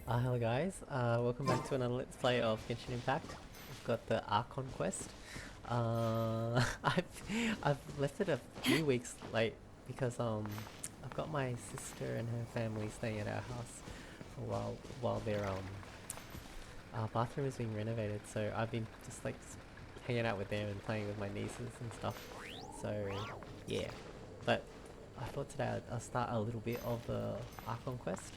Hello guys, welcome back to another Let's Play of Genshin Impact. We've got the Archon quest. I've left it a few weeks late because I've got my sister and her family staying at our house for a while their our bathroom is being renovated. So I've been just like hanging out with them and playing with my nieces and stuff. So yeah, but I thought today I'll start a little bit of the Archon quest.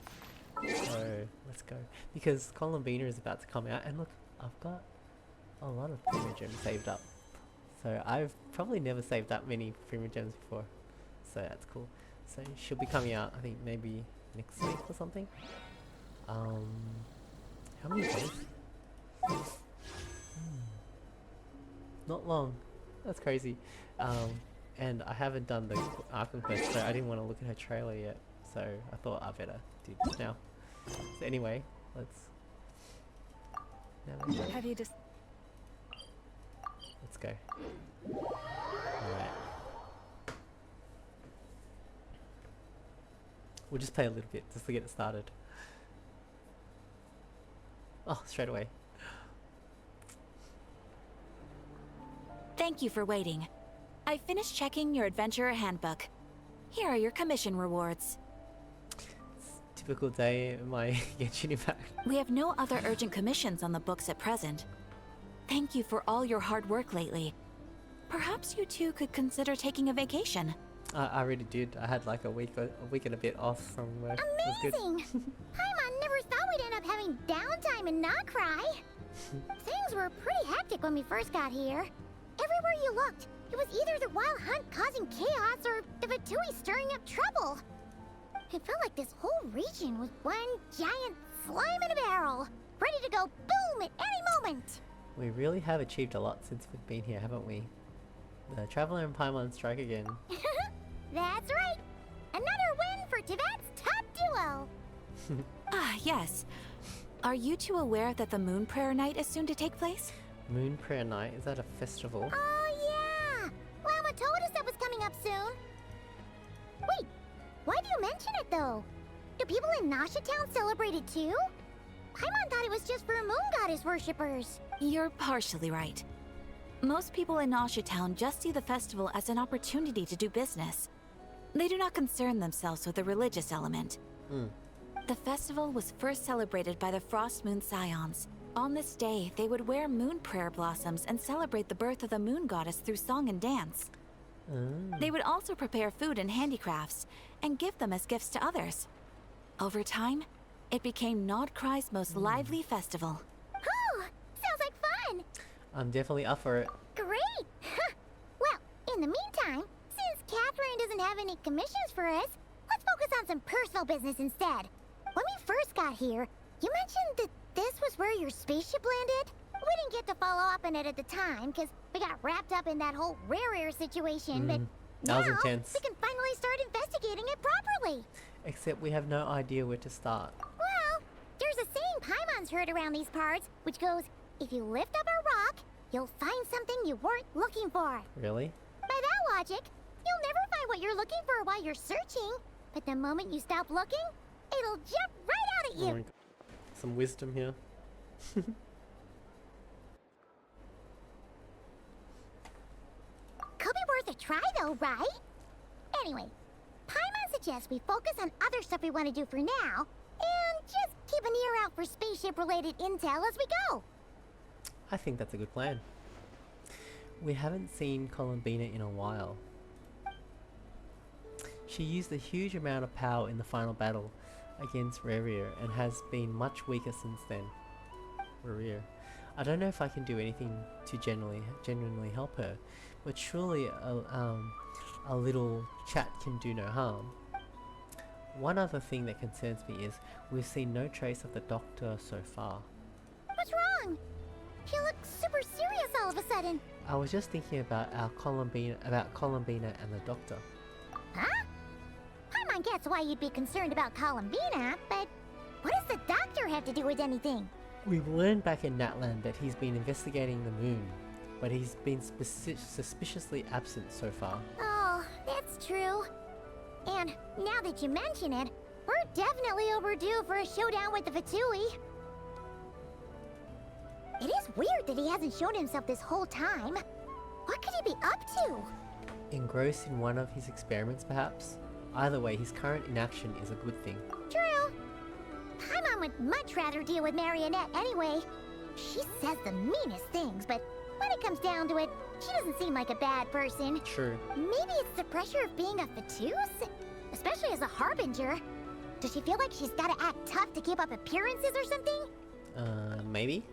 So let's go, because Columbina is about to come out, and look, I've got a lot of Primogems saved up. So I've probably never saved that many Primogems before, so that's cool. So she'll be coming out, I think maybe next week or something. How many days? Not long. That's crazy. And I haven't done the Arkham quest, so I didn't want to look at her trailer yet. So I thought I better do this now. So anyway, let's Have you just let's go. Alright. We'll just play a little bit just to get it started. Oh, straight away. Thank you for waiting. I finished checking your adventurer handbook. Here are your commission rewards. Typical day in my Genshin Impact. We have no other urgent commissions on the books at present. Thank you for all your hard work lately. Perhaps you two could consider taking a vacation. I already did. I had like a week and a bit off from work. Amazing! Paimon never thought we'd end up having downtime in Krai. Things were pretty hectic when we first got here. Everywhere you looked, it was either the Wild Hunt causing chaos or the Fatui stirring up trouble. It felt like this whole region was one giant slime in a barrel, ready to go boom at any moment. We really have achieved a lot since we've been here, haven't we? The Traveler and Paimon strike again. That's right. Another win for Tibet's top duo. Ah, yes. Are you two aware that the Moon Prayer Night is soon to take place? Moon Prayer Night, is that a festival? Oh yeah! Lama told us that was coming up soon. Wait, why do you mention it though? Do people in Nasha Town celebrate it too? Paimon thought it was just for moon goddess worshippers. You're partially right. Most people in Nasha Town just see the festival as an opportunity to do business. They do not concern themselves with the religious element. The festival was first celebrated by the Frost Moon Scions. On this day, they would wear moon prayer blossoms and celebrate the birth of the moon goddess through song and dance. They would also prepare food and handicrafts and give them as gifts to others. Over time, it became Nod Krai's most lively festival. Oh, sounds like fun. I'm definitely up for it. Great. Well, in the meantime, since Catherine doesn't have any commissions for us, let's focus on some personal business instead. When we first got here, you mentioned that this was where your spaceship landed? We didn't get to follow up on it at the time, because we got wrapped up in that whole rare situation, but That was now intense. we can finally start investigating it properly. Except we have no idea where to start. Well, there's a saying Paimon's heard around these parts, which goes, if you lift up a rock, you'll find something you weren't looking for. Really? By that logic, you'll never find what you're looking for while you're searching, but the moment you stop looking, it'll jump right out at you. Some wisdom here. Could be worth a try though, right? Anyway, Paimon suggests we focus on other stuff we want to do for now, and just keep an ear out for spaceship-related intel as we go. I think that's a good plan. We haven't seen Columbina in a while. She used a huge amount of power in the final battle against Rerir and has been much weaker since then. Rerir. I don't know if I can do anything to genuinely help her, but surely a little chat can do no harm. One other thing that concerns me is we've seen no trace of the doctor so far. What's wrong? She looks super serious all of a sudden. I was just thinking about Columbina and the doctor. Huh? Paimon gets why you'd be concerned about Columbina, but what does the doctor have to do with anything? We've learned back in Natland that he's been investigating the moon, but he's been suspiciously absent so far. Oh, that's true. And now that you mention it, We're definitely overdue for a showdown with the Fatui. It is weird that he hasn't shown himself this whole time. What could he be up to? Engrossed in one of his experiments, perhaps? Either way, his current inaction is a good thing. True. Paimon would much rather deal with Marionette anyway. She says the meanest things, but when it comes down to it, she doesn't seem like a bad person. True. Maybe it's the pressure of being a Fatus? Especially as a Harbinger. Does she feel like she's gotta act tough to keep up appearances or something? Maybe?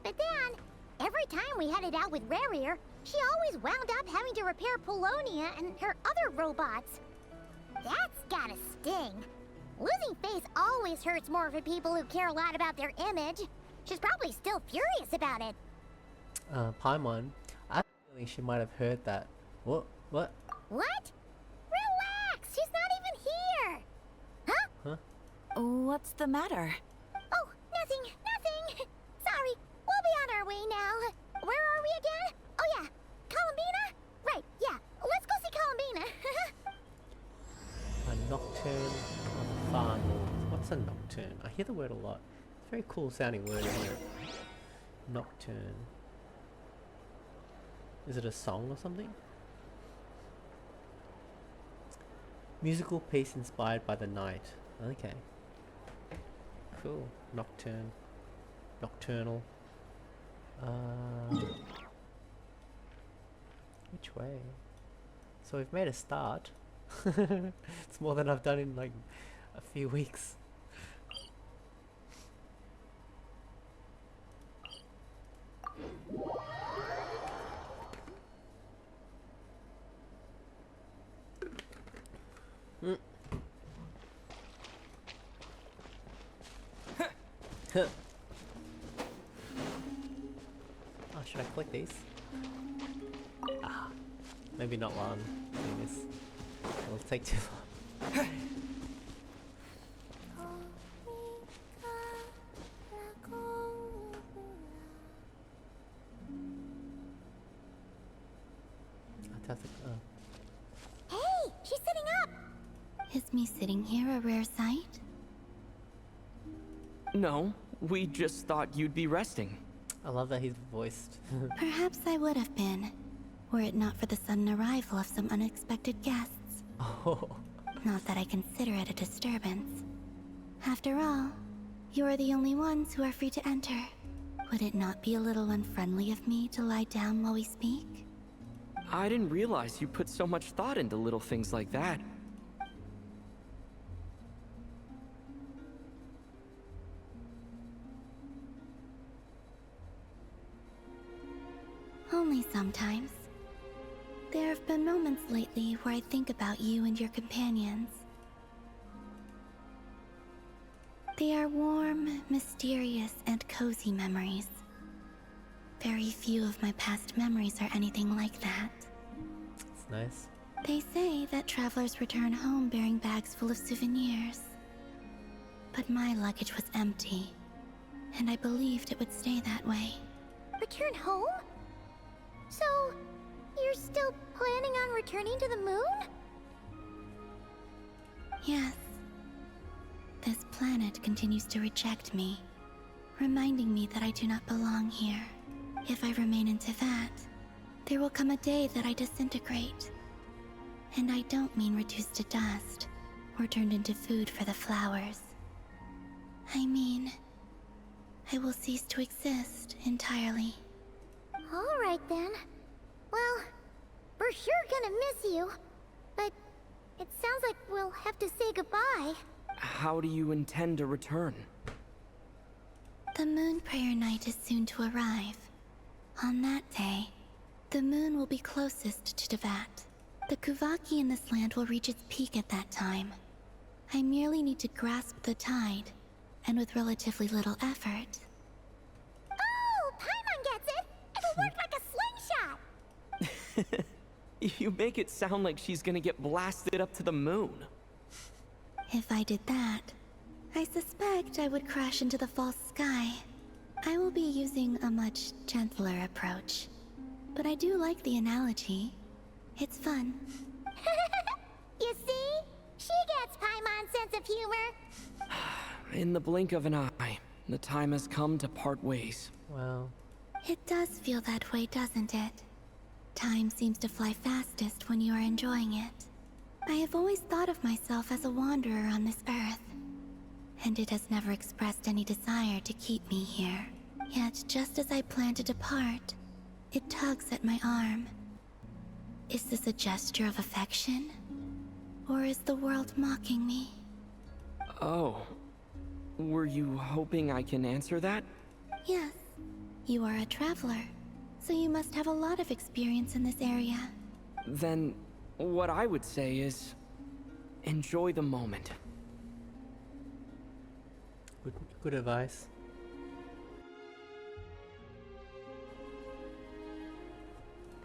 But then, every time we headed out with Rarier, she always wound up having to repair Polonia and her other robots. That's gotta sting. Losing face always hurts more for people who care a lot about their image. She's probably still furious about it. Paimon, I have a feeling she might have heard that. What? What? Relax! She's not even here! Huh? What's the matter? Oh, nothing. Sorry, we'll be on our way now. Where are we again? Oh yeah, Columbina? Right, yeah, let's go see Columbina. A nocturne of the far north. What's a nocturne? I hear the word a lot. It's a very cool sounding word, isn't it? Nocturne. Is it a song or something? Musical piece inspired by the night. Okay. Cool. Nocturne. Nocturnal. Which way? So we've made a start. It's more than I've done in like a few weeks. Oh, should I click these? Ah, maybe not while I'm doing this. It'll take too long. Hey, she's sitting up! Is me sitting here a rare sight? No, we just thought you'd be resting. I love that he's voiced. Perhaps I would have been, were it not for the sudden arrival of some unexpected guests. Oh. Not that I consider it a disturbance. After all, you are the only ones who are free to enter. Would it not be a little unfriendly of me to lie down while we speak? I didn't realize you put so much thought into little things like that. Only sometimes. There have been moments lately where I think about you and your companions. They are warm, mysterious, and cozy memories. Very few of my past memories are anything like that. It's nice. They say that travelers return home bearing bags full of souvenirs. But my luggage was empty, and I believed it would stay that way. Return home? So, you're still planning on returning to the moon? Yes. This planet continues to reject me, reminding me that I do not belong here. If I remain in Teyvat, there will come a day that I disintegrate. And I don't mean reduced to dust, or turned into food for the flowers. I mean, I will cease to exist entirely. Alright then. Well, we're sure gonna miss you. But it sounds like we'll have to say goodbye. How do you intend to return? The moon prayer night is soon to arrive. On that day, the moon will be closest to Teyvat. The Kuvaki in this land will reach its peak at that time. I merely need to grasp the tide, and with relatively little effort. Oh, Paimon gets it! It'll work like a slingshot! You make it sound like she's gonna get blasted up to the moon. If I did that, I suspect I would crash into the false sky. I will be using a much gentler approach. But I do like the analogy. It's fun. You see? She gets Paimon's sense of humor. In the blink of an eye, the time has come to part ways. Well, It does feel that way, doesn't it? Time seems to fly fastest when you are enjoying it. I have always thought of myself as a wanderer on this earth, and it has never expressed any desire to keep me here. Yet, just as I plan to depart, it tugs at my arm. Is this a gesture of affection? Or is the world mocking me? Oh. Were you hoping I can answer that? Yes, you are a traveler, so you must have a lot of experience in this area. Then, what I would say is... enjoy the moment. good advice.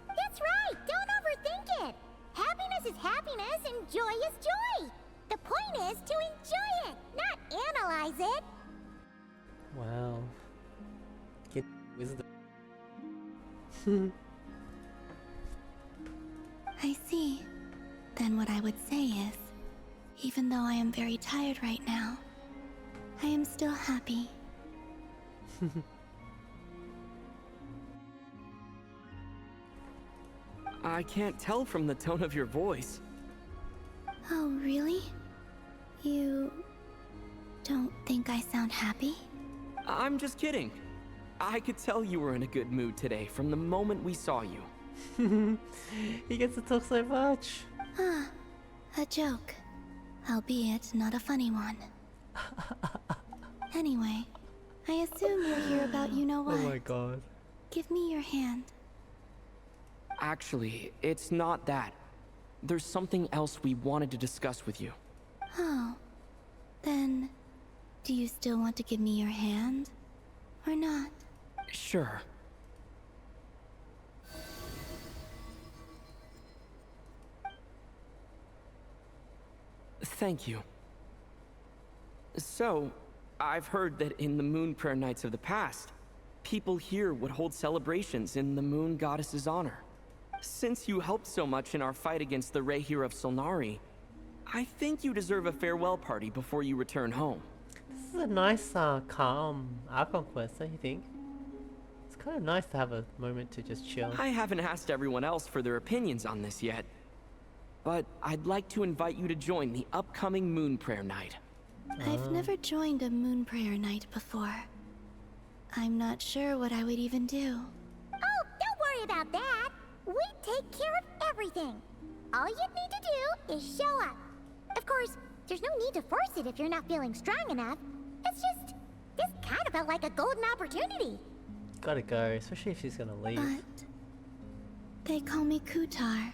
That's right! Don't overthink it! Happiness is happiness and joy is joy! The point is to enjoy it, not analyze it! Wow. Get wisdom. I see. Then what I would say is, even though I am very tired right now, I am still happy. I can't tell from the tone of your voice. Oh, really? You don't think I sound happy? I'm just kidding. I could tell you were in a good mood today from the moment we saw you. He gets to talk so much. Ah, a joke. Albeit not a funny one. Anyway, I assume you're here about you-know-what. Oh my god. Give me your hand. Actually, it's not that. There's something else we wanted to discuss with you. Oh. Then, do you still want to give me your hand? Or not? Sure. Thank you. So, I've heard that in the Moon Prayer Nights of the past, people here would hold celebrations in the Moon Goddess's honor. Since you helped so much in our fight against the Rehir of Solnari, I think you deserve a farewell party before you return home. This is a nice, calm Archon quest, don't you think? It's kind of nice to have a moment to just chill. I haven't asked everyone else for their opinions on this yet, but I'd like to invite you to join the upcoming Moon Prayer Night. I've never joined a moon prayer night before. I'm not sure what I would even do. Oh, don't worry about that! We take care of everything! All you'd need to do is show up. Of course, there's no need to force it if you're not feeling strong enough. It's just, this kind of felt like a golden opportunity. Gotta go, especially if she's gonna leave. But they call me Kutar,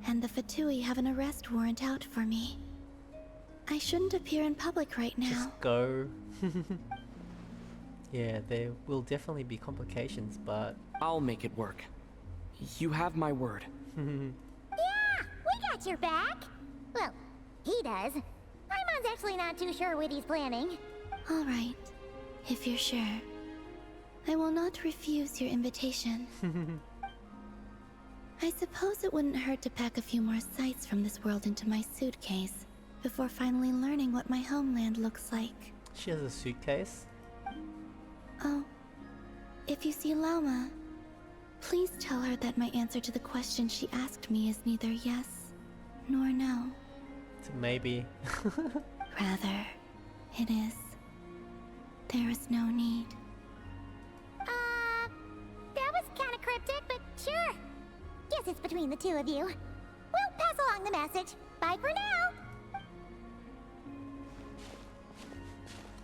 and the Fatui have an arrest warrant out for me. I shouldn't appear in public right now. Just go. Yeah, there will definitely be complications, but... I'll make it work. You have my word. Yeah, we got your back. Well, he does. Paimon's actually not too sure what he's planning. All right, if you're sure. I will not refuse your invitation. I suppose it wouldn't hurt to pack a few more sights from this world into my suitcase before finally learning what my homeland looks like. She has a suitcase? Oh, if you see Lauma, please tell her that my answer to the question she asked me is neither yes nor no. So maybe. Rather, it is. There is no need. That was kind of cryptic, but sure. Guess it's between the two of you. We'll pass along the message. Bye for now.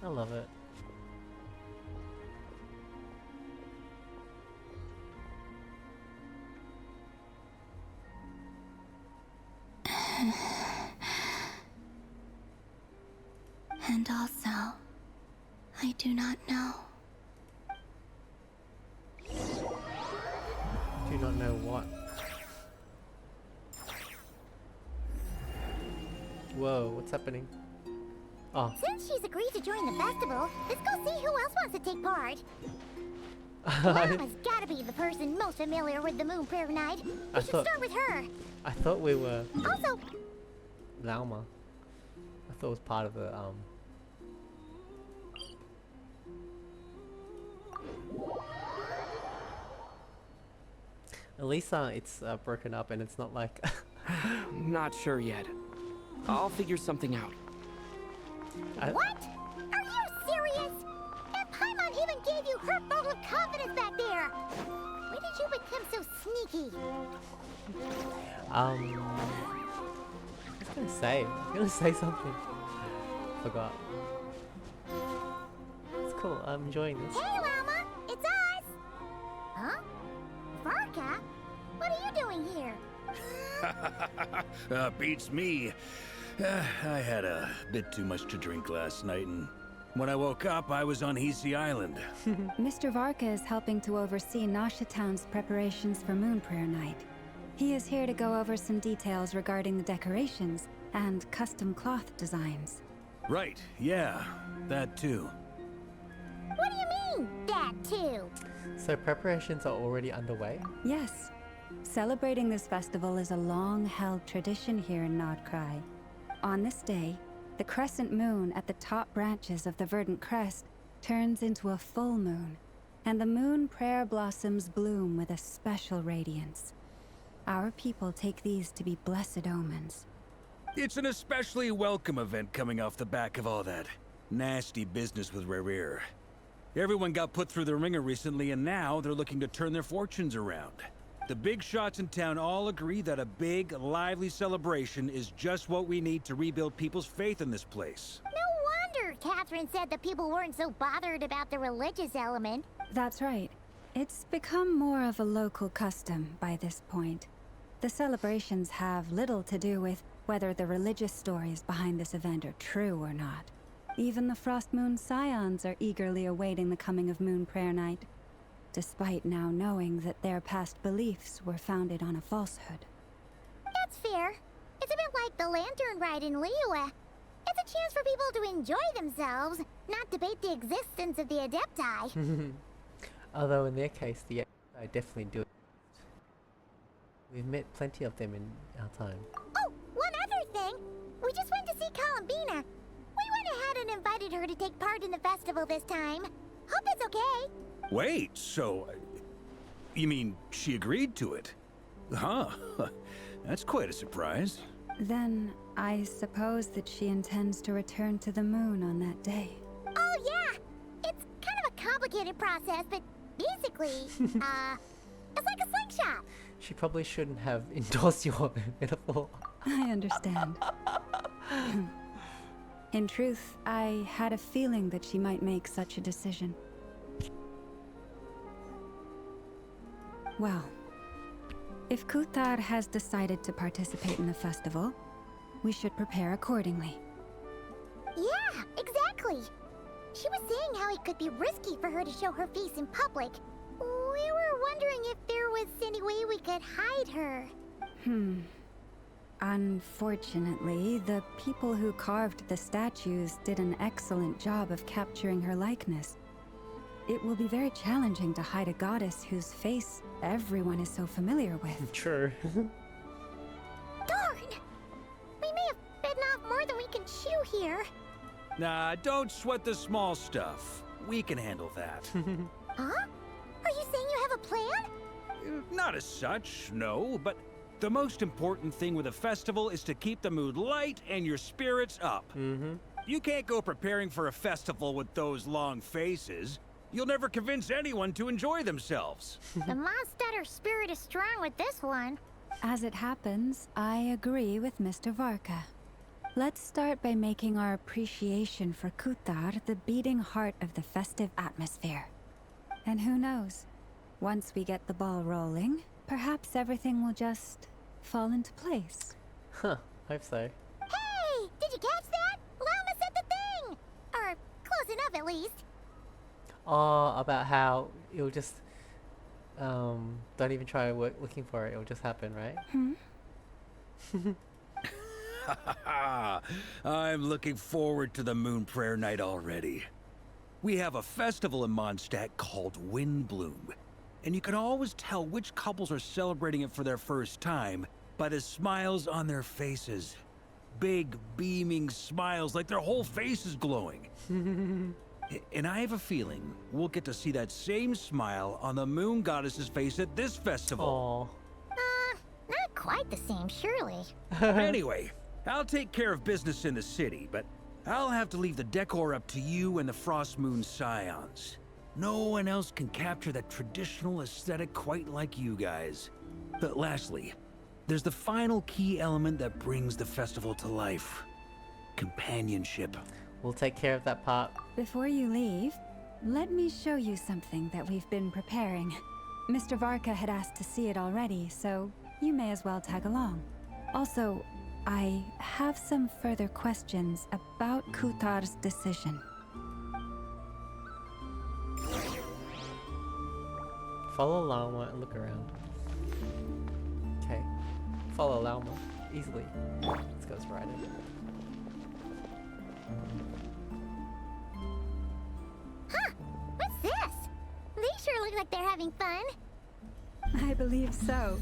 I love it. And also, I do not know. Do not know what. Whoa, what's happening? Oh. Since she's agreed to join the festival, let's go see who else wants to take part. I Mama's gotta be the person most familiar with the Moon Prayer Night. We should start with her. thought we were Also, Lauma. I thought it was part of the At least it's broken up and it's not like. Not sure yet. I'll figure something out. What? Are you serious? And Paimon even gave you her vote of confidence back there. When did you become so sneaky? I was gonna say something. Forgot. It's cool. I'm enjoying this. Hey, Llama, it's us. Huh? Varka? What are you doing here? Beats me. I had a bit too much to drink last night, and when I woke up, I was on Hisi Island. Mr. Varka is helping to oversee Nasha Town's preparations for Moon Prayer Night. He is here to go over some details regarding the decorations and custom cloth designs. Right, yeah, that too. What do you mean, that too? So preparations are already underway. Yes. Celebrating this festival is a long-held tradition here in Krai. On this day, the crescent moon at the top branches of the verdant crest turns into a full moon, and the moon prayer blossoms bloom with a special radiance. Our people take these to be blessed omens. It's an especially welcome event coming off the back of all that nasty business with Rare. Everyone got put through the ringer recently, and now they're looking to turn their fortunes around. The big shots in town all agree that a big, lively celebration is just what we need to rebuild people's faith in this place. No wonder Catherine said the people weren't so bothered about the religious element. That's right. It's become more of a local custom by this point. The celebrations have little to do with whether the religious stories behind this event are true or not. Even the Frost Moon Scions are eagerly awaiting the coming of Moon Prayer Night, despite now knowing that their past beliefs were founded on a falsehood. That's fair. It's a bit like the Lantern Ride in Liyue. It's a chance for people to enjoy themselves, not debate the existence of the Adepti. Although in their case, the I definitely do it. We've met plenty of them in our time. Oh, one other thing. We just went to see Columbina. We went ahead and invited her to take part in the festival this time. Hope it's okay. Wait, so... you mean she agreed to it? Huh. That's quite a surprise. Then, I suppose that she intends to return to the moon on that day. Oh, yeah. It's kind of a complicated process, but basically, it's like a slingshot. She probably shouldn't have endorsed your metaphor. I understand. In truth, I had a feeling that she might make such a decision. Well, if Kuthar has decided to participate in the festival, we should prepare accordingly. Yeah, exactly. She was saying how it could be risky for her to show her face in public. We were wondering if there was any way we could hide her. Unfortunately, the people who carved the statues did an excellent job of capturing her likeness. It will be very challenging to hide a goddess whose face everyone is so familiar with. True. Darn! We may have bitten off more than we can chew here. Nah, don't sweat the small stuff. We can handle that. Huh? Are you saying you have a plan? Not as such, no, but the most important thing with a festival is to keep the mood light and your spirits up. You can't go preparing for a festival with those long faces. You'll never convince anyone to enjoy themselves. The Mondstatter spirit is strong with this one. As it happens, I agree with Mr. Varka. Let's start by making our appreciation for Kuthar the beating heart of the festive atmosphere. And who knows? Once we get the ball rolling, perhaps everything will just fall into place. Huh, hope so. Hey! Did you catch that? Llama said the thing! Or close enough at least. Oh, about how it'll just... don't even try looking for it, it'll just happen, right? I'm looking forward to the Moon Prayer Night already. We have a festival in Mondstadt called Windbloom, and you can always tell which couples are celebrating it for their first time by the smiles on their faces. Big, beaming smiles like their whole face is glowing. And I have a feeling we'll get to see that same smile on the moon goddess's face at this festival. Aww. Not quite the same, surely. Anyway, I'll take care of business in the city, but I'll have to leave the decor up to you and the Frost Moon Scions. No one else can capture that traditional aesthetic quite like you guys. But lastly, there's the final key element that brings the festival to life. Companionship. We'll take care of that part. Before you leave, let me show you something that we've been preparing. Mr. Varka had asked to see it already, so you may as well tag along. Also, I have some further questions about Kutar's decision. Follow Llama and look around. Okay. Follow Llama. Easily. This goes right in. Huh? What's this? They sure look like they're having fun. I believe so.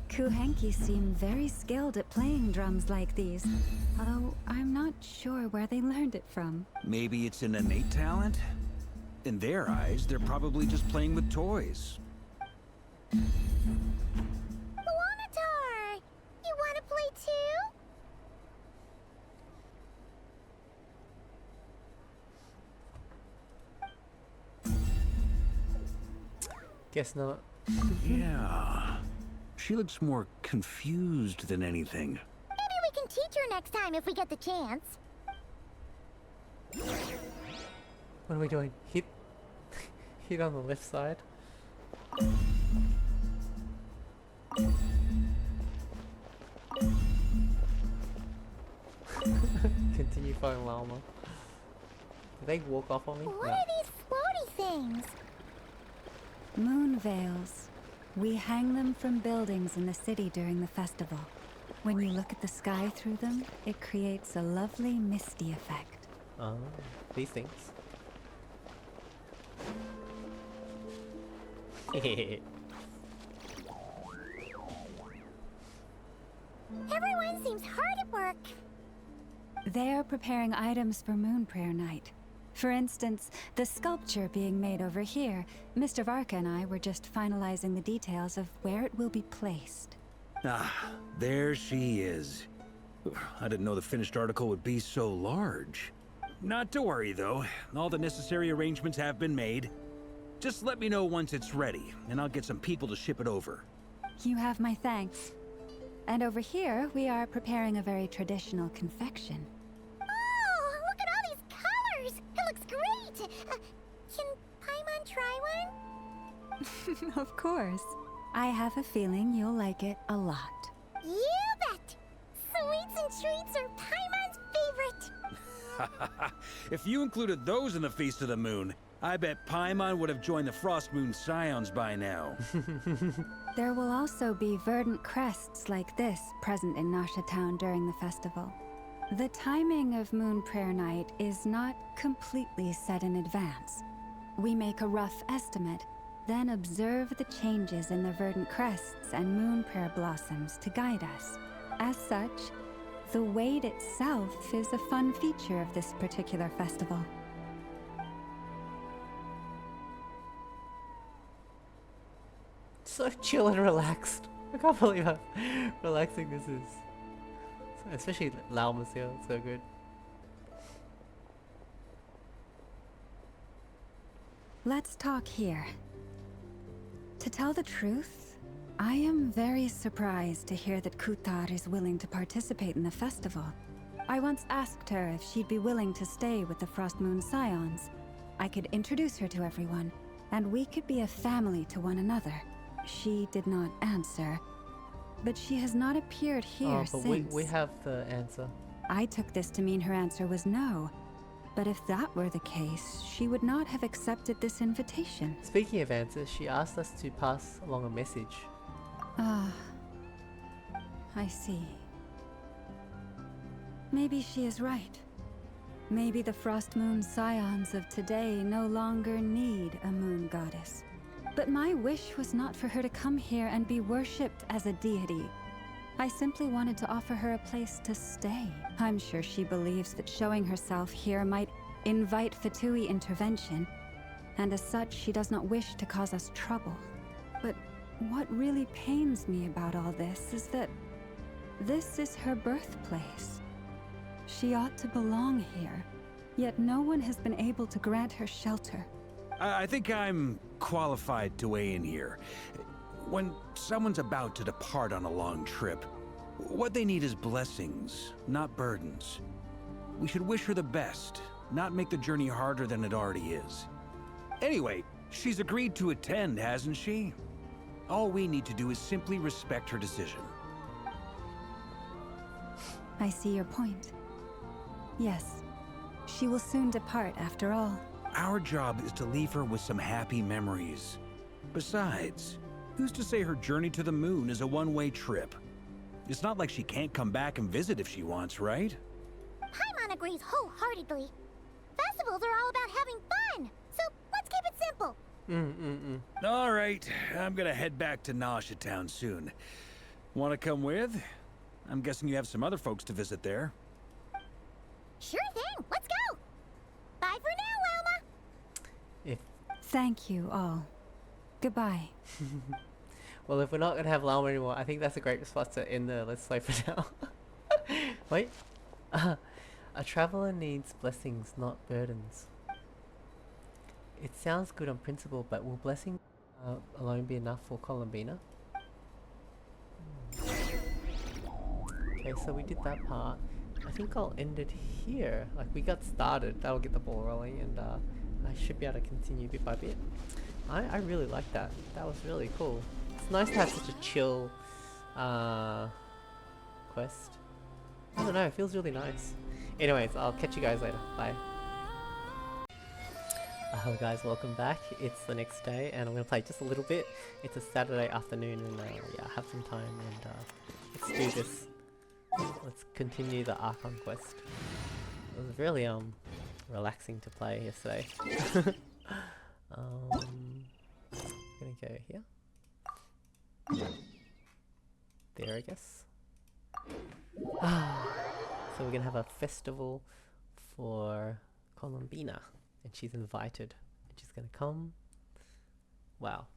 Kuhenki seem very skilled at playing drums like these, although I'm not sure where they learned it from. Maybe it's an innate talent? In their eyes, they're probably just playing with toys. Luanatar! You want to play too? Guess not. Yeah. She looks more confused than anything. Maybe we can teach her next time if we get the chance. What are we doing? Hit hit on the left side. Continue following Llama. Did they walk off on me? What No. are these floaty things? Moon veils. We hang them from buildings in the city during the festival. When you look at the sky through them, it creates a lovely misty effect. Oh, these things. Everyone seems hard at work. They're preparing items for Moon Prayer Night. For instance, the sculpture being made over here, Mr. Varka and I were just finalizing the details of where it will be placed. Ah, there she is. I didn't know the finished article would be so large. Not to worry, though. All the necessary arrangements have been made. Just let me know once it's ready, and I'll get some people to ship it over. You have my thanks. And over here, we are preparing a very traditional confection. Oh, look at all these colors! It looks great! Can Paimon try one? Of course. I have a feeling you'll like it a lot. You bet! Sweets and treats are Paimon's favorite! If you included those in the Feast of the Moon, I bet Paimon would have joined the Frost Moon Scions by now. There will also be verdant crests like this present in Nasha Town during the festival. The timing of Moon Prayer Night is not completely set in advance. We make a rough estimate, then observe the changes in the verdant crests and moon prayer blossoms to guide us. As such, the wait itself is a fun feature of this particular festival. So chill and relaxed. I can't believe how relaxing this is. Especially Llama's here, it's so good. Let's talk here. To tell the truth, I am very surprised to hear that Kutar is willing to participate in the festival. I once asked her if she'd be willing to stay with the Frost Moon Scions. I could introduce her to everyone, and we could be a family to one another. She did not answer, but she has not appeared here But since. we have the answer. I took this to mean her answer was no. But if that were the case, she would not have accepted this invitation. Speaking of answers, she asked us to pass along a message. Ah, I see. Maybe she is right. Maybe the Frost Moon Scions of today no longer need a moon goddess. But my wish was not for her to come here and be worshipped as a deity. I simply wanted to offer her a place to stay. I'm sure she believes that showing herself here might invite Fatui intervention, and as such, she does not wish to cause us trouble. But what really pains me about all this is that this is her birthplace. She ought to belong here, yet no one has been able to grant her shelter. I think I'm qualified to weigh in here. When someone's about to depart on a long trip, what they need is blessings, not burdens. We should wish her the best, not make the journey harder than it already is. Anyway, she's agreed to attend, hasn't she? All we need to do is simply respect her decision. I see your point. Yes, she will soon depart after all. Our job is to leave her with some happy memories. Besides, who's to say her journey to the moon is a one-way trip? It's not like she can't come back and visit if she wants, right? Paimon agrees wholeheartedly. Festivals are all about having fun, so let's keep it simple. All right, I'm gonna head back to Nausea Town soon. Want to come with? I'm guessing you have some other folks to visit there. Sure thing, let's go. Bye for now, Wilma. If Thank you all. Goodbye. Well, if we're not gonna have Llama anymore, I think that's a great response to end the Let's Play for now. Wait. A traveler needs blessings, not burdens. It sounds good on principle, but will blessing alone be enough for Columbina? Okay, so we did that part. I think I'll end it here. Like, we got started, that'll get the ball rolling, and I should be able to continue bit by bit. I really like that. That was really cool. It's nice to have such a chill quest. I don't know, it feels really nice. Anyways, I'll catch you guys later. Bye. Hello guys, welcome back. It's the next day and I'm gonna play just a little bit. It's a Saturday afternoon and yeah, I have some time and let's do this. Let's continue the Archon quest. It was really relaxing to play yesterday. I'm gonna go here. There, I guess. So we're gonna have a festival for Columbina, and she's invited, and she's gonna come. Wow.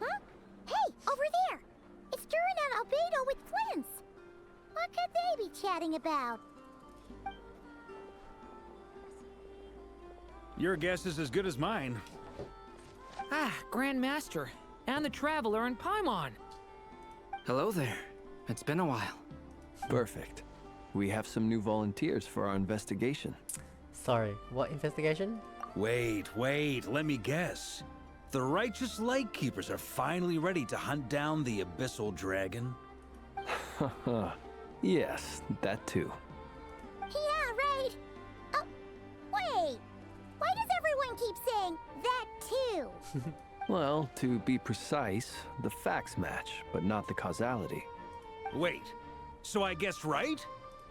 Huh? Hey, over there! It's Durin and Albedo with Flints! What could they be chatting about? Your guess is as good as mine. Ah, Grand Master, and the Traveler and Paimon. Hello there. It's been a while. Perfect. We have some new volunteers for our investigation. Sorry, what investigation? Wait, let me guess. The righteous Lightkeepers are finally ready to hunt down the Abyssal Dragon? Yes, that too. Yeah, right! Oh, wait! Why does everyone keep saying that too? Well, to be precise, the facts match, but not the causality. Wait, so I guessed right?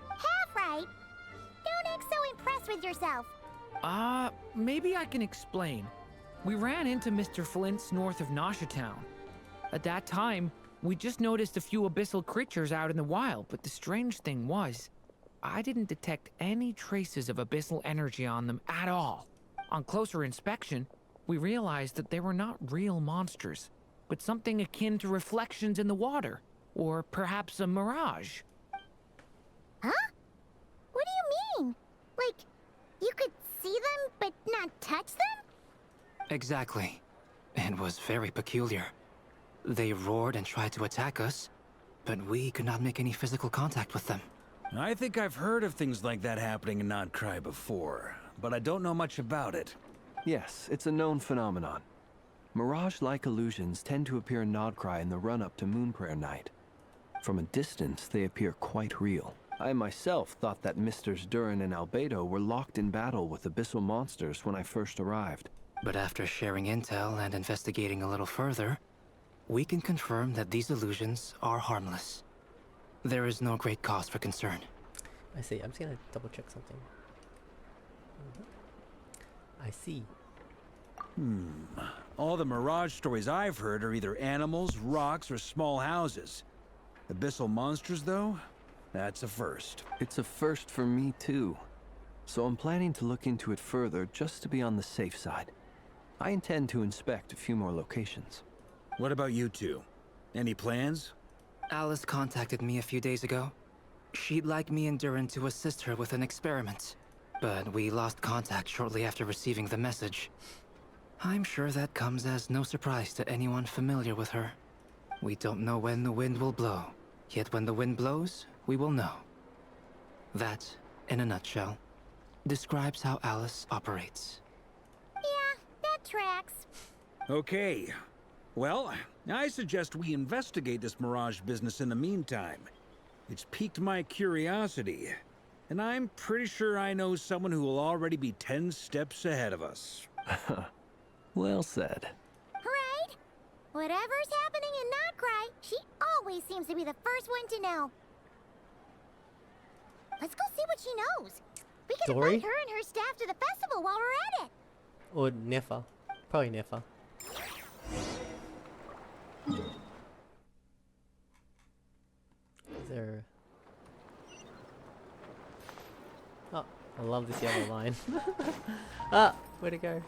Half right! Don't act so impressed with yourself. Maybe I can explain. We ran into Mr. Flint's north of Nausea Town. At that time, we just noticed a few abyssal creatures out in the wild, but the strange thing was, I didn't detect any traces of abyssal energy on them at all. On closer inspection, we realized that they were not real monsters, but something akin to reflections in the water, or perhaps a mirage. Huh? What do you mean? Like, you could see them but not touch them? Exactly. It was very peculiar. They roared and tried to attack us, but we could not make any physical contact with them. I think I've heard of things like that happening in Krai before, but I don't know much about it. Yes, it's a known phenomenon. Mirage-like illusions tend to appear in Krai in the run-up to Moonprayer Night. From a distance, they appear quite real. I myself thought that Misters Durin and Albedo were locked in battle with abyssal monsters when I first arrived. But after sharing intel and investigating a little further, we can confirm that these illusions are harmless. There is no great cause for concern. I see. I'm just gonna double check something. I see. All the Mirage stories I've heard are either animals, rocks, or small houses. Abyssal monsters, though? That's a first. It's a first for me too. So I'm planning to look into it further just to be on the safe side. I intend to inspect a few more locations. What about you two? Any plans? Alice contacted me a few days ago. She'd like me and Duran to assist her with an experiment. But we lost contact shortly after receiving the message. I'm sure that comes as no surprise to anyone familiar with her. We don't know when the wind will blow. Yet when the wind blows, we will know. That, in a nutshell, describes how Alice operates. Yeah, that tracks. Okay. Well, I suggest we investigate this Mirage business in the meantime. It's piqued my curiosity, and I'm pretty sure I know someone who will already be 10 steps ahead of us. Well said. Right? Whatever's happening in Krai, she always seems to be the first one to know. Let's go see what she knows. We can Dory? invite her and her staff to the festival while we're at it. Or Nefa. Probably Nefa. Is there... Oh, I love this yellow line. Ah, where'd it go?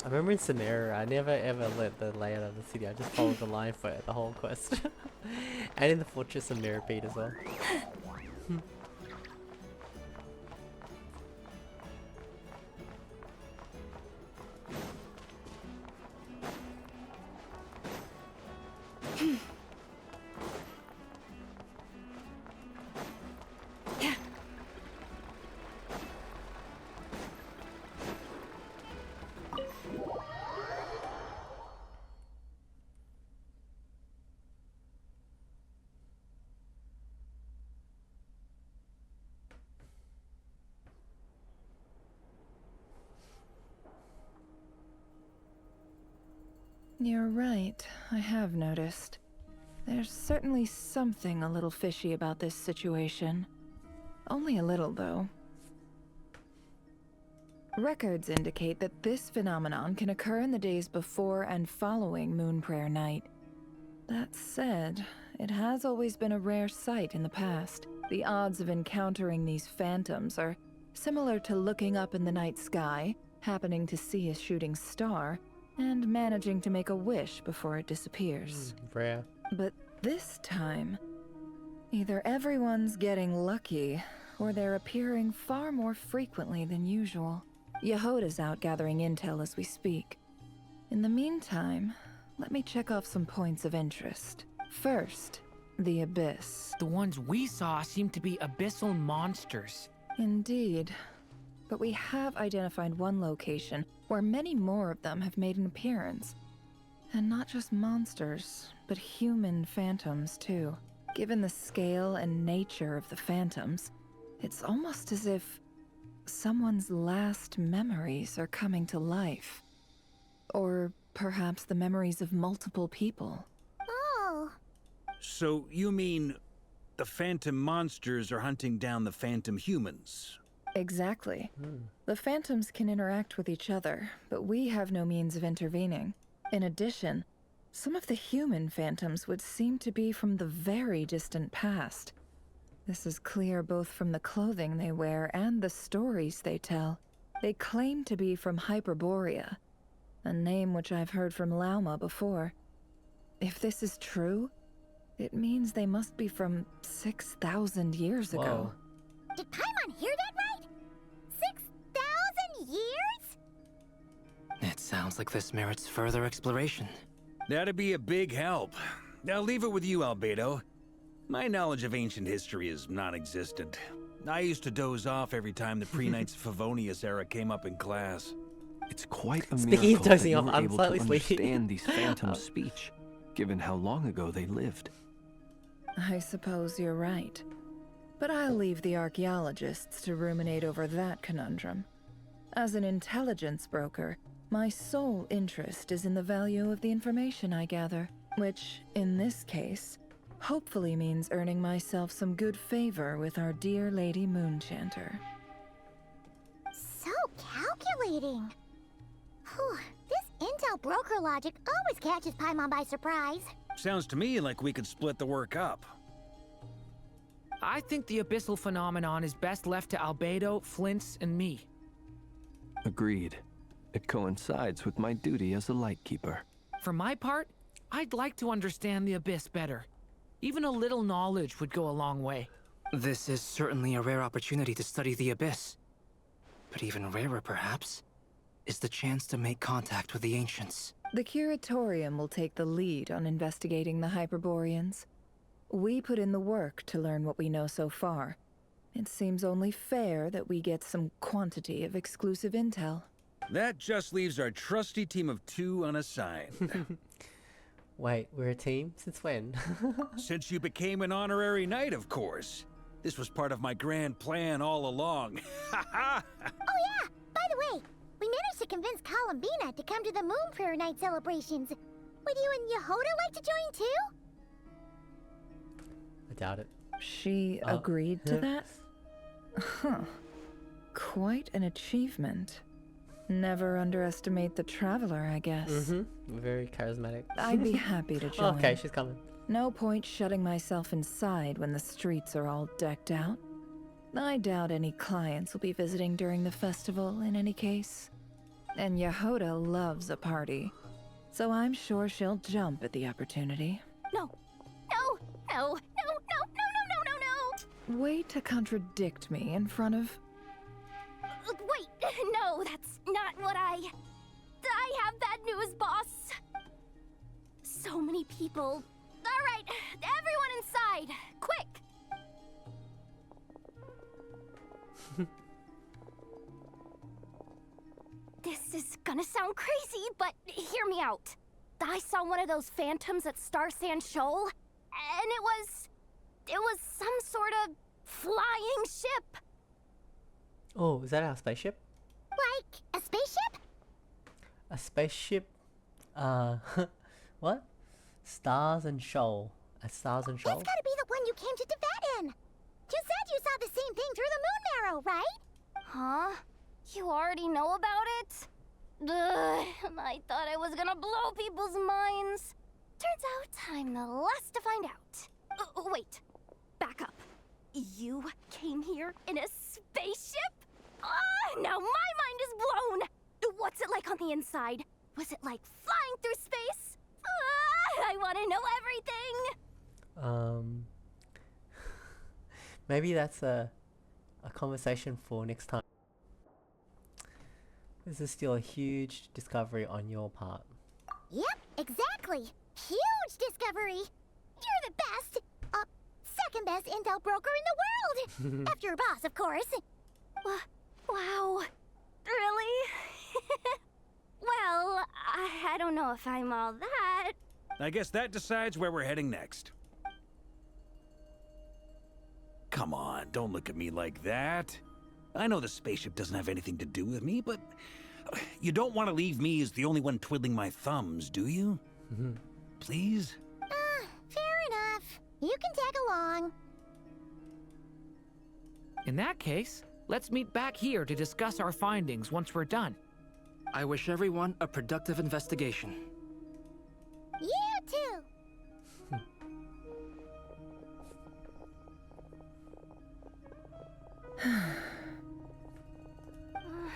I remember in Samara, I never ever let the layout of the city, I just followed the line for the whole quest. And in the Fortress of Mirrorbead as well. You're right, I have noticed. There's certainly something a little fishy about this situation. Only a little, though. Records indicate that this phenomenon can occur in the days before and following Moon Prayer Night. That said, it has always been a rare sight in the past. The odds of encountering these phantoms are similar to looking up in the night sky, happening to see a shooting star, and managing to make a wish before it disappears. Rare. But this time, either everyone's getting lucky, or they're appearing far more frequently than usual. Yehoda's out gathering intel as we speak. In the meantime, let me check off some points of interest. First, the Abyss. The ones we saw seem to be abyssal monsters. Indeed. But we have identified one location where many more of them have made an appearance. And not just monsters, but human phantoms too. Given the scale and nature of the phantoms, it's almost as if someone's last memories are coming to life. Or perhaps the memories of multiple people. Oh. So you mean the phantom monsters are hunting down the phantom humans? Exactly. The phantoms can interact with each other, but we have no means of intervening. In addition, some of the human phantoms would seem to be from the very distant past. This is clear both from the clothing they wear and the stories they tell. They claim to be from Hyperborea, a name which I've heard from Lauma before. If this is true, it means they must be from 6,000 years ago. Did Paimon hear that right? 6,000 years? It sounds like this merits further exploration. That'd be a big help. I'll leave it with you, Albedo. My knowledge of ancient history is non-existent. I used to doze off every time the pre-Knights of Favonius era came up in class. It's quite a Speaking of miracle that dozing you off, were I'm able slightly to sleepy. understand these phantoms' speech, given how long ago they lived. I suppose you're right. But I'll leave the archaeologists to ruminate over that conundrum. As an intelligence broker, my sole interest is in the value of the information I gather, which, in this case, hopefully means earning myself some good favor with our dear Lady Moonchanter. So calculating. Whew, this intel broker logic always catches Paimon by surprise. Sounds to me like we could split the work up. I think the abyssal phenomenon is best left to Albedo, Flints, and me. Agreed. It coincides with my duty as a lightkeeper. For my part, I'd like to understand the abyss better. Even a little knowledge would go a long way. This is certainly a rare opportunity to study the abyss. But even rarer, perhaps, is the chance to make contact with the ancients. The Curatorium will take the lead on investigating the Hyperboreans. We put in the work to learn what we know so far. It seems only fair that we get some quantity of exclusive intel. That just leaves our trusty team of 2 unassigned. Wait, we're a team? Since when? Since you became an honorary knight, of course. This was part of my grand plan all along. Oh yeah! By the way, we managed to convince Columbina to come to the Moon Prayer Night celebrations. Would you and Yehoda like to join too? I doubt it. She agreed to that? Huh. Quite an achievement. Never underestimate the traveler, I guess. Very charismatic. I'd be happy to join. Okay, she's coming. No point shutting myself inside when the streets are all decked out. I doubt any clients will be visiting during the festival in any case. And Yehoda loves a party, so I'm sure she'll jump at the opportunity. No. No. No. No. No. No. No. No. No. No. Way to contradict me in front of... Wait. No, that's not what I have bad news, boss. So many people. All right, everyone inside, quick. This is gonna sound crazy, but hear me out. I saw one of those phantoms at Star Sand Shoal, and it was some sort of flying ship. Oh, is that our spaceship? Like a spaceship? A spaceship? What? Stars and Shoal. A Stars and Shoal? It's gotta be the one you came to Tibet in. You said you saw the same thing through the moon marrow, right? Huh? You already know about it? Ugh, I thought I was gonna blow people's minds. Turns out I'm the last to find out. Wait. Back up. You came here in a spaceship? Now my mind is blown! What's it like on the inside? Was it like flying through space? I want to know everything! Maybe that's a conversation for next time. This is still a huge discovery on your part. Yep, exactly. Huge discovery. You're the best, second best intel broker in the world. After your boss, of course. Wow. Really? Well, I don't know if I'm all that. I guess that decides where we're heading next. Come on, don't look at me like that. I know the spaceship doesn't have anything to do with me, but you don't want to leave me as the only one twiddling my thumbs, do you? Please? Fair enough. You can tag along. In that case, let's meet back here to discuss our findings once we're done. I wish everyone a productive investigation. You too.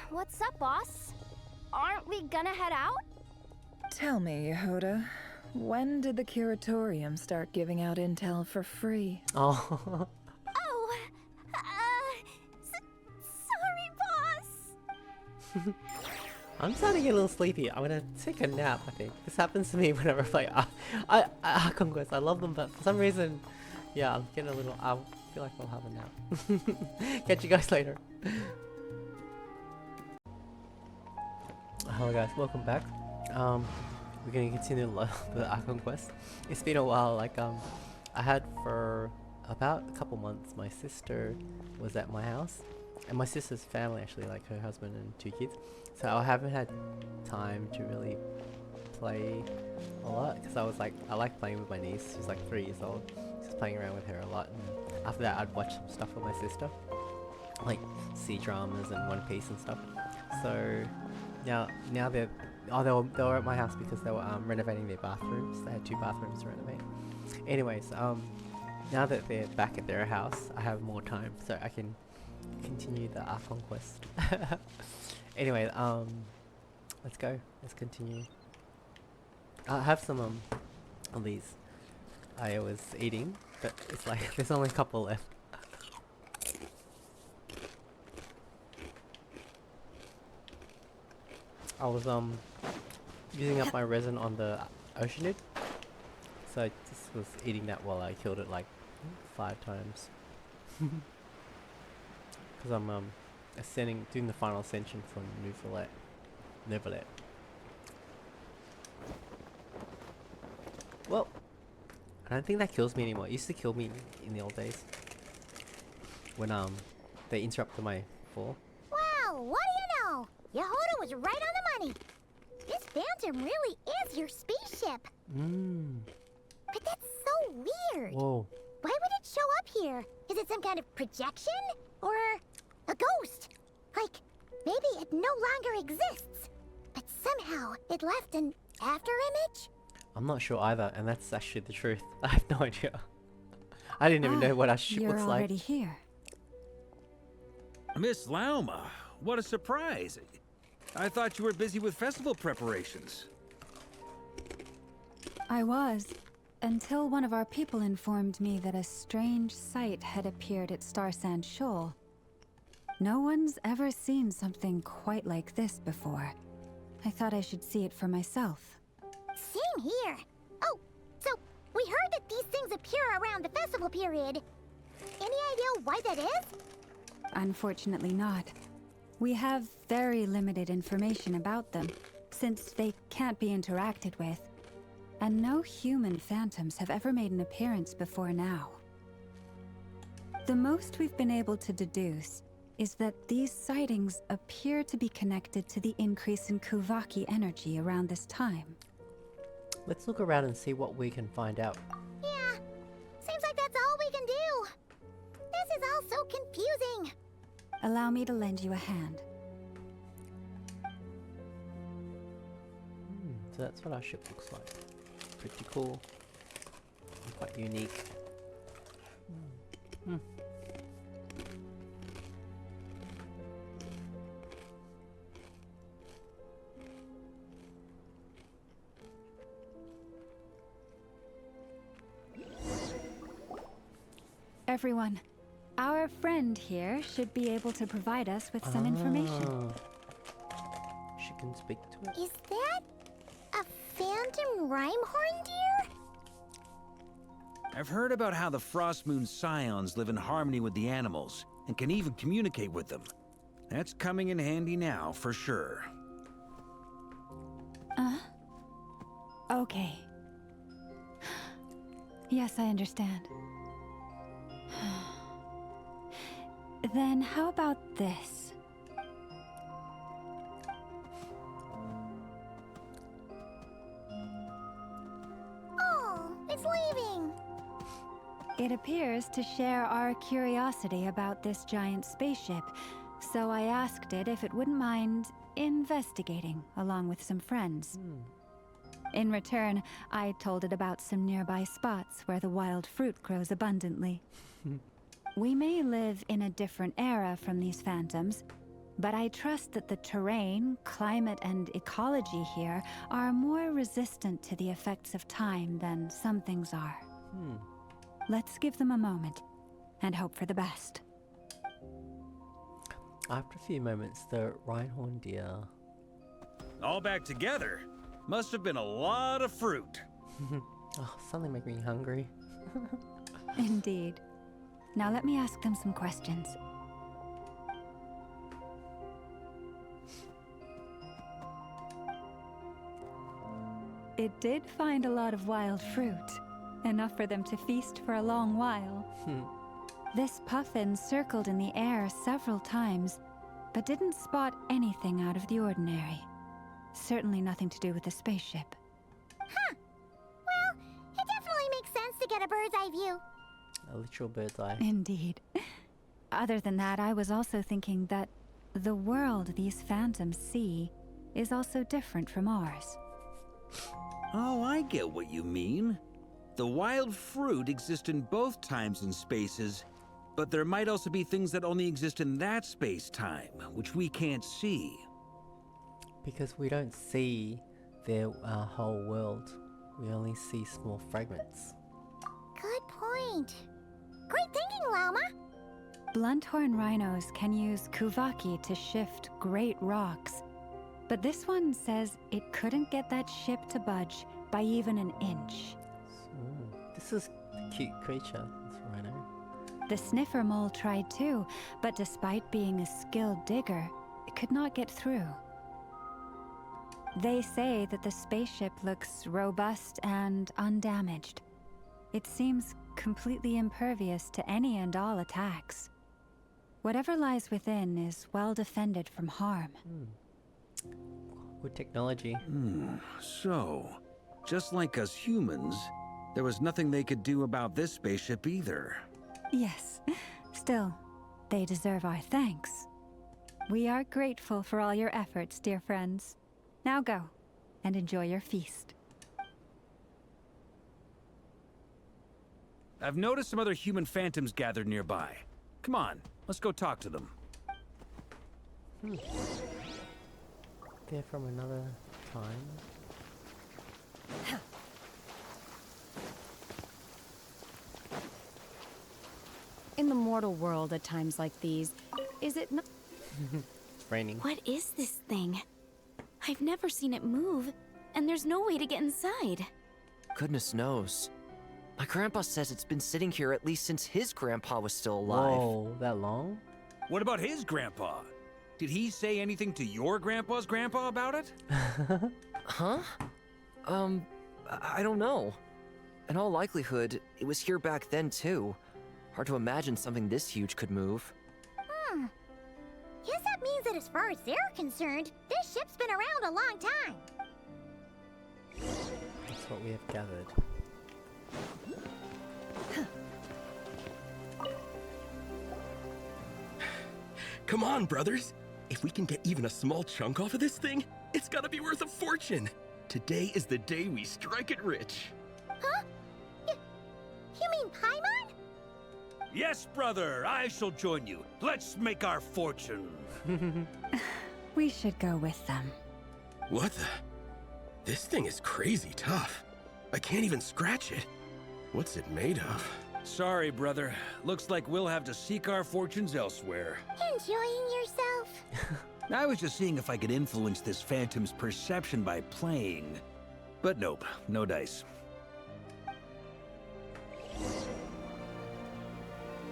What's up, boss? Aren't we gonna head out? Tell me, Yehoda, when did the Curatorium start giving out intel for free? Oh. Oh, sorry, boss. I'm starting to get a little sleepy. I'm gonna take a nap, I think. This happens to me whenever I play Archon Quest. I love them, but for some reason, yeah, I'm getting a little... I feel like I'll have a nap. Catch you guys later. Hello guys, welcome back. We're gonna continue the Archon Quest. It's been a while, like, I had for about a couple months, my sister was at my house. And my sister's family, actually, like her husband and 2 kids. So I haven't had time to really play a lot, because I like playing with my niece. She's like 3 years old. Just playing around with her a lot. And after that, I'd watch some stuff with my sister, like C-dramas and One Piece and stuff. So now they were at my house because they were renovating their bathrooms. They had 2 bathrooms to renovate. Anyways, now that they're back at their house, I have more time, so I can continue the Archon quest. Anyway, let's go. Let's continue. I have some of these I was eating, but it's like there's only a couple left. I was using up my resin on the Oceanid, so I just was eating that while I killed it like 5 times. Because I'm doing the final ascension for Neverlet. Well, I don't think that kills me anymore. It used to kill me in the old days when they interrupted my fall. Wow, what do you know? Yehoda was right on the money. This Phantom really is your spaceship. But that's so weird. Whoa. Why would it show up here? Is it some kind of projection? Or a ghost? Like, maybe it no longer exists, but somehow it left an afterimage? I'm not sure either, and that's actually the truth. I have no idea. I didn't even know what our ship you're looks like. already here. Miss Lauma, what a surprise. I thought you were busy with festival preparations. I was, until one of our people informed me that a strange sight had appeared at Starsand Shoal. No one's ever seen something quite like this before. I thought I should see it for myself. Same here. Oh, so we heard that these things appear around the festival period. Any idea why that is? Unfortunately not. We have very limited information about them, since they can't be interacted with. And no human phantoms have ever made an appearance before now. The most we've been able to deduce is that these sightings appear to be connected to the increase in Kuvaki energy around this time. Let's look around and see what we can find out. Yeah, seems like that's all we can do. This is all so confusing. Allow me to lend you a hand. So that's what our ship looks like. Pretty cool. And quite unique. Everyone, our friend here should be able to provide us with some information. She can speak to it. Is that a phantom rhymehorn deer? I've heard about how the Frostmoon Scions live in harmony with the animals and can even communicate with them. That's coming in handy now, for sure. Okay. Yes, I understand. Then how about this? Oh, it's leaving. It appears to share our curiosity about this giant spaceship, so I asked it if it wouldn't mind investigating along with some friends. In return, I told it about some nearby spots where the wild fruit grows abundantly. We may live in a different era from these phantoms, but I trust that the terrain, climate, and ecology here are more resistant to the effects of time than some things are. Let's give them a moment and hope for the best. After a few moments, the Rhinehorn deer... All back together? Must have been a lot of fruit. Oh, something making me hungry. Indeed. Now let me ask them some questions. It did find a lot of wild fruit, enough for them to feast for a long while. This puffin circled in the air several times, but didn't spot anything out of the ordinary. Certainly nothing to do with the spaceship. Huh. Well, it definitely makes sense to get a bird's eye view. A literal bird's eye. Indeed. Other than that, I was also thinking that the world these phantoms see is also different from ours. Oh, I get what you mean. The wild fruit exists in both times and spaces, but there might also be things that only exist in that space-time, which we can't see. Because we don't see their whole world. We only see small fragments. Good point. Great thinking, Lauma. Blunthorn rhinos can use kuvaki to shift great rocks, but this one says it couldn't get that ship to budge by even an inch. This is a cute creature, this rhino. The sniffer mole tried too, but despite being a skilled digger, it could not get through. They say that the spaceship looks robust and undamaged. It seems completely impervious to any and all attacks. Whatever lies within is well defended from harm. Good technology. So, just like us humans, there was nothing they could do about this spaceship either. Yes, still, they deserve our thanks. We are grateful for all your efforts, dear friends. Now go, and enjoy your feast. I've noticed some other human phantoms gathered nearby. Come on, let's go talk to them. They're from another time. In the mortal world at times like these, is it not? It's raining. What is this thing? I've never seen it move, and there's no way to get inside. Goodness knows. My grandpa says it's been sitting here at least since his grandpa was still alive. Whoa, that long? What about his grandpa? Did he say anything to your grandpa's grandpa about it? Huh? I don't know. In all likelihood, it was here back then too. Hard to imagine something this huge could move. Guess that means that as far as they're concerned, this ship's been around a long time. That's what we have gathered. Come on, brothers. If we can get even a small chunk off of this thing, it's gotta be worth a fortune. Today is the day we strike it rich. Huh? You mean Paimon? Yes, brother, I shall join you. Let's make our fortune. We should go with them. What the? This thing is crazy tough. I can't even scratch it. What's it made of? Sorry, brother. Looks like we'll have to seek our fortunes elsewhere. Enjoying yourself? I was just seeing if I could influence this phantom's perception by playing. But nope, no dice.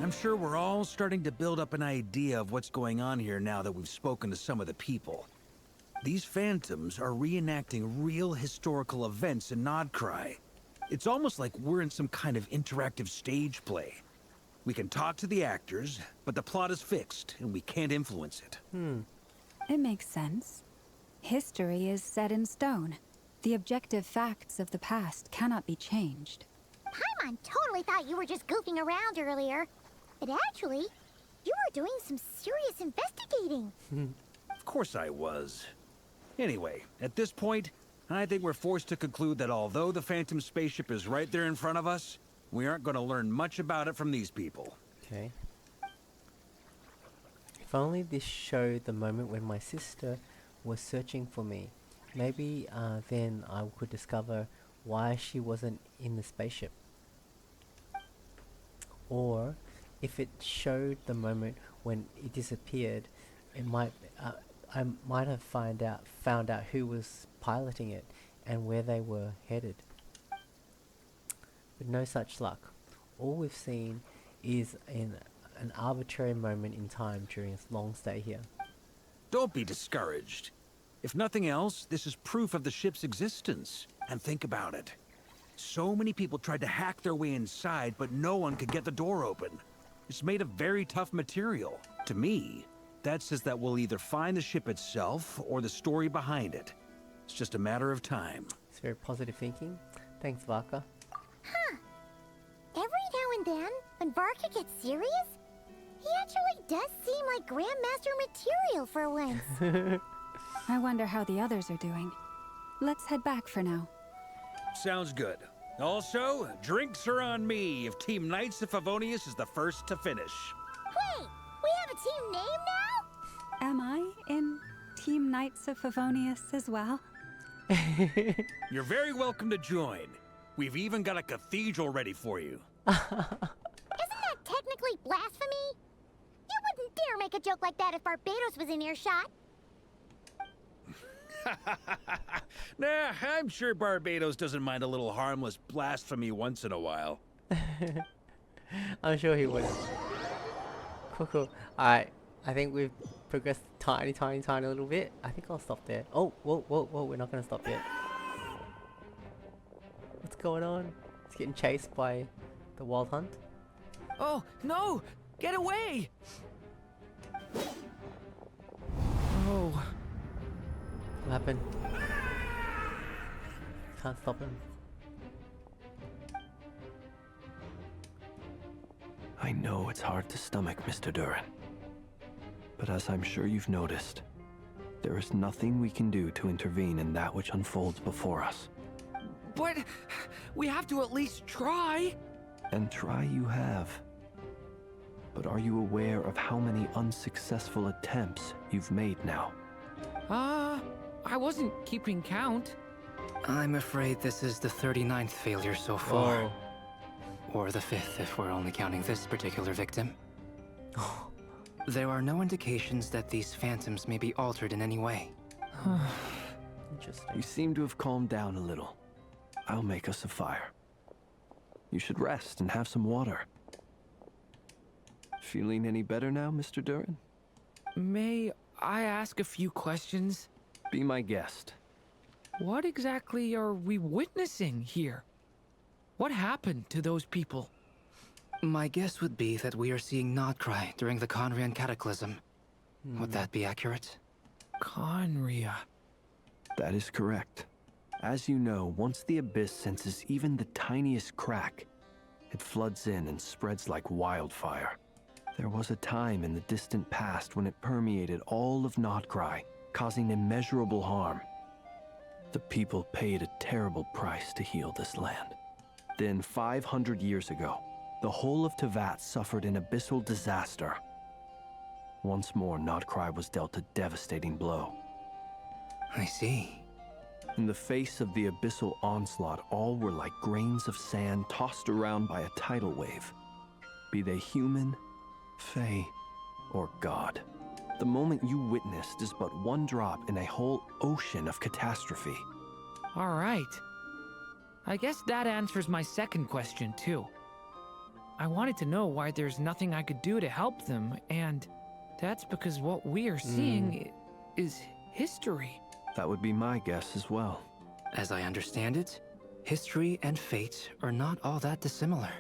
I'm sure we're all starting to build up an idea of what's going on here now that we've spoken to some of the people. These phantoms are reenacting real historical events in Krai. It's almost like we're in some kind of interactive stage play. We can talk to the actors, but the plot is fixed, and we can't influence it. It makes sense. History is set in stone. The objective facts of the past cannot be changed. Paimon totally thought you were just goofing around earlier. But actually, you were doing some serious investigating. Of course I was. Anyway, at this point, I think we're forced to conclude that although the Phantom spaceship is right there in front of us, we aren't going to learn much about it from these people. Okay. If only this showed the moment when my sister was searching for me. Maybe then I could discover why she wasn't in the spaceship. Or if it showed the moment when it disappeared, it might I might have found out who was piloting it and where they were headed. But no such luck. All we've seen is an arbitrary moment in time during its long stay here. Don't be discouraged. If nothing else, this is proof of the ship's existence. And think about it. So many people tried to hack their way inside, but no one could get the door open. It's made of very tough material. To me, that says that we'll either find the ship itself or the story behind it. It's just a matter of time. It's very positive thinking. Thanks, Varka. Huh. Every now and then, when Varka gets serious, he actually does seem like Grandmaster material for once. I wonder how the others are doing. Let's head back for now. Sounds good. Also, drinks are on me if Team Knights of Favonius is the first to finish. Wait, we have a team name now? Am I in Team Knights of Favonius as well? You're very welcome to join. We've even got a cathedral ready for you. Isn't that technically blasphemy? You wouldn't dare make a joke like that if Barbados was in earshot. Nah, I'm sure Barbados doesn't mind a little harmless blasphemy once in a while. I'm sure he would. Cool, cool. Alright, I think we've progressed tiny little bit. I think I'll stop there. Oh, whoa, we're not gonna stop yet. What's going on? He's getting chased by the wild hunt. Oh, no! Get away! Oh. What happened? Can't stop him. I know it's hard to stomach, Mr. Duran. But as I'm sure you've noticed, there is nothing we can do to intervene in that which unfolds before us. But we have to at least try. And try you have. But are you aware of how many unsuccessful attempts you've made now? I wasn't keeping count. I'm afraid this is the 39th failure so far. Or the 5th if we're only counting this particular victim. There are no indications that these phantoms may be altered in any way. Interesting. You seem to have calmed down a little. I'll make us a fire. You should rest and have some water. Feeling any better now, Mr. Duran? May I ask a few questions? Be my guest. What exactly are we witnessing here? What happened to those people? My guess would be that we are seeing Krai during the Conrian Cataclysm. Would that be accurate? Conria. That is correct. As you know, once the Abyss senses even the tiniest crack, it floods in and spreads like wildfire. There was a time in the distant past when it permeated all of Krai, causing immeasurable harm. The people paid a terrible price to heal this land. Then 500 years ago, the whole of Teyvat suffered an abyssal disaster. Once more, Krai was dealt a devastating blow. I see. In the face of the abyssal onslaught, all were like grains of sand tossed around by a tidal wave. Be they human, fae, or god. The moment you witnessed is but one drop in a whole ocean of catastrophe. All right. I guess that answers my second question, too. I wanted to know why there's nothing I could do to help them, and that's because what we are seeing is history. That would be my guess as well. As I understand it, history and fate are not all that dissimilar.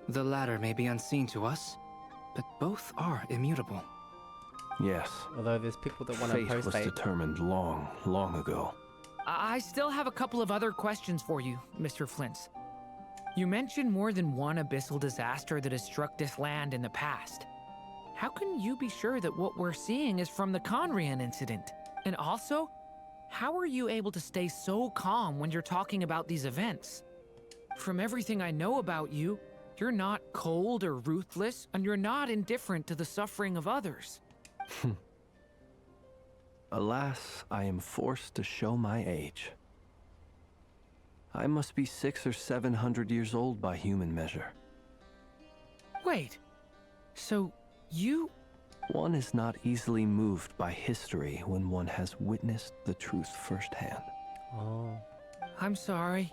The latter may be unseen to us, but both are immutable. Yes. Although there's people that want to Fate post was determined long, long ago. I still have a couple of other questions for you, Mr. Flint's. You mentioned more than one abyssal disaster that has struck this land in the past. How can you be sure that what we're seeing is from the Conrian incident? And also, how are you able to stay so calm when you're talking about these events? From everything I know about you, you're not cold or ruthless, and you're not indifferent to the suffering of others. Alas, I am forced to show my age. I must be 600 or 700 years old by human measure. Wait, so you... One is not easily moved by history when one has witnessed the truth firsthand. Oh. I'm sorry.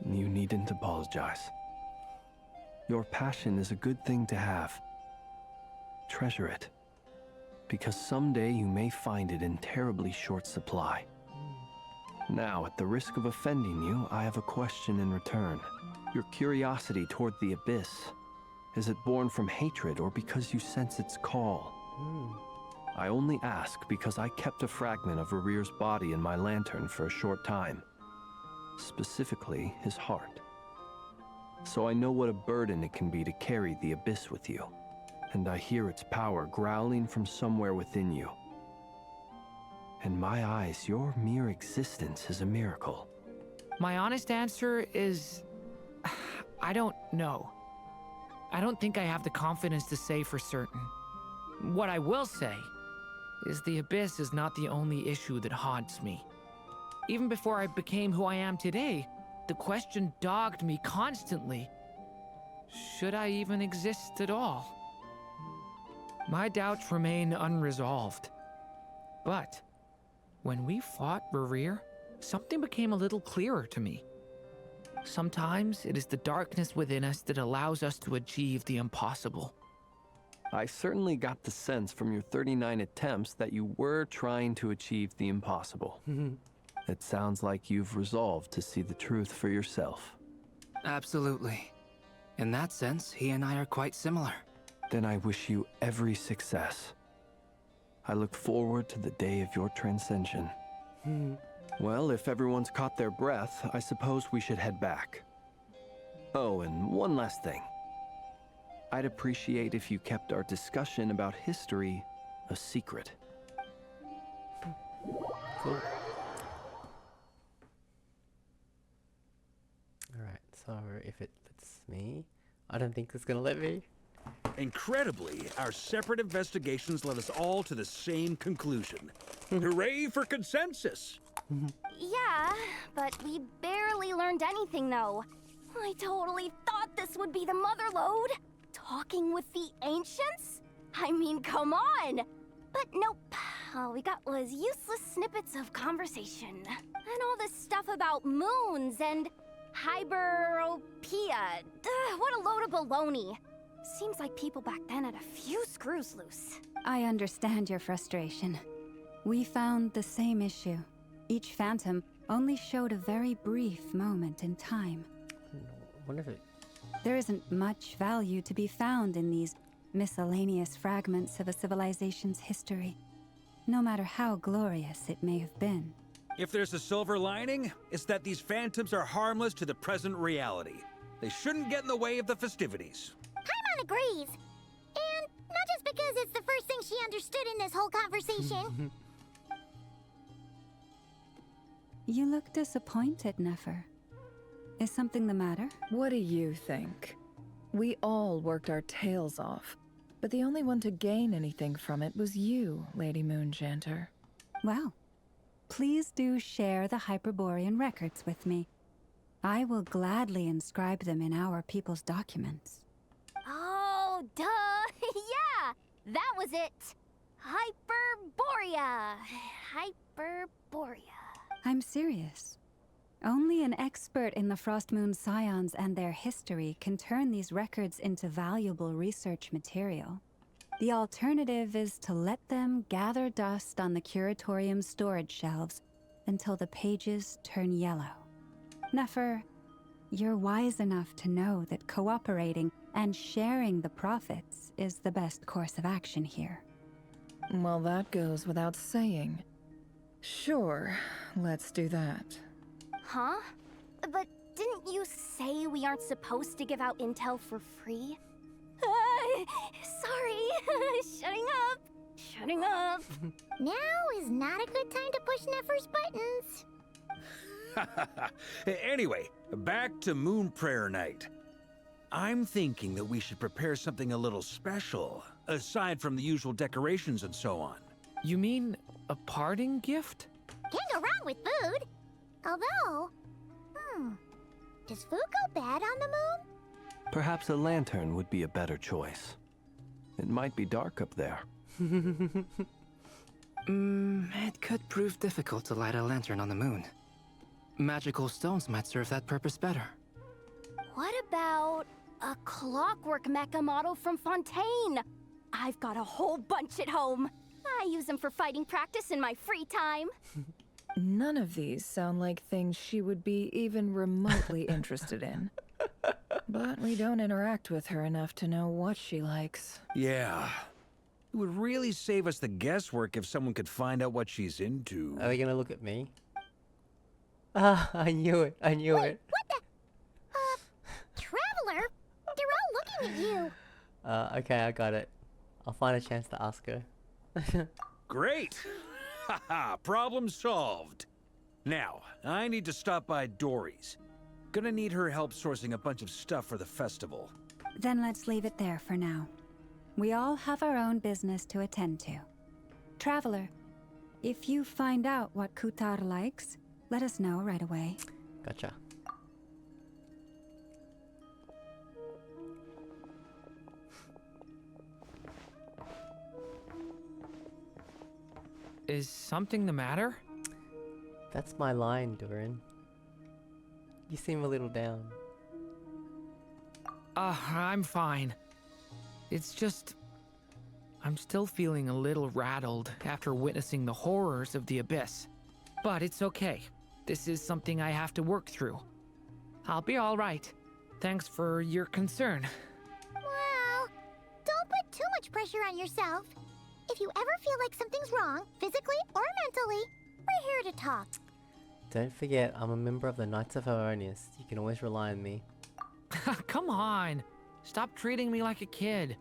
You needn't apologize. Your passion is a good thing to have. Treasure it, because someday you may find it in terribly short supply. Now, at the risk of offending you, I have a question in return. Your curiosity toward the Abyss, is it born from hatred or because you sense its call? I only ask because I kept a fragment of Rarir's body in my lantern for a short time. Specifically, his heart. So I know what a burden it can be to carry the Abyss with you. and I hear its power growling from somewhere within you. In my eyes, your mere existence is a miracle. My honest answer is... I don't know. I don't think I have the confidence to say for certain. What I will say is the Abyss is not the only issue that haunts me. Even before I became who I am today, the question dogged me constantly. Should I even exist at all? My doubts remain unresolved. But when we fought Rerir, something became a little clearer to me. Sometimes it is the darkness within us that allows us to achieve the impossible. I certainly got the sense from your 39 attempts that you were trying to achieve the impossible. It sounds like you've resolved to see the truth for yourself. Absolutely. In that sense, he and I are quite similar. Then I wish you every success. I look forward to the day of your transcension. Well, if everyone's caught their breath, I suppose we should head back. Oh, and one last thing. I'd appreciate if you kept our discussion about history a secret. Cool. Alright, so if it lets me... I don't think it's gonna let me. Incredibly, our separate investigations led us all to the same conclusion. Hooray for consensus! Yeah, but we barely learned anything, though. I totally thought this would be the mother lode. Talking with the ancients? I mean, come on! But nope. All we got was useless snippets of conversation. And all this stuff about moons and hyperopia. What a load of baloney. Seems like people back then had a few screws loose. I understand your frustration. We found the same issue. Each phantom only showed a very brief moment in time. What if it... There isn't much value to be found in these miscellaneous fragments of a civilization's history, no matter how glorious it may have been. If there's a silver lining, it's that these phantoms are harmless to the present reality. They shouldn't get in the way of the festivities. Paimon agrees. And not just because it's the first thing she understood in this whole conversation. You look disappointed, Nefer. Is something the matter? What do you think? We all worked our tails off, but the only one to gain anything from it was you, Lady Moonjanter. Well, please do share the Hyperborean records with me. I will gladly inscribe them in our people's documents. Oh, duh! Yeah! That was it! Hyperborea! Hyperborea. I'm serious. Only an expert in the Frostmoon Scions and their history can turn these records into valuable research material. The alternative is to let them gather dust on the Curatorium's storage shelves until the pages turn yellow. Nefer, you're wise enough to know that cooperating and sharing the profits is the best course of action here. Well, that goes without saying. Sure, let's do that. Huh? But didn't you say we aren't supposed to give out intel for free? Sorry. Shutting up. Shutting up. Now is not a good time to push Nefer's buttons. Anyway, back to Moon Prayer Night. I'm thinking that we should prepare something a little special, aside from the usual decorations and so on. You mean a parting gift? Can't go wrong with food. Although, does food go bad on the moon? Perhaps a lantern would be a better choice. It might be dark up there. It could prove difficult to light a lantern on the moon. Magical stones might serve that purpose better. What about a clockwork mecha model from Fontaine? I've got a whole bunch at home. I use them for fighting practice in my free time. None of these sound like things she would be even remotely interested in. But we don't interact with her enough to know what she likes. Yeah. It would really save us the guesswork if someone could find out what she's into. Are they gonna look at me? Ah, I knew it. I knew it. What the? Traveler? They're all looking at you. Okay, I got it. I'll find a chance to ask her. Great! Haha, problem solved. Now, I need to stop by Dory's. Gonna need her help sourcing a bunch of stuff for the festival. Then let's leave it there for now. We all have our own business to attend to. Traveler, if you find out what Kutar likes, let us know right away. Gotcha. Is something the matter? That's my line, Durin. You seem a little down. I'm fine. It's just... I'm still feeling a little rattled after witnessing the horrors of the Abyss. But it's okay. This is something I have to work through. I'll be all right. Thanks for your concern. Well, don't put too much pressure on yourself. If you ever feel like something's wrong, physically or mentally, we're here to talk. Don't forget, I'm a member of the Knights of Harmonious. You can always rely on me. Come on. Stop treating me like a kid.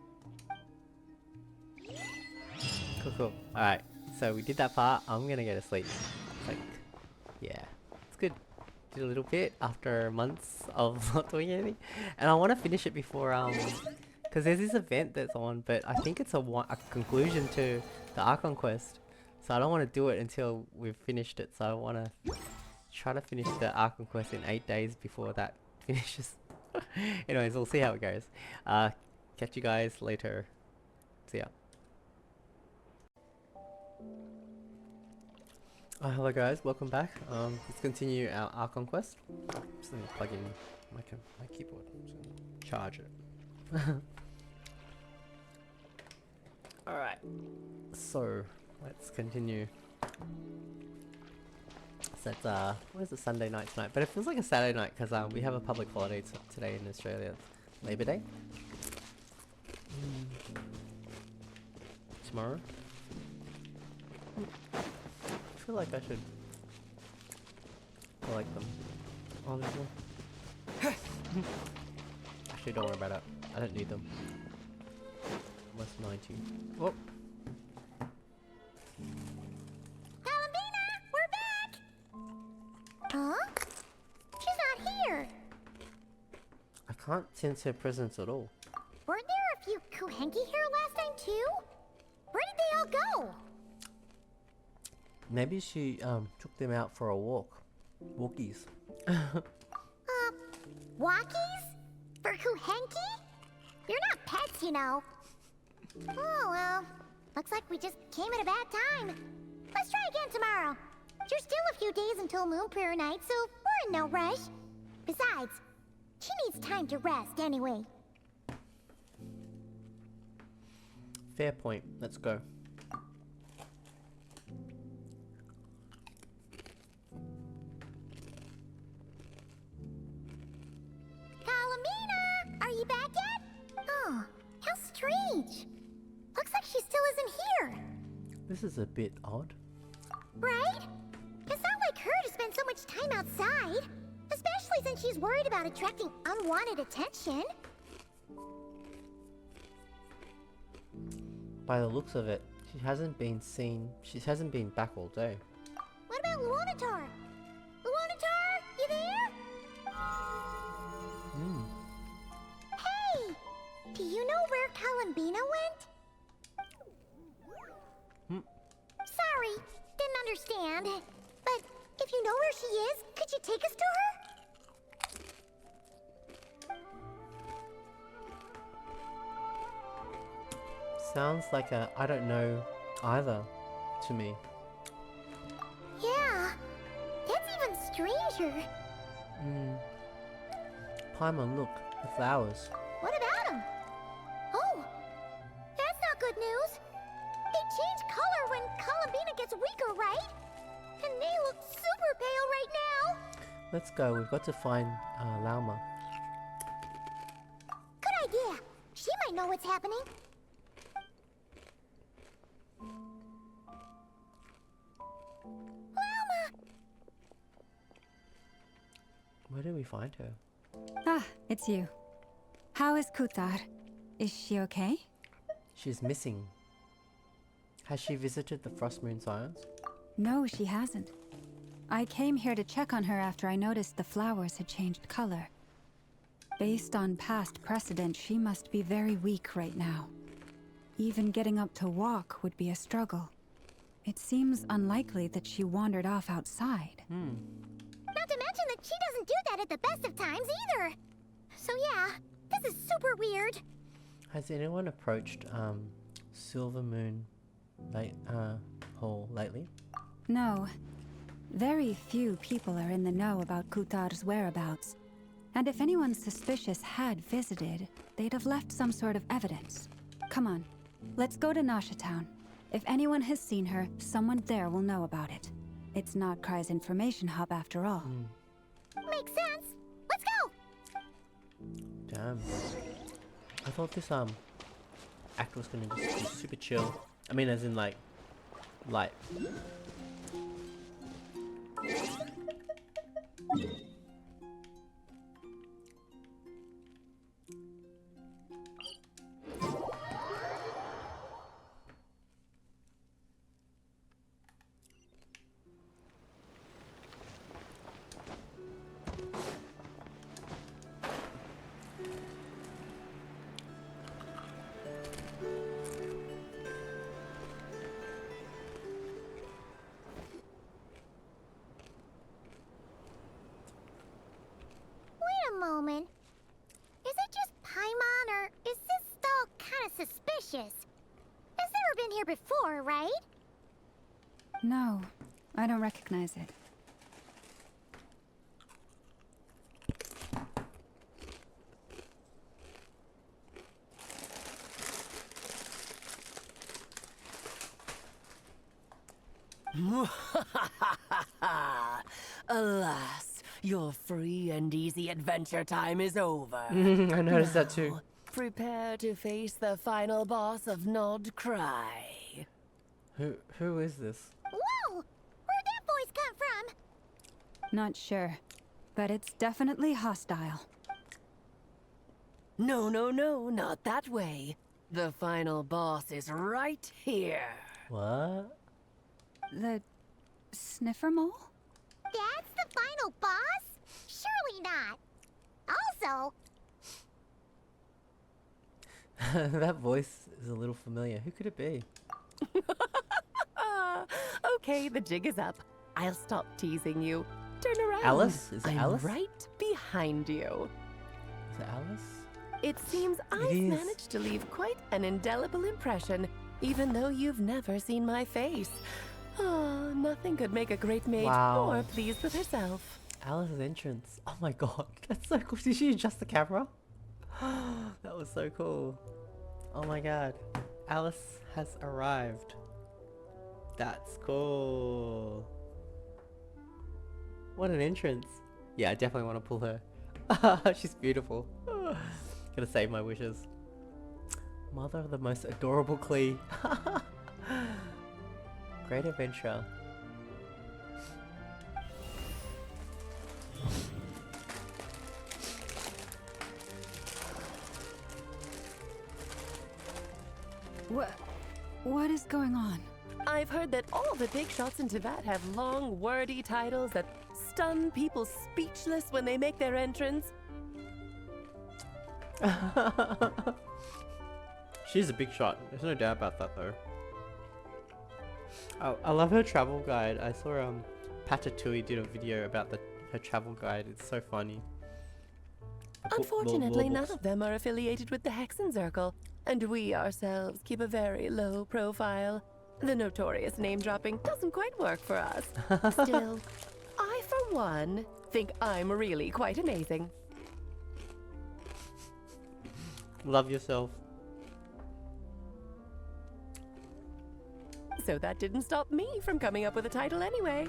Cool. Alright, so we did that part. I'm gonna go to sleep. It's like, yeah, it's good. Did a little bit after months of not doing anything. And I want to finish it before, because there's this event that's on, but I think it's a conclusion to the Archon quest. So I don't want to do it until we've finished it. So I want to try to finish the Archon quest in 8 days before that finishes. Anyways, we'll see how it goes. Catch you guys later. See ya. Hello guys, welcome back. Let's continue our Archon quest. Just let me plug in my keyboard. I'm just gonna charge it. Alright, so let's continue. So it's what is it, Sunday night tonight? But it feels like a Saturday night because we have a public holiday today in Australia. Labor Day. Tomorrow. I feel like I should collect them. Oh, there's one. Actually, don't worry about it. I don't need them. What's 90? Oh! Columbina, we're back! Huh? She's not here. I can't sense her presence at all. Weren't there a few Kuhenki here last time too? Where did they all go? Maybe she took them out for a walk. Walkies. Walkies? For Kuhenki? They're not pets, you know. Oh well, looks like we just came at a bad time. Let's try again tomorrow. There's still a few days until Moon Prayer Night, so we're in no rush. Besides, she needs time to rest anyway. Fair point. Let's go. Columbina, are you back yet? Oh, how strange. Looks like she still isn't here. This is a bit odd. Right? It's not like her to spend so much time outside. Especially since she's worried about attracting unwanted attention. By the looks of it, she hasn't been seen. She hasn't been back all day. What about Luanatar? Luanatar, you there? Hey! Do you know where Columbina went? Sorry, didn't understand. But if you know where she is, could you take us to her? Sounds like a I don't know either to me. Yeah, that's even stranger. Paimon, look, the flowers. What about them? Oh, that's not good news. They change color when Columbina gets weaker, right? And they look super pale right now. Let's go. We've got to find Lauma. Good idea. She might know what's happening. Lauma! Where do we find her? Ah, it's you. How is Kutar? Is she okay? She's missing. Has she visited the Frost Moon Scions? No, she hasn't. I came here to check on her after I noticed the flowers had changed color. Based on past precedent, she must be very weak right now. Even getting up to walk would be a struggle. It seems unlikely that she wandered off outside. Not to mention that she doesn't do that at the best of times either. So yeah, this is super weird. Has anyone approached Silver Moon Hall lately? No. Very few people are in the know about Kutar's whereabouts. And if anyone suspicious had visited, they'd have left some sort of evidence. Come on, let's go to Nasha Town. If anyone has seen her, someone there will know about it. It's not Krai's information hub after all. Makes sense. Let's go! Damn. I thought this act was gonna just be super chill. I mean, as in like light. Moment. Is it just Paimon, or is this stall kind of suspicious? It's never been here before, right? No, I don't recognize it. Alas, your free and easy adventure time is over. I noticed that too. Now, prepare to face the final boss of Nod Krai. Who is this? Whoa! Where'd that voice come from? Not sure, but it's definitely hostile. No, not that way. The final boss is right here. What? The sniffer mole? That's the final boss? Surely not. Also... That voice is a little familiar. Who could it be? Okay, the jig is up. I'll stop teasing you. Turn around. Alice? Is it I'm Alice? right behind you. Is it Alice? It seems I've is. managed to leave quite an indelible impression, even though you've never seen my face. Oh, nothing could make a great maid Wow. more pleased with herself. Alice's entrance. Oh my god, that's so cool. Did she adjust the camera? That was so cool. Oh my god. Alice has arrived. That's cool. What an entrance. Yeah, I definitely want to pull her. She's beautiful. Gonna save my wishes. Mother of the most adorable Klee. Great adventure. What is going on? I've heard that all the big shots in Teyvat have long, wordy titles that stun people speechless when they make their entrance. She's a big shot. There's no doubt about that though. I love her travel guide. I saw Patatouille did a video about her travel guide. It's so funny. Unfortunately, none of them are affiliated with the Hexen Circle, and we ourselves keep a very low profile. The notorious name-dropping doesn't quite work for us. Still, I, for one, think I'm really quite amazing. Love yourself. So that didn't stop me from coming up with a title anyway.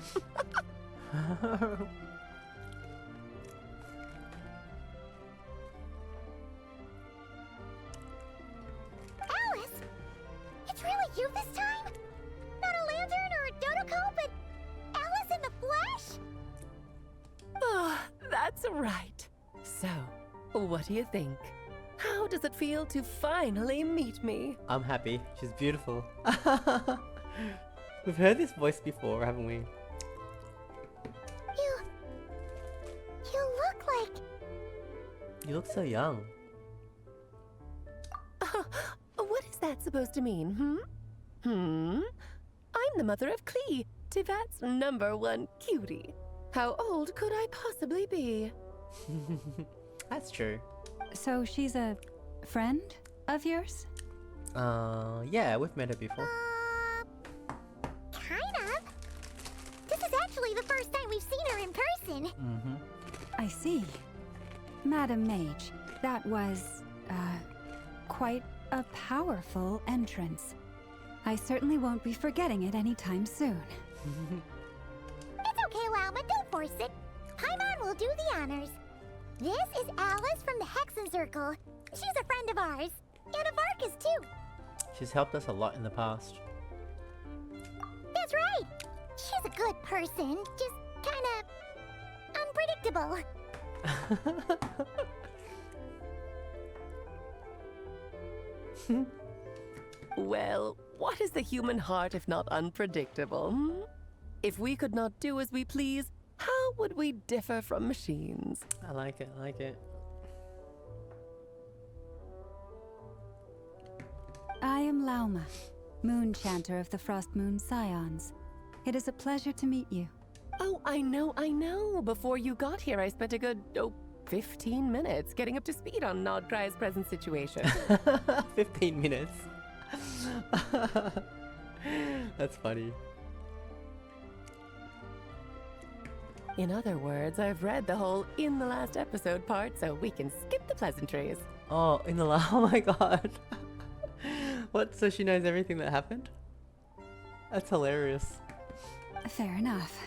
Alice! It's really you this time? Not a lantern or a Dodoko, but Alice in the flesh? Oh, that's right. So, what do you think? How does it feel to finally meet me? I'm happy. She's beautiful. We've heard this voice before, haven't we? You look like... You look so young. What is that supposed to mean, I'm the mother of Klee, Tivat's #1 cutie. How old could I possibly be? That's true. So she's a friend of yours? Yeah, we've met her before. Kind of. This is actually the first time we've seen her in person. I see. Madam Mage, that was, quite a powerful entrance. I certainly won't be forgetting it anytime soon. It's okay, Lauma, don't force it. Paimon will do the honors. This is Alice from the Hexen Circle. She's a friend of ours. And of Arcus, too. She's helped us a lot in the past. That's right. She's a good person, just kind of unpredictable. Well, what is the human heart if not unpredictable? If we could not do as we please, how would we differ from machines? I like it, I like it. I am Lauma, Moon Chanter of the Frost Moon Scions. It is a pleasure to meet you. Oh, I know. Before you got here, I spent a good, 15 minutes getting up to speed on Nodkrai's present situation. 15 minutes. That's funny. In other words, I've read the whole in the last episode part, so we can skip the pleasantries. Oh, oh my god. What, so she knows everything that happened? That's hilarious. Fair enough.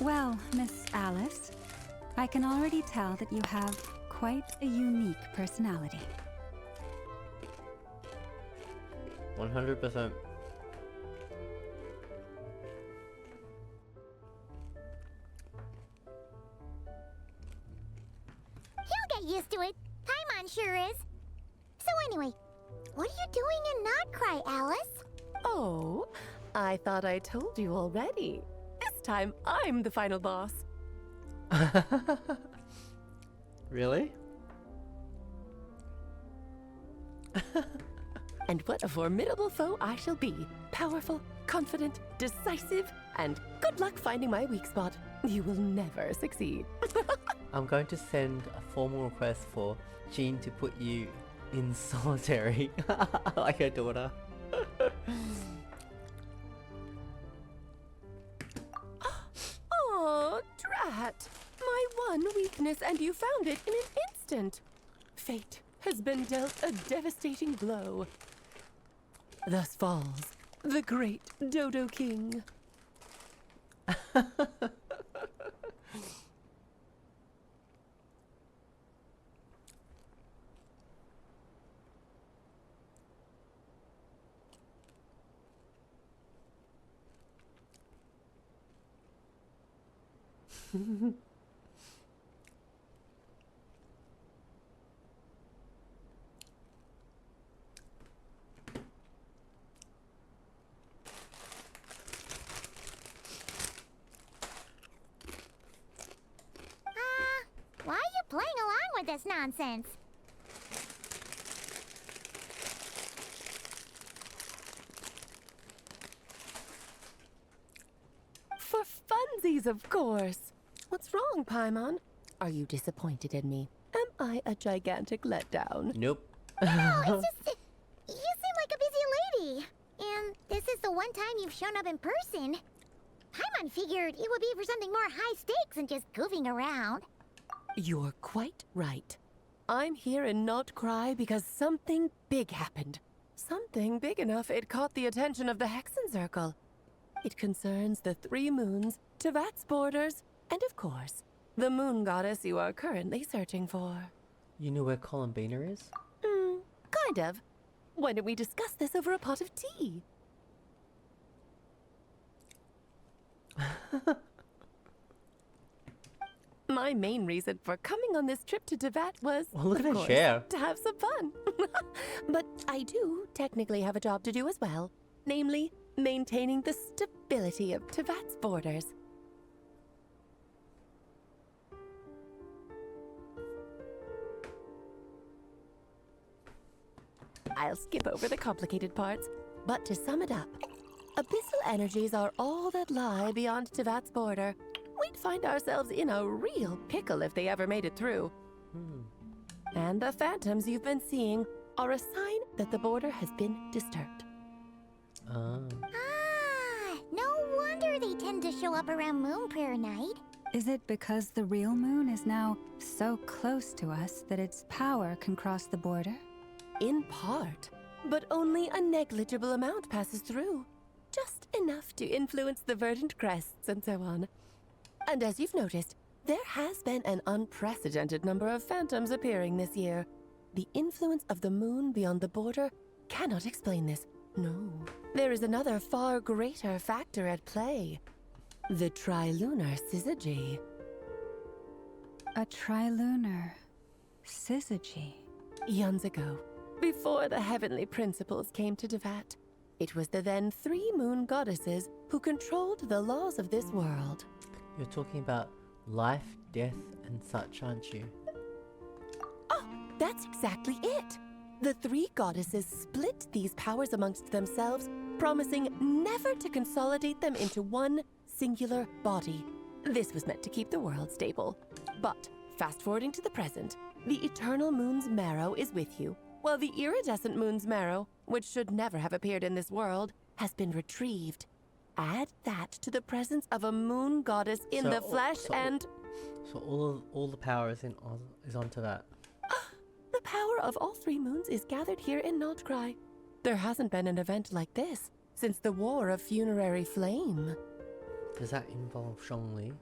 Well, Miss Alice, I can already tell that you have quite a unique personality. 100%. He'll get used to it. Paimon sure is. So anyway, what are you doing in Nodkrai, Alice? Oh, I thought I told you already. This time, I'm the final boss. Really? And what a formidable foe I shall be. Powerful, confident, decisive, and good luck finding my weak spot. You will never succeed. I'm going to send a formal request for Jean to put you in solitary, like her daughter. Oh, drat! My one weakness, and you found it in an instant. Fate has been dealt a devastating blow. Thus falls the great Dodo King. Why are you playing along with this nonsense? For funsies, of course. What's wrong, Paimon? Are you disappointed in me? Am I a gigantic letdown? Nope. No, it's just... You seem like a busy lady. And this is the one time you've shown up in person. Paimon figured it would be for something more high stakes than just goofing around. You're quite right. I'm here in Krai because something big happened. Something big enough it caught the attention of the Hexen Circle. It concerns the 3 moons, Tivat's borders, and of course, the moon goddess you are currently searching for. You know where Columbina is? Kind of. Why don't we discuss this over a pot of tea? My main reason for coming on this trip to Teyvat was, Well, look of at her course, chair. to have some fun. But I do technically have a job to do as well, namely, maintaining the stability of Teyvat's borders. I'll skip over the complicated parts, but to sum it up, abyssal energies are all that lie beyond Teyvat's border. We'd find ourselves in a real pickle if they ever made it through. And the phantoms you've been seeing are a sign that the border has been disturbed. Ah, no wonder they tend to show up around Moon Prayer Night. Is it because the real moon is now so close to us that its power can cross the border? In part, but only a negligible amount passes through. Just enough to influence the verdant crests and so on. And as you've noticed, there has been an unprecedented number of phantoms appearing this year. The influence of the moon beyond the border cannot explain this. No. There is another far greater factor at play. The trilunar syzygy. A trilunar syzygy. Eons ago, before the heavenly principles came to Teyvat, it was the then 3 moon goddesses who controlled the laws of this world. You're talking about life, death, and such, aren't you? Oh, that's exactly it. The 3 goddesses split these powers amongst themselves, promising never to consolidate them into one singular body. This was meant to keep the world stable. But, fast forwarding to the present, the eternal moon's marrow is with you, while the iridescent moon's marrow, which should never have appeared in this world, has been retrieved. Add that to the presence of a moon goddess in the flesh and... So all the power is onto that. The power of all 3 moons is gathered here in Krai. There hasn't been an event like this since the War of Funerary Flame. Does that involve Zhongli?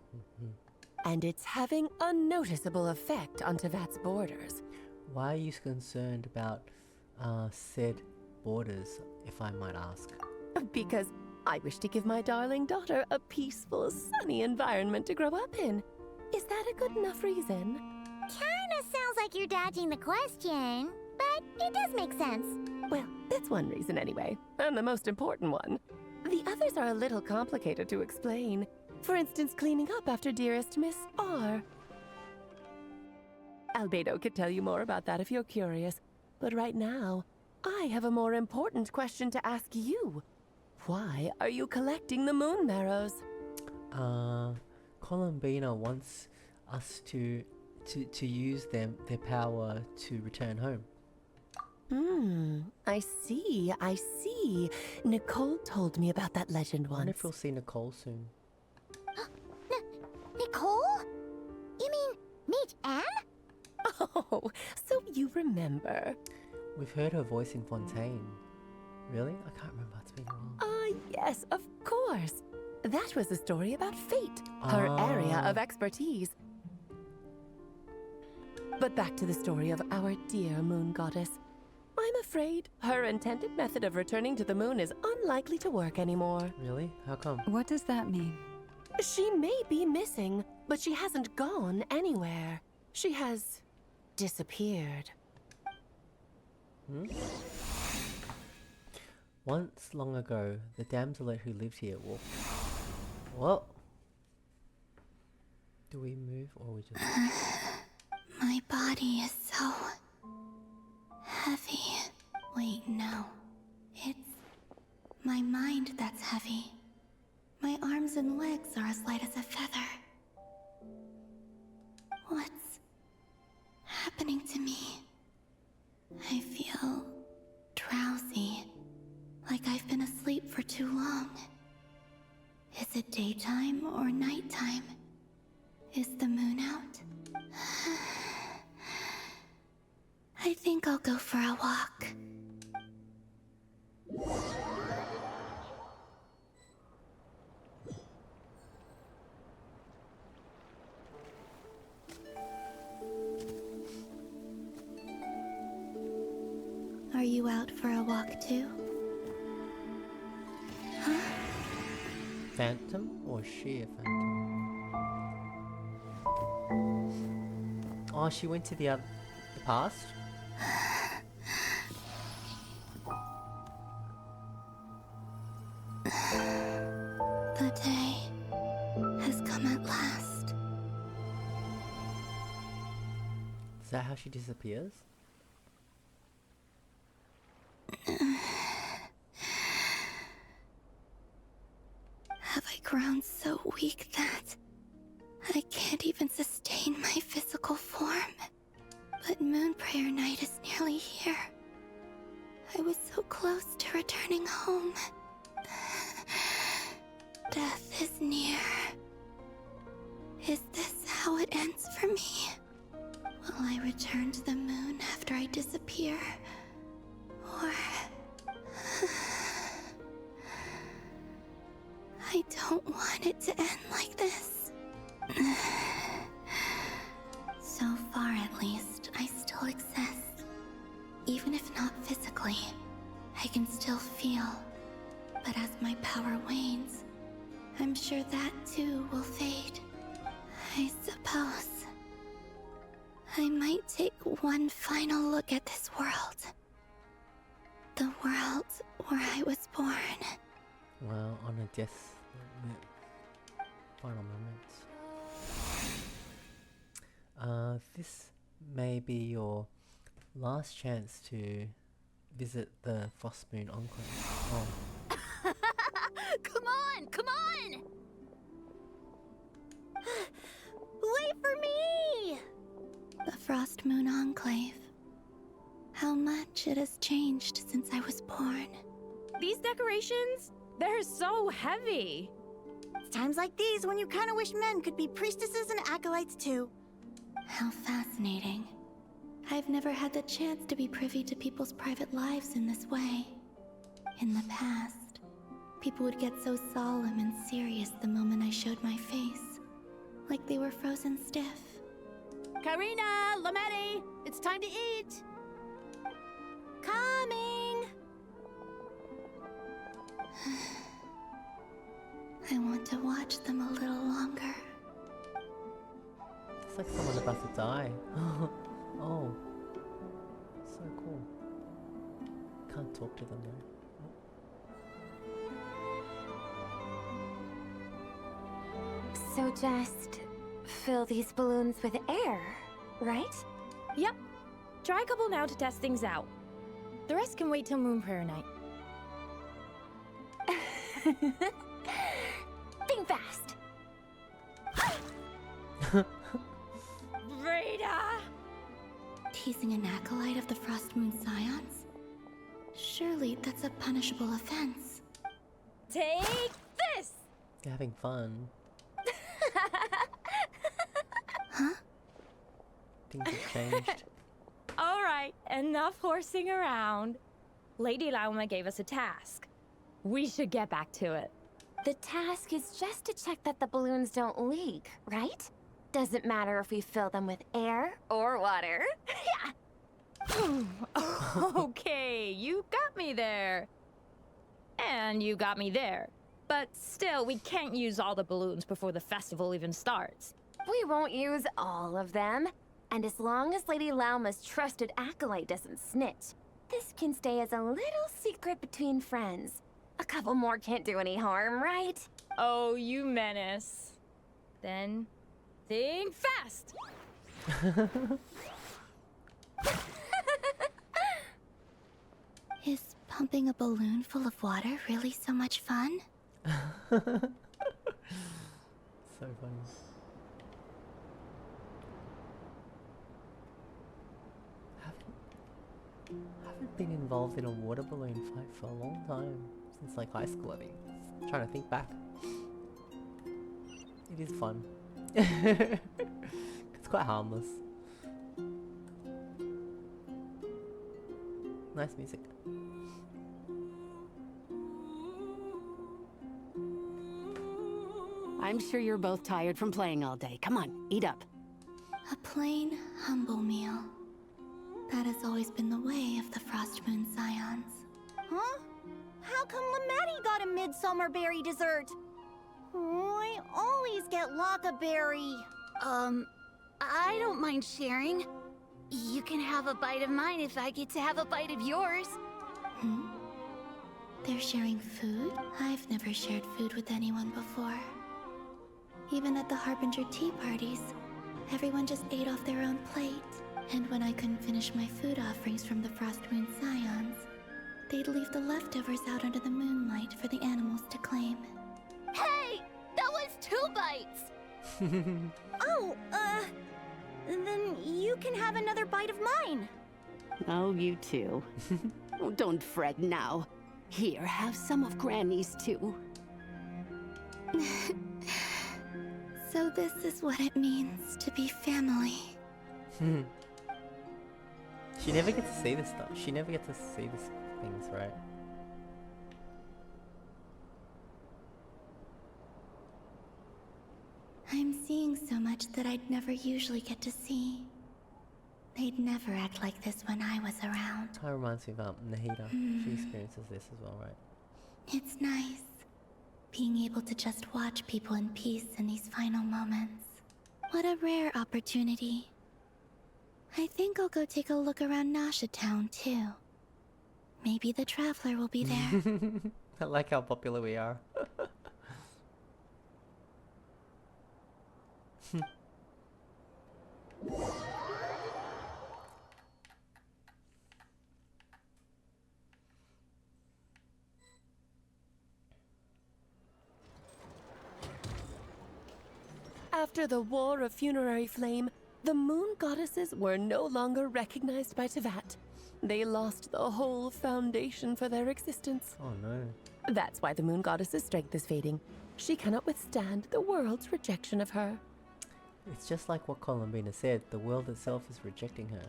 And it's having a noticeable effect on Teyvat's borders. Why are you concerned about said borders, if I might ask? Because I wish to give my darling daughter a peaceful, sunny environment to grow up in. Is that a good enough reason? Kinda sounds like you're dodging the question, but it does make sense. Well, that's one reason anyway, and the most important one. The others are a little complicated to explain. For instance, cleaning up after dearest Miss R. Albedo could tell you more about that if you're curious, but right now, I have a more important question to ask you. Why are you collecting the moon marrows? Columbina wants us to use their power to return home. I see. Nicole told me about that legend I wonder once. if we'll see Nicole soon. Nicole? You mean Mage Anne? Oh, so you remember. We've heard her voice in Fontaine. Really? I can't remember. It's been a while. Yes, of course. That was a story about fate, her area of expertise. But back to the story of our dear moon goddess. I'm afraid her intended method of returning to the moon is unlikely to work anymore. Really? How come? What does that mean? She may be missing, but she hasn't gone anywhere. She has disappeared. Once long ago, the damselette who lived here walked. What? Do we move or we just... My body is so... heavy. Wait, no. It's... my mind that's heavy. My arms and legs are as light as a feather. What's... happening to me? I feel... drowsy. Like I've been asleep for too long. Is it daytime or nighttime? Is the moon out? I think I'll go for a walk. Are you out for a walk too? Phantom or she a phantom? Oh, she went to the past? The day has come at last. Is that how she disappears? Have I grown so weak that I can't even sustain my physical form? But Moon Prayer Night is nearly here. I was so close to returning home. Death is near. Is this how it ends for me? Will I return to the moon after I disappear? Or... I don't want it to end like this. So far, at least, I still exist. Even if not physically, I can still feel. But as my power wanes, I'm sure that too will fade. I suppose I might take one final look at this world. The world where I was born. Well, on a death final moments. This may be your last chance to visit the Frost Moon Enclave. Oh. Come on! Come on! Wait for me! The Frost Moon Enclave. How much it has changed since I was born. These decorations? They're so heavy. It's times like these when you kind of wish men could be priestesses and acolytes too. How fascinating. I've never had the chance to be privy to people's private lives in this way. In the past, people would get so solemn and serious the moment I showed my face. Like they were frozen stiff. Karina, Lametti, it's time to eat. Coming! I want to watch them a little longer. It's like someone about to die. Oh. So cool. Can't talk to them though. So just fill these balloons with air, right? Yep. Try a couple now to test things out. The rest can wait till Moon Prayer Night. Think fast. Rita! Teasing an acolyte of the Frost Moon Scions? Surely that's a punishable offense. Take this! They're having fun. Huh? Things have changed. Alright, enough horsing around. Lady Lauma gave us a task. We should get back to it. The task is just to check that the balloons don't leak, right? Doesn't matter if we fill them with air or water. Yeah. Okay, you got me there. And you got me there. But still, we can't use all the balloons before the festival even starts. We won't use all of them. And as long as Lady Lauma's trusted acolyte doesn't snitch, this can stay as a little secret between friends. A couple more can't do any harm, right? Oh, you menace. Then, think fast! Is pumping a balloon full of water really so much fun? So funny. Haven't been involved in a water balloon fight for a long time. Since like high school, I think. Trying to think back. It is fun. It's quite harmless. Nice music. I'm sure you're both tired from playing all day. Come on, eat up. A plain, humble meal. That has always been the way of the Frost Moon Scions. Huh? How come Lametti got a midsummer berry dessert? Oh, I always get Lockaberry. I don't mind sharing. You can have a bite of mine if I get to have a bite of yours. Hmm? They're sharing food? I've never shared food with anyone before. Even at the Harbinger tea parties, everyone just ate off their own plate. And when I couldn't finish my food offerings from the Frost Moon Scions, they'd leave the leftovers out under the moonlight for the animals to claim. Hey! That was 2 bites! Oh, then you can have another bite of mine. Oh, you too. Oh, don't fret now. Here, have some of Granny's too. So this is what it means to be family. She never gets to see this stuff. She never gets to see these things, right? I'm seeing so much that I'd never usually get to see. They'd never act like this when I was around. Kind of reminds me of Nahida. She experiences this as well, right? It's nice, being able to just watch people in peace in these final moments. What a rare opportunity. I think I'll go take a look around Nasha Town, too. Maybe the Traveler will be there. I like how popular we are. After the War of Funerary Flame, the moon goddesses were no longer recognized by Tevat. They lost the whole foundation for their existence. Oh no. That's why the moon goddess's strength is fading. She cannot withstand the world's rejection of her. It's just like what Columbina said, the world itself is rejecting her.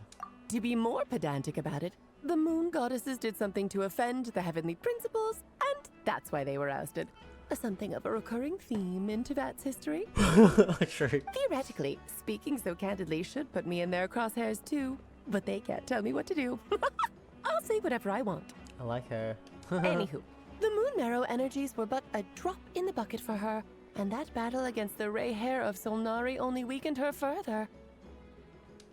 To be more pedantic about it, the moon goddesses did something to offend the heavenly principles, and that's why they were ousted. Something of a recurring theme in Tevat's history. True. Theoretically, speaking so candidly should put me in their crosshairs too, but they can't tell me what to do. I'll say whatever I want. I like her. Anywho, the Moon Marrow energies were but a drop in the bucket for her, and that battle against the Ray Hair of Solnari only weakened her further.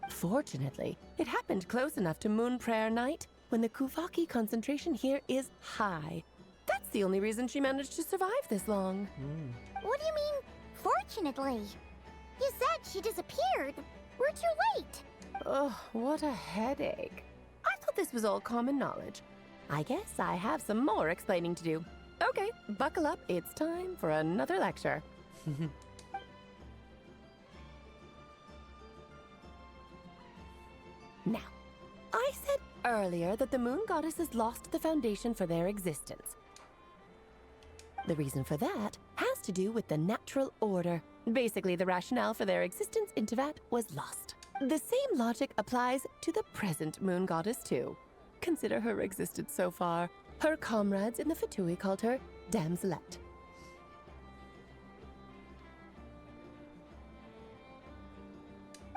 Fortunately, it happened close enough to Moon Prayer Night when the Kuvaki concentration here is high. That's the only reason she managed to survive this long. What do you mean, fortunately? You said she disappeared. We're too late. Ugh, what a headache. I thought this was all common knowledge. I guess I have some more explaining to do. Okay, buckle up. It's time for another lecture. Now, I said earlier that the moon goddesses lost the foundation for their existence. The reason for that has to do with the natural order. Basically, the rationale for their existence in Tevat was lost. The same logic applies to the present moon goddess too. Consider her existence so far. Her comrades in the Fatui called her Damselette.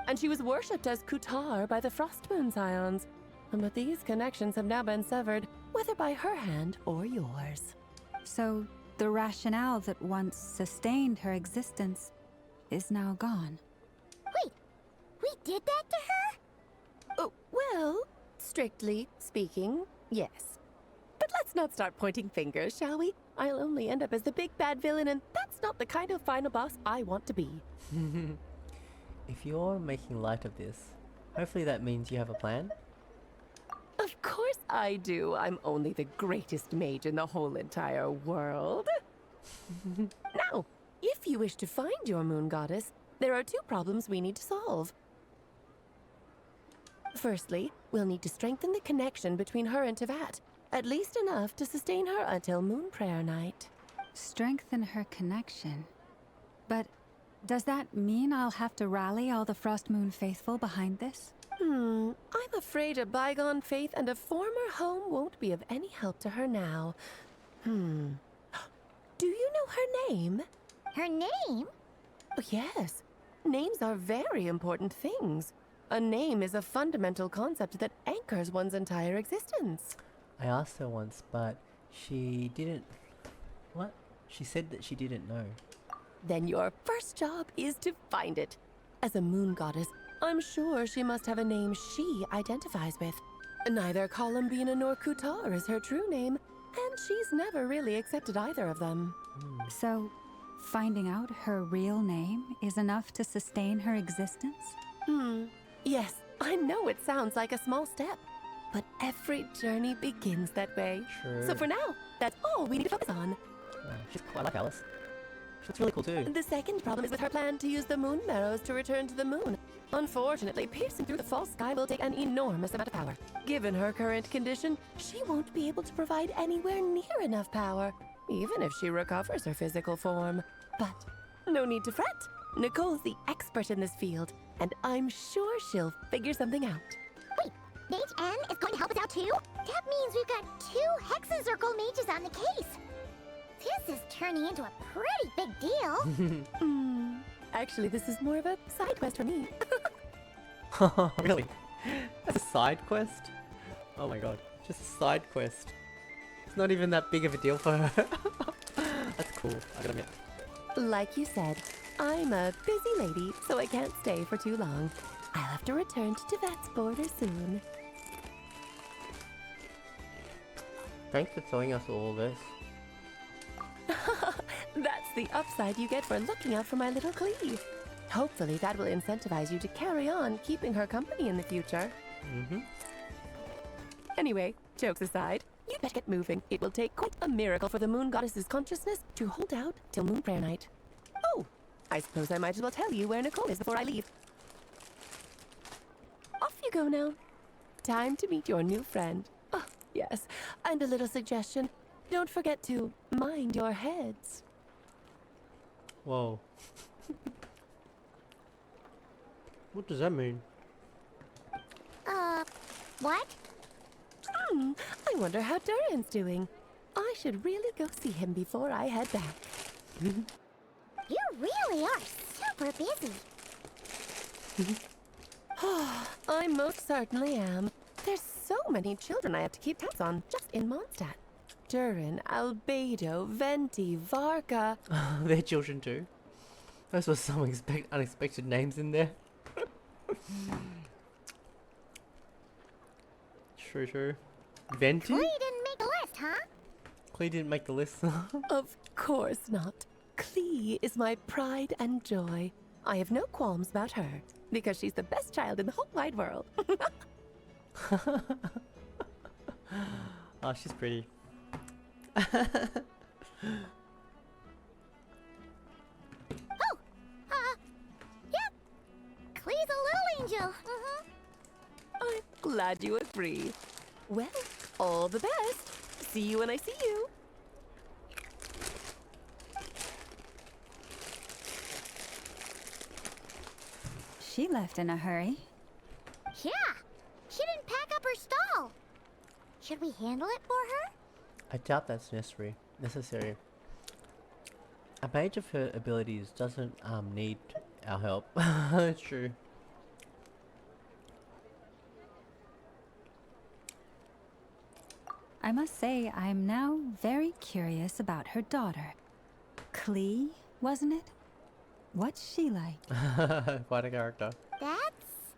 And she was worshipped as Kutar by the Frost Moon Scions. But these connections have now been severed, whether by her hand or yours. So, the rationale that once sustained her existence is now gone. Wait, we did that to her? Oh, well, strictly speaking, yes. But let's not start pointing fingers, shall we? I'll only end up as the big bad villain, and that's not the kind of final boss I want to be. If you're making light of this, hopefully that means you have a plan? Of course I do. I'm only the greatest mage in the whole entire world. Now, if you wish to find your moon goddess, there are 2 problems we need to solve. Firstly, we'll need to strengthen the connection between her and Tevat, at least enough to sustain her until Moon Prayer Night. Strengthen her connection? But does that mean I'll have to rally all the Frost Moon faithful behind this? I'm afraid a bygone faith and a former home won't be of any help to her now. Do you know her name? Her name? Oh, yes. Names are very important things. A name is a fundamental concept that anchors one's entire existence. I asked her once, but she didn't... What? She said that she didn't know. Then your first job is to find it. As a moon goddess, I'm sure she must have a name she identifies with. Neither Columbina nor Kutar is her true name, and she's never really accepted either of them. So, finding out her real name is enough to sustain her existence? Yes, I know it sounds like a small step, but every journey begins that way. True. So for now, that's all we need to focus on. I like Alice. She looks really cool too. The second problem is with her plan to use the moon marrows to return to the moon. Unfortunately, piercing through the false sky will take an enormous amount of power. Given her current condition, she won't be able to provide anywhere near enough power, even if she recovers her physical form. But no need to fret. Nicole's the expert in this field, and I'm sure she'll figure something out. Wait, Mage N is going to help us out too? That means we've got 2 Hexen Circle mages on the case. This is turning into a pretty big deal. Actually, this is more of a side quest for me. Really? That's a side quest? Oh my god, just a side quest. It's not even that big of a deal for her. That's cool, I gotta admit. Like you said, I'm a busy lady, so I can't stay for too long. I'll have to return to Tibet's border soon. Thanks for telling us all this. That's the upside you get for looking out for my little Klee. Hopefully that will incentivize you to carry on keeping her company in the future. Anyway, jokes aside, you'd better get moving. It will take quite a miracle for the moon goddess's consciousness to hold out till moon prayer night. Oh, I suppose I might as well tell you where Nicole is before I leave. Off you go now. Time to meet your new friend. Oh, yes, and a little suggestion. Don't forget to mind your heads. Whoa. What does that mean? What? I wonder how Durin's doing. I should really go see him before I head back. You really are super busy. I most certainly am. There's so many children I have to keep tabs on just in Mondstadt. Durin, Albedo, Venti, Varka. They're children too. Those were some unexpected names in there. True. Venti? Klee didn't make the list, huh? Klee didn't make the list. Of course not. Klee is my pride and joy. I have no qualms about her, because she's the best child in the whole wide world. Oh, she's pretty. Yep. Klee's a little angel. I'm glad you agree. Well, all the best. See you when I see you. She left in a hurry. Yeah, she didn't pack up her stall. Should we handle it for her? I doubt that's necessary. A mage of her abilities doesn't need our help. True. I must say, I'm now very curious about her daughter. Klee, wasn't it? What's she like? Quite a character. That's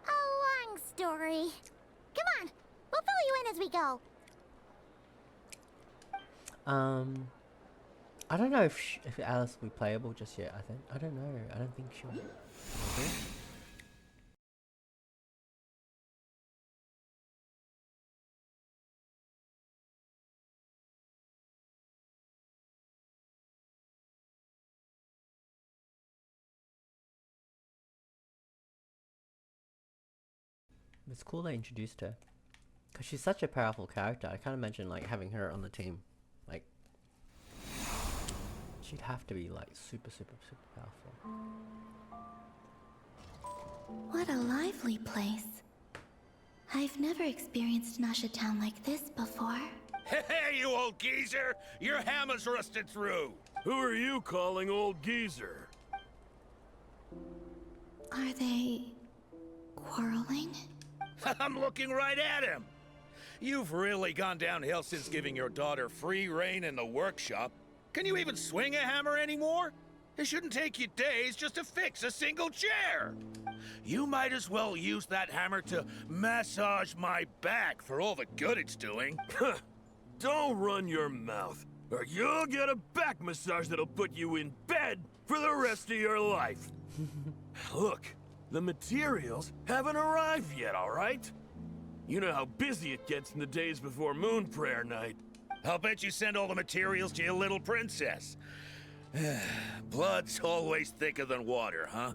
a long story. Come on, we'll fill you in as we go. I don't know if Alice will be playable just yet. I don't know. I don't think she will. It's cool they introduced her, because she's such a powerful character. I can't imagine like having her on the team. Like, she'd have to be like super powerful. What a lively place. I've never experienced Nasha Town like this before. Hey, you old geezer! Your hammer's rusted through! Who are you calling old geezer? Are they quarreling? I'm looking right at him! You've really gone downhill since giving your daughter free reign in the workshop. Can you even swing a hammer anymore? It shouldn't take you days just to fix a single chair. You might as well use that hammer to massage my back for all the good it's doing. Don't run your mouth, or you'll get a back massage that'll put you in bed for the rest of your life. Look, the materials haven't arrived yet, all right? You know how busy it gets in the days before Moon Prayer Night. I'll bet you send all the materials to your little princess. Blood's always thicker than water, huh?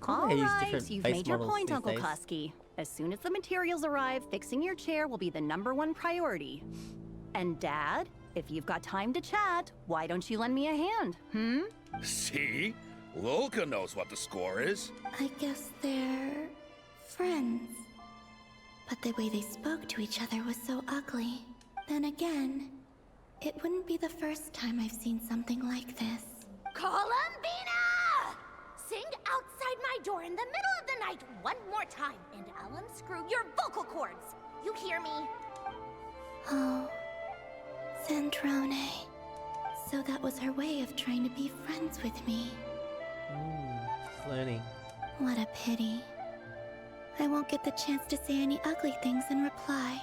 All right, you've made your point, Uncle Klasky. As soon as the materials arrive, fixing your chair will be the #1 priority. And Dad, if you've got time to chat, why don't you lend me a hand, See? Lolka knows what the score is. I guess they're friends. But the way they spoke to each other was so ugly. Then again, it wouldn't be the first time I've seen something like this. Columbina! Sing outside my door in the middle of the night one more time, and I'll unscrew your vocal cords. You hear me? Oh, Sandrone. So that was her way of trying to be friends with me. She's learning. What a pity. I won't get the chance to say any ugly things in reply.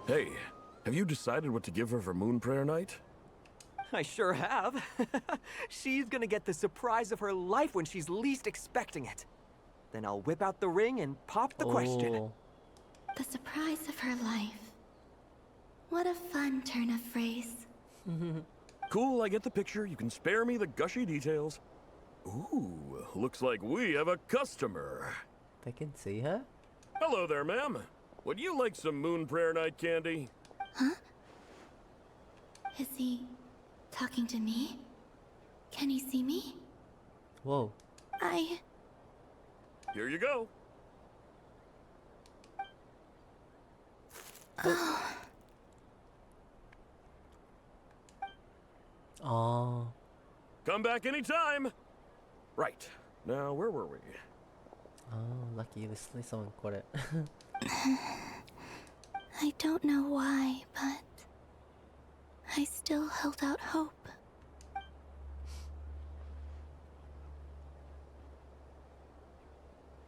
Hey, have you decided what to give her for Moon Prayer Night? I sure have. She's gonna get the surprise of her life when she's least expecting it. Then I'll whip out the ring and pop the question. The surprise of her life. What a fun turn of phrase. Cool, I get the picture. You can spare me the gushy details. Ooh, looks like we have a customer. They can see her? Hello there, ma'am. Would you like some Moon Prayer Night candy? Huh? Is he talking to me? Can he see me? Whoa. Here you go. Oh. Come back anytime. Right. Now, where were we? Oh, lucky. At least someone caught it. I don't know why, but I still held out hope.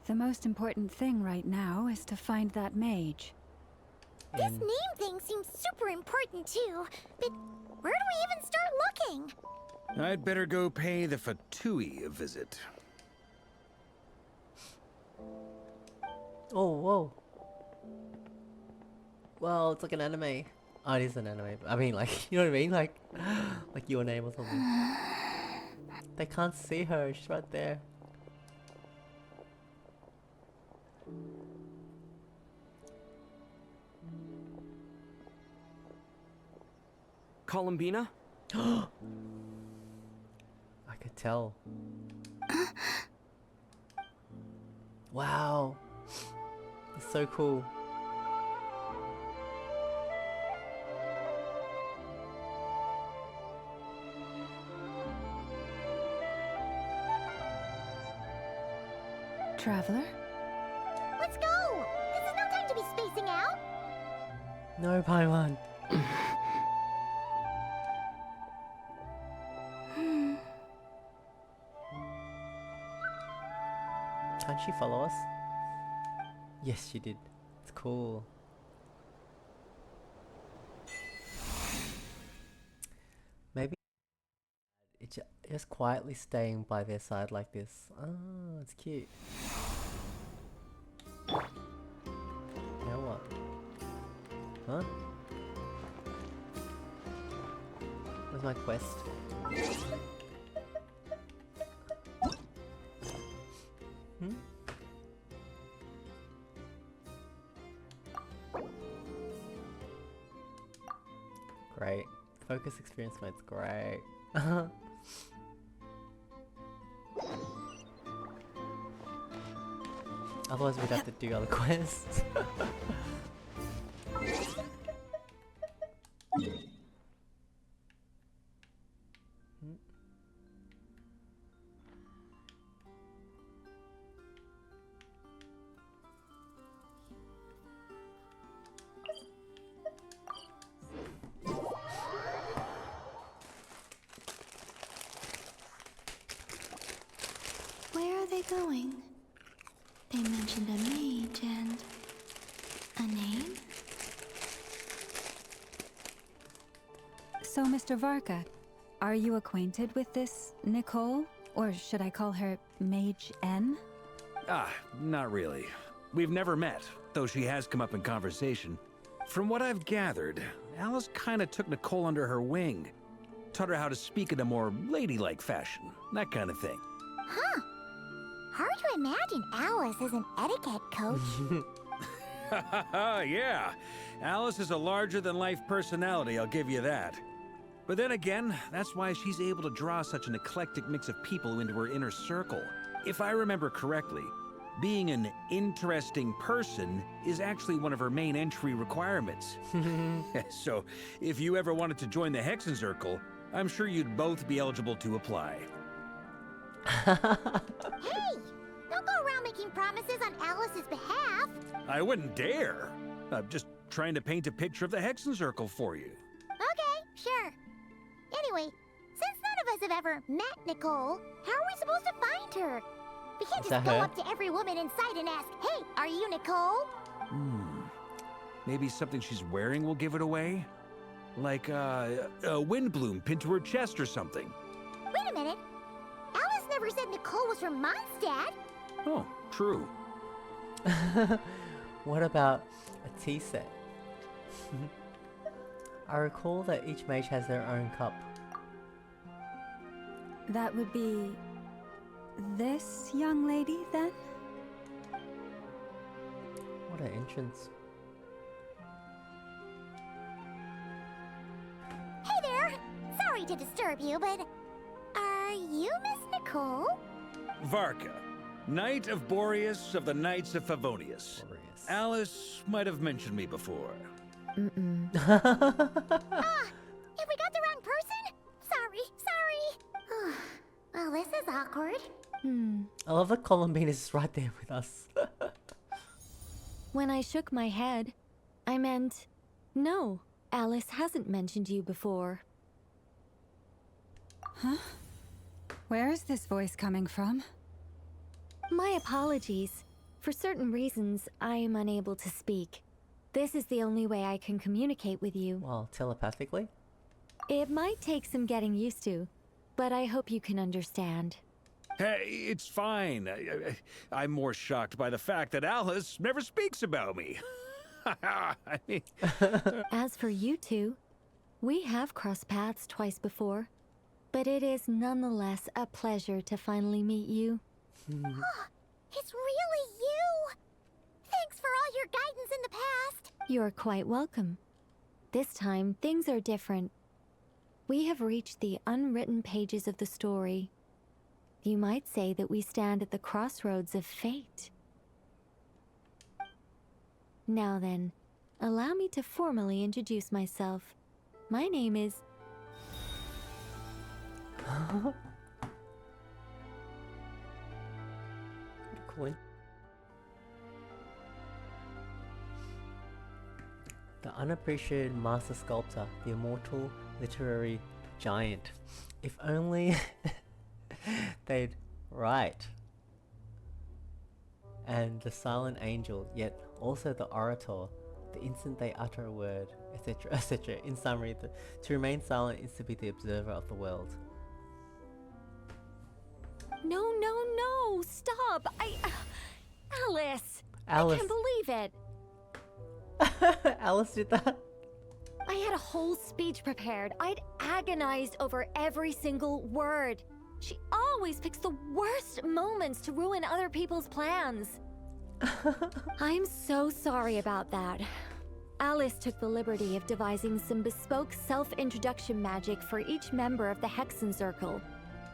The most important thing right now is to find that mage. This name thing seems super important too, but where do we even start looking? I'd better go pay the Fatui a visit. Oh, whoa. Well, it's like an anime. Oh, it is an anime. I mean, like, you know what I mean? Like Your Name or something. They can't see her. She's right there. Columbina? I could tell. Wow. It's so cool. Traveler? Let's go! This is no time to be spacing out! No, Paimon. Can't she follow us? Yes, she did. It's cool. Maybe it's just quietly staying by their side like this. Oh, it's cute. Now what? Huh? Where's my quest? Hmm? Great. Focus experience mode's great. Otherwise we'd have to do other quests. going? They mentioned a mage and a name? So, Mr. Varka, are you acquainted with this Nicole? Or should I call her Mage N? Not really. We've never met, though she has come up in conversation. From what I've gathered, Alice kinda took Nicole under her wing. Taught her how to speak in a more ladylike fashion, that kind of thing. Huh. Hard to imagine Alice as an etiquette coach. Yeah, Alice is a larger-than-life personality, I'll give you that. But then again, that's why she's able to draw such an eclectic mix of people into her inner circle. If I remember correctly, being an interesting person is actually one of her main entry requirements. So, if you ever wanted to join the Hexenzirkel, I'm sure you'd both be eligible to apply. Hey! Don't go around making promises on Alice's behalf. I wouldn't dare. I'm just trying to paint a picture of the Hexenzirkel for you. Okay, sure. Anyway, since none of us have ever met Nicole, how are we supposed to find her? We can't just go up to every woman in sight and ask, "Hey, are you Nicole?" Maybe something she's wearing will give it away? Like, a windbloom pinned to her chest or something. Wait a minute. Alice never said Nicole was from Mondstadt. Oh, true. What about a tea set? I recall that each mage has their own cup. That would be this young lady, then? What an entrance. Hey there! Sorry to disturb you, but are you Miss Nicole? Varka, Knight of Boreas of the Knights of Favonius. Alice might have mentioned me before. If we got the wrong person? Sorry. Well, this is awkward. I love that Columbine is right there with us. When I shook my head, I meant, no, Alice hasn't mentioned you before. Huh? Where is this voice coming from? My apologies. For certain reasons, I am unable to speak. This is the only way I can communicate with you. Well, telepathically? It might take some getting used to, but I hope you can understand. Hey, it's fine. I'm more shocked by the fact that Alice never speaks about me. I mean... As for you two, we have crossed paths twice before, but it is nonetheless a pleasure to finally meet you. It's really you! Thanks for all your guidance in the past! You're quite welcome. This time, things are different. We have reached the unwritten pages of the story. You might say that we stand at the crossroads of fate. Now then, allow me to formally introduce myself. My name is... Cool. The unappreciated master sculptor, the immortal literary giant. If only they'd write. And the silent angel, yet also the orator, the instant they utter a word, etc., etc. In summary, to remain silent is to be the observer of the world. No, stop! Alice! Alice. I can't believe it! Alice did that? I had a whole speech prepared. I'd agonized over every single word. She always picks the worst moments to ruin other people's plans. I'm so sorry about that. Alice took the liberty of devising some bespoke self-introduction magic for each member of the Hexenzirkel.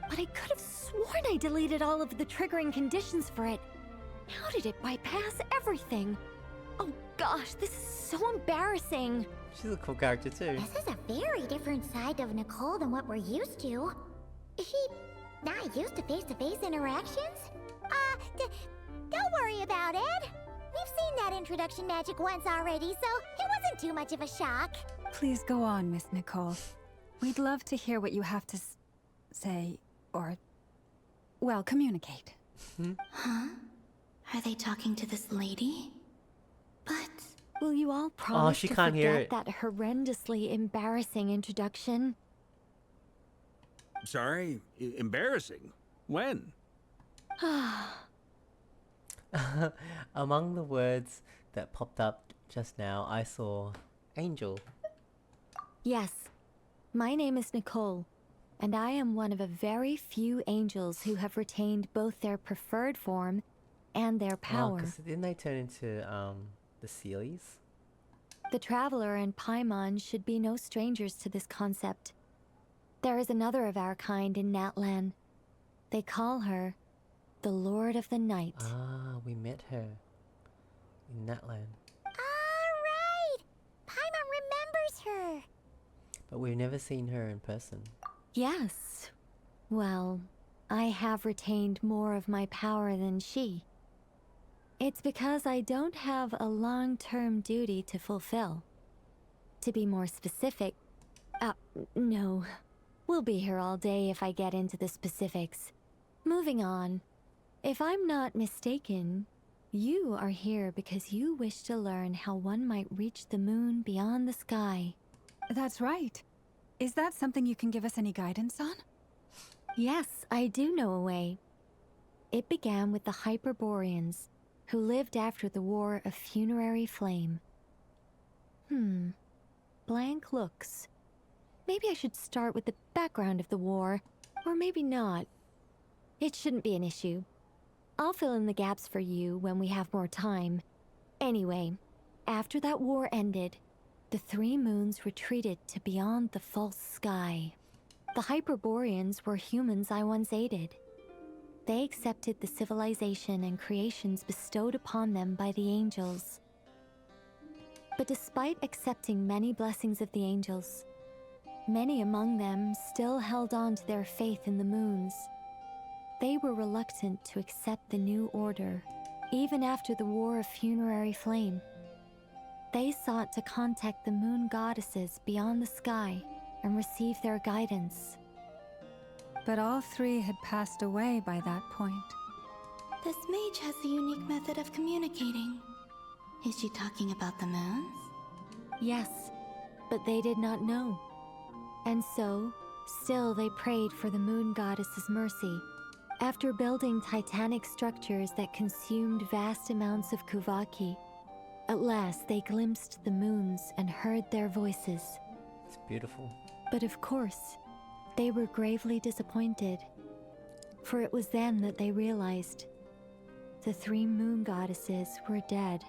But I could have sworn I deleted all of the triggering conditions for it. How did it bypass everything? Oh gosh, this is so embarrassing. She's a cool character too. This is a very different side of Nicole than what we're used to. Is she not used to face-to-face interactions? Don't worry about it. We've seen that introduction magic once already, so it wasn't too much of a shock. Please go on, Miss Nicole. We'd love to hear what you have to say, or, well, communicate. Huh? Are they talking to this lady? But... Will you all promise she to can't hear forget that horrendously embarrassing introduction? Sorry? Embarrassing? When? Among the words that popped up just now, I saw angel. Yes. My name is Nicole, and I am one of a very few angels who have retained both their preferred form and their power. 'Cause didn't they turn into the Sealies? The Traveler and Paimon should be no strangers to this concept. There is another of our kind in Natlan. They call her the Lord of the Night. Ah, we met her in Natlan. Alright! Paimon remembers her! But we've never seen her in person. Yes. Well, I have retained more of my power than she. It's because I don't have a long-term duty to fulfill. To be more specific... no. We'll be here all day if I get into the specifics. Moving on. If I'm not mistaken, you are here because you wish to learn how one might reach the moon beyond the sky. That's right. Is that something you can give us any guidance on? Yes, I do know a way. It began with the Hyperboreans, who lived after the War of Funerary Flame. Blank looks. Maybe I should start with the background of the war, or maybe not. It shouldn't be an issue. I'll fill in the gaps for you when we have more time. Anyway, after that war ended, the three moons retreated to beyond the false sky. The Hyperboreans were humans I once aided. They accepted the civilization and creations bestowed upon them by the angels. But despite accepting many blessings of the angels, many among them still held on to their faith in the moons. They were reluctant to accept the new order, even after the War of Funerary Flame. They sought to contact the moon goddesses beyond the sky and receive their guidance. But all three had passed away by that point. This mage has a unique method of communicating. Is she talking about the moons? Yes, but they did not know. And so, still they prayed for the moon goddess's mercy. After building titanic structures that consumed vast amounts of Kuvaki, at last they glimpsed the moons and heard their voices. It's beautiful. But of course, they were gravely disappointed. For it was then that they realized the three moon goddesses were dead.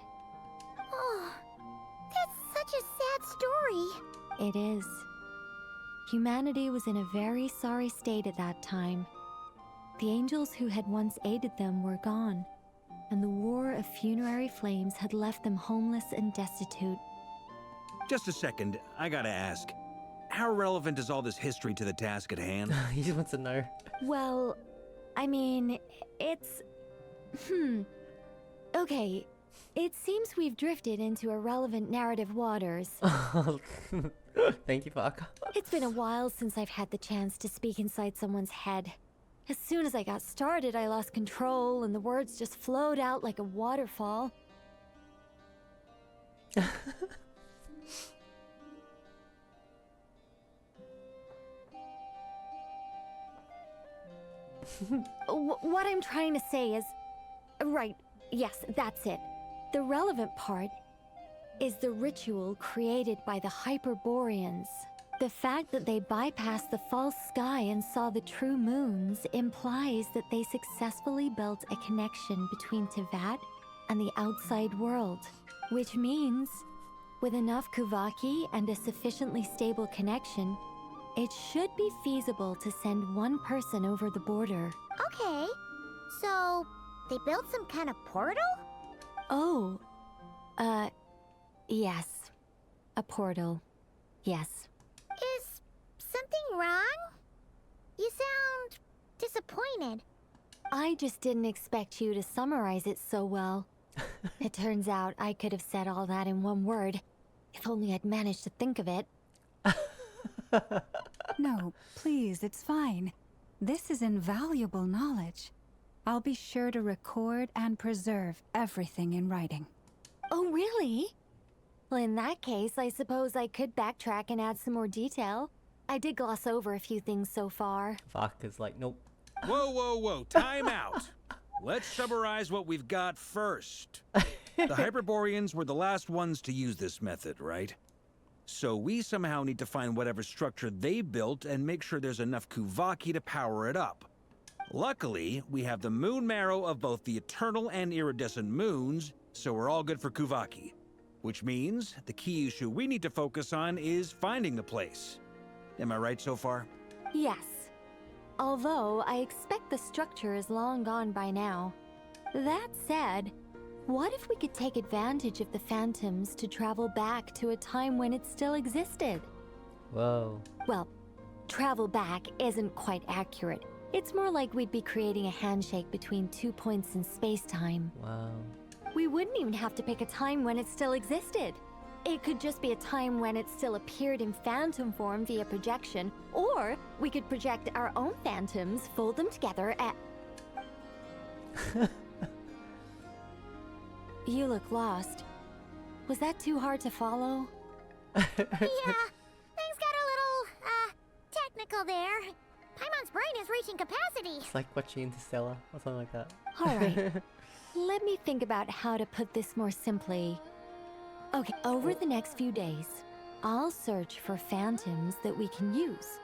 Oh, that's such a sad story. It is. Humanity was in a very sorry state at that time. The angels who had once aided them were gone, and the War of Funerary Flames had left them homeless and destitute. Just a second, I gotta ask. How relevant is all this history to the task at hand? He just wants to know. Well, I mean, it's... Okay, it seems we've drifted into irrelevant narrative waters. Thank you, Parker. It's been a while since I've had the chance to speak inside someone's head. As soon as I got started, I lost control, and the words just flowed out like a waterfall. What I'm trying to say is... Right, yes, that's it. The relevant part is the ritual created by the Hyperboreans. The fact that they bypassed the false sky and saw the true moons implies that they successfully built a connection between Teyvat and the outside world. Which means, with enough Kuvaki and a sufficiently stable connection, it should be feasible to send one person over the border. Okay, so they built some kind of portal? Oh, yes. A portal. Yes. Is something wrong? You sound disappointed. I just didn't expect you to summarize it so well. It turns out I could have said all that in one word, if only I'd managed to think of it. No, please, it's fine. This is invaluable knowledge. I'll be sure to record and preserve everything in writing. Oh, really? Well, in that case, I suppose I could backtrack and add some more detail. I did gloss over a few things so far. Vodka's like, nope. Whoa, whoa, whoa, time out. Let's summarize what we've got first. The Hyperboreans were the last ones to use this method, right? So we somehow need to find whatever structure they built and make sure there's enough Kuvaki to power it up. Luckily, we have the moon marrow of both the eternal and iridescent moons, so we're all good for Kuvaki. Which means the key issue we need to focus on is finding the place. Am I right so far? Yes. Although, I expect the structure is long gone by now. That said, what if we could take advantage of the phantoms to travel back to a time when it still existed? Whoa. Well, travel back isn't quite accurate. It's more like we'd be creating a handshake between 2 points in space-time. Wow. We wouldn't even have to pick a time when it still existed. It could just be a time when it still appeared in phantom form via projection, or we could project our own phantoms, fold them together, and... You look lost. Was that too hard to follow? Yeah, things got a little, technical there. Paimon's brain is reaching capacity. It's like watching Interstellar or something like that. Alright. Let me think about how to put this more simply. Okay, over the next few days, I'll search for phantoms that we can use.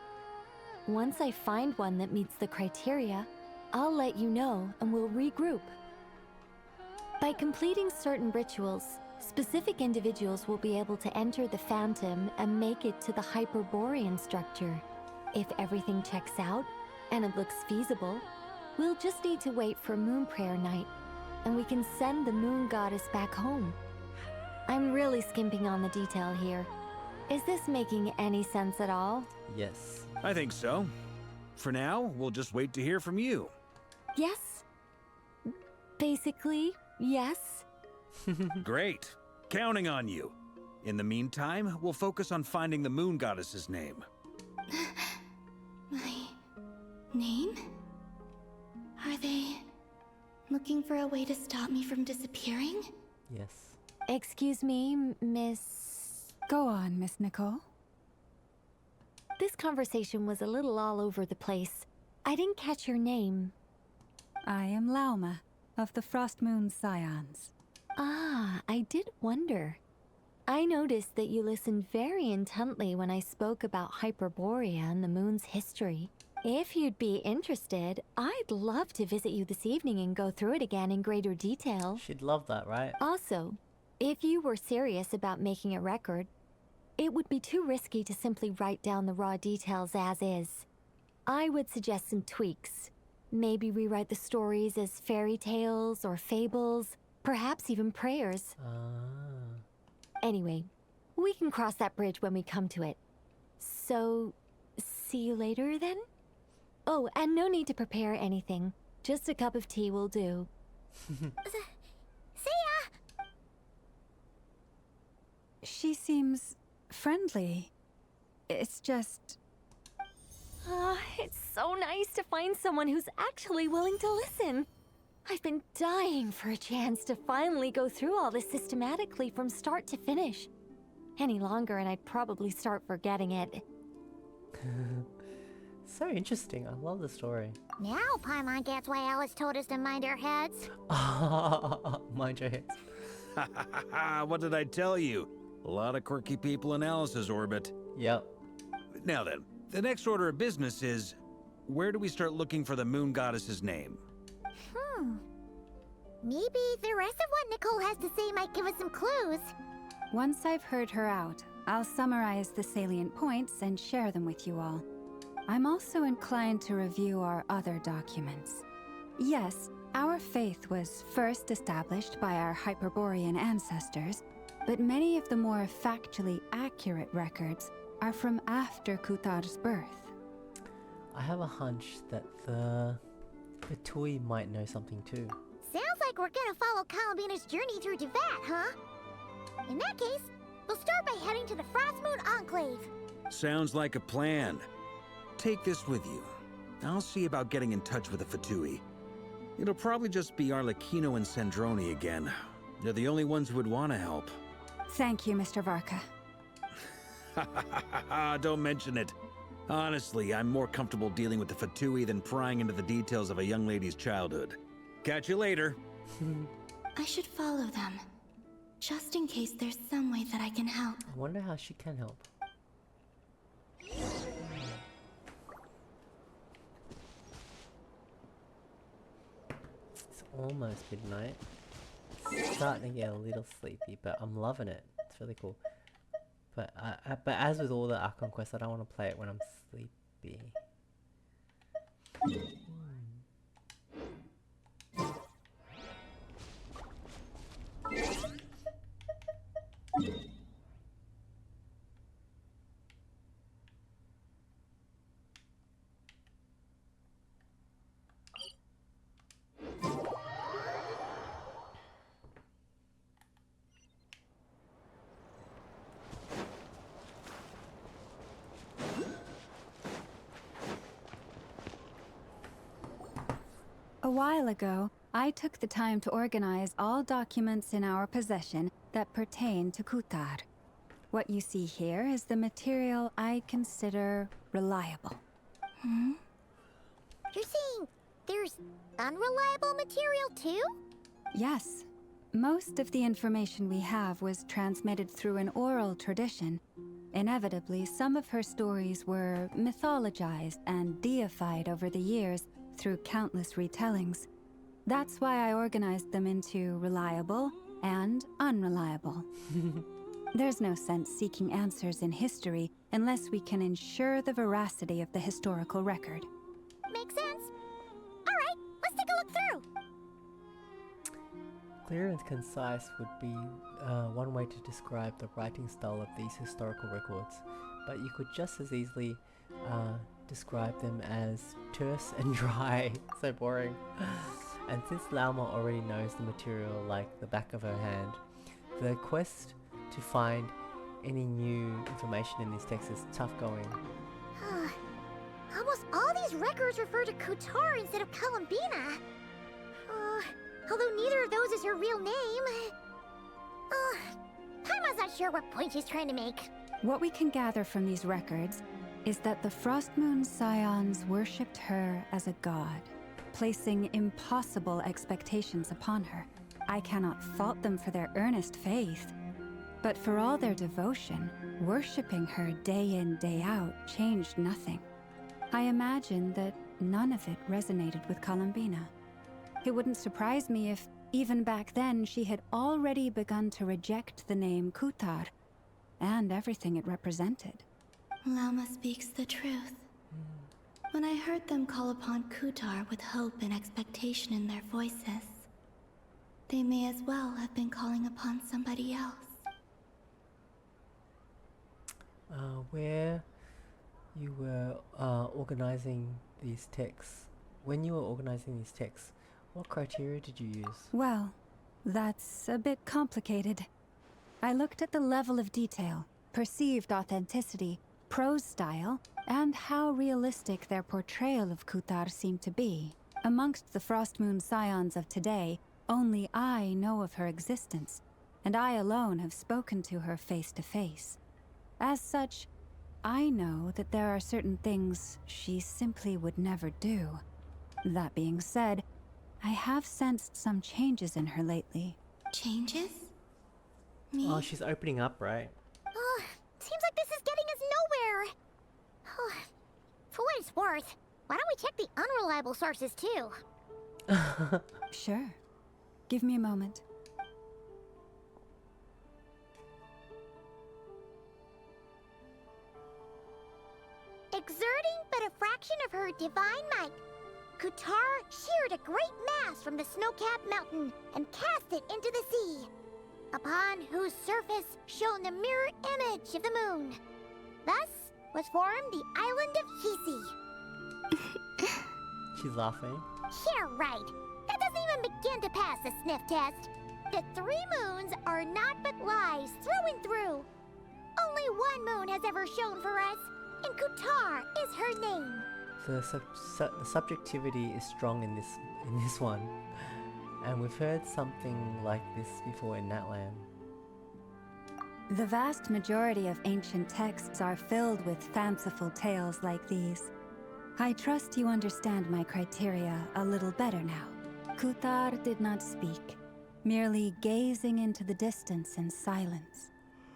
Once I find one that meets the criteria, I'll let you know and we'll regroup. By completing certain rituals, specific individuals will be able to enter the phantom and make it to the Hyperborean structure. If everything checks out, and it looks feasible, we'll just need to wait for Moon Prayer Night, and we can send the Moon Goddess back home. I'm really skimping on the detail here. Is this making any sense at all? Yes. I think so. For now, we'll just wait to hear from you. Yes. Basically, yes. Great. Counting on you. In the meantime, we'll focus on finding the Moon Goddess's name. My name? Are they looking for a way to stop me from disappearing? Yes. Excuse me, Miss... Go on, Miss Nicole. This conversation was a little all over the place. I didn't catch your name. I am Lauma, of the Frost Moon Scions. Ah, I did wonder. I noticed that you listened very intently when I spoke about Hyperborea and the moon's history. If you'd be interested, I'd love to visit you this evening and go through it again in greater detail. She'd love that, right? Also, if you were serious about making a record, it would be too risky to simply write down the raw details as is. I would suggest some tweaks. Maybe rewrite the stories as fairy tales or fables, perhaps even prayers. Anyway, we can cross that bridge when we come to it. So, see you later then? Oh, and no need to prepare anything. Just a cup of tea will do. See ya! She seems friendly. It's just... It's so nice to find someone who's actually willing to listen. I've been dying for a chance to finally go through all this systematically from start to finish. Any longer and I'd probably start forgetting it. So interesting. I love the story. Now Paimon gets why Alice told us to mind our heads. Mind your heads. What did I tell you? A lot of quirky people in Alice's orbit. Yep. Now then, the next order of business is, where do we start looking for the Moon Goddess's name? Maybe the rest of what Nicole has to say might give us some clues. Once I've heard her out, I'll summarize the salient points and share them with you all. I'm also inclined to review our other documents. Yes, our faith was first established by our Hyperborean ancestors, but many of the more factually accurate records are from after Kutar's birth. I have a hunch that the Tui might know something too. Sounds like we're gonna follow Columbina's journey through Teyvat, huh? In that case, we'll start by heading to the Frostmoon Enclave. Sounds like a plan. Take this with you. I'll see about getting in touch with the Fatui. It'll probably just be Arlecchino and Sandroni again. They're the only ones who would want to help. Thank you, Mr. Varka. Don't mention it. Honestly, I'm more comfortable dealing with the Fatui than prying into the details of a young lady's childhood. Catch you later. I should follow them, just in case there's some way that I can help. I wonder how she can help. It's almost midnight. Starting to get a little sleepy, but I'm loving it. It's really cool. But as with all the Archon quests, I don't want to play it when I'm sleepy. A while ago, I took the time to organize all documents in our possession that pertain to Kutar. What you see here is the material I consider reliable. You're saying there's unreliable material too? Yes. Most of the information we have was transmitted through an oral tradition. Inevitably, some of her stories were mythologized and deified over the years through countless retellings. That's why I organized them into reliable and unreliable. There's no sense seeking answers in history unless we can ensure the veracity of the historical record. Makes sense. All right, let's take a look through. Clear and concise would be one way to describe the writing style of these historical records, but you could just as easily describe them as terse and dry. So boring. And since Lauma already knows the material like the back of her hand, the quest to find any new information in these texts is tough going. Almost all these records refer to Kutar instead of Columbina. Although neither of those is her real name. Paimon's not sure what point she's trying to make. What we can gather from these records is that the Frostmoon Scions worshipped her as a god, placing impossible expectations upon her. I cannot fault them for their earnest faith, but for all their devotion, worshipping her day in, day out changed nothing. I imagine that none of it resonated with Columbina. It wouldn't surprise me if, even back then, she had already begun to reject the name Kutar and everything it represented. Lauma speaks the truth. When I heard them call upon Kutar with hope and expectation in their voices, they may as well have been calling upon somebody else. Where you were organizing these texts, when you were organizing these texts, what criteria did you use? Well, that's a bit complicated. I looked at the level of detail, perceived authenticity, prose style, and how realistic their portrayal of Kutar seemed to be. Amongst the Frostmoon Scions of today, only I know of her existence, and I alone have spoken to her face to face. As such, I know that there are certain things she simply would never do. That being said, I have sensed some changes in her lately. Changes? Me? Oh, she's opening up, right? Seems like this is getting us nowhere. For what it's worth, why don't we check the unreliable sources too? Sure. Give me a moment. Exerting but a fraction of her divine might, Kutar sheared a great mass from the snow-capped mountain and cast it into the sea, upon whose surface shone the mirror image of the moon. Thus was formed the island of Hisi. She's laughing. Yeah, right. That doesn't even begin to pass the sniff test. The 3 moons are naught but lies through and through. Only one moon has ever shone for us, and Kutar is her name. the subjectivity is strong in this one, and we've heard something like this before in Natlan. The vast majority of ancient texts are filled with fanciful tales like these. I trust you understand my criteria a little better now. Kutar did not speak, merely gazing into the distance in silence.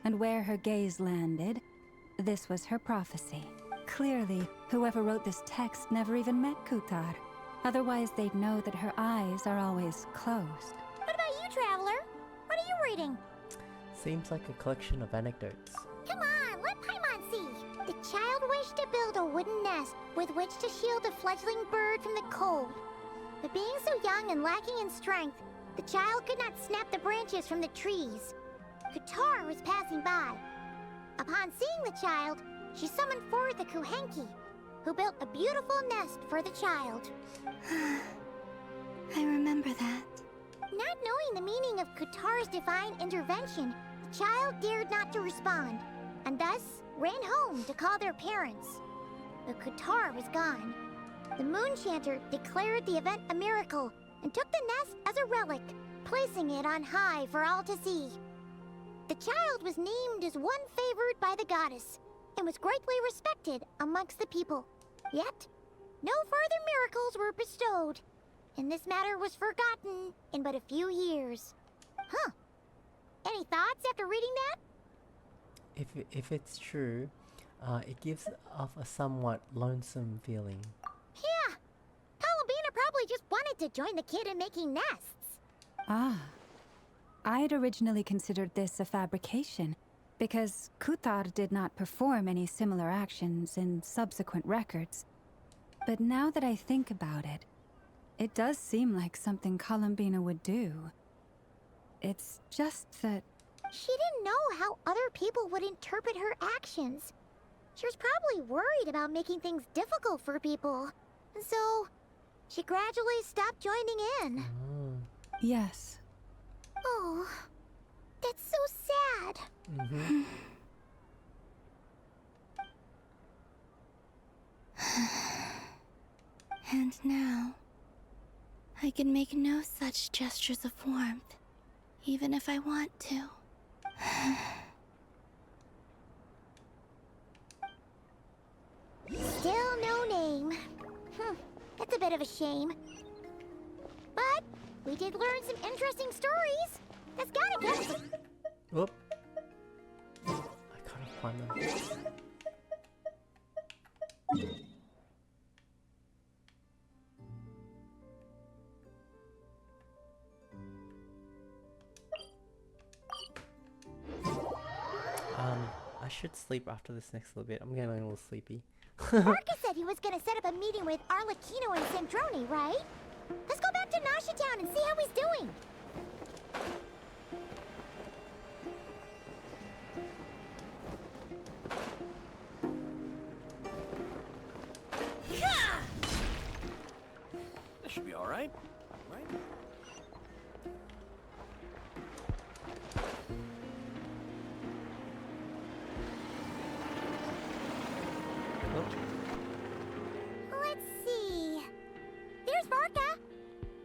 And where her gaze landed, this was her prophecy. Clearly, whoever wrote this text never even met Kutar. Otherwise, they'd know that her eyes are always closed. What about you, Traveler? What are you reading? Seems like a collection of anecdotes. Come on, let Paimon see. The child wished to build a wooden nest with which to shield the fledgling bird from the cold. But being so young and lacking in strength, the child could not snap the branches from the trees. Kutar was passing by. Upon seeing the child, she summoned forth the Kuhenki, who built a beautiful nest for the child. I remember that. Not knowing the meaning of Kutar's divine intervention, the child dared not to respond, and thus ran home to call their parents. But Kutar was gone. The Moon Chanter declared the event a miracle and took the nest as a relic, placing it on high for all to see. The child was named as one favored by the goddess, and was greatly respected amongst the people. Yet, no further miracles were bestowed, and this matter was forgotten in but a few years. Huh. Any thoughts after reading that? If it's true, it gives off a somewhat lonesome feeling. Yeah. Columbina probably just wanted to join the kid in making nests. Ah. I'd originally considered this a fabrication, because Kutar did not perform any similar actions in subsequent records. But now that I think about it, it does seem like something Columbina would do. It's just that... She didn't know how other people would interpret her actions. She was probably worried about making things difficult for people. And so, she gradually stopped joining in. Yes. Oh, that's so sad. Mm-hmm. And now, I can make no such gestures of warmth, even if I want to. Still no name. That's a bit of a shame. But we did learn some interesting stories. That's gotta get us. Whoop. I can't find them. I should sleep after this next little bit. I'm getting a little sleepy. Marcus said he was gonna set up a meeting with Arlecchino and Sandrone, right? Let's go back to Nasha Town and see how he's doing. This should be all right, right? Let's see. There's Varka.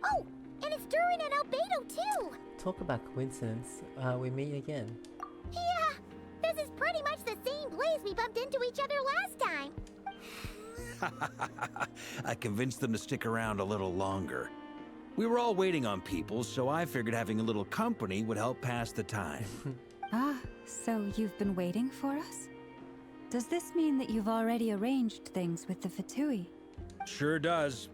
Oh, and it's Durin and Albedo too. Talk about coincidence. We meet again. Yeah, this is pretty much the same place we bumped into each other last time. I convinced them to stick around a little longer. We were all waiting on people, so I figured having a little company would help pass the time. Ah, so you've been waiting for us? Does this mean that you've already arranged things with the Fatui? Sure does.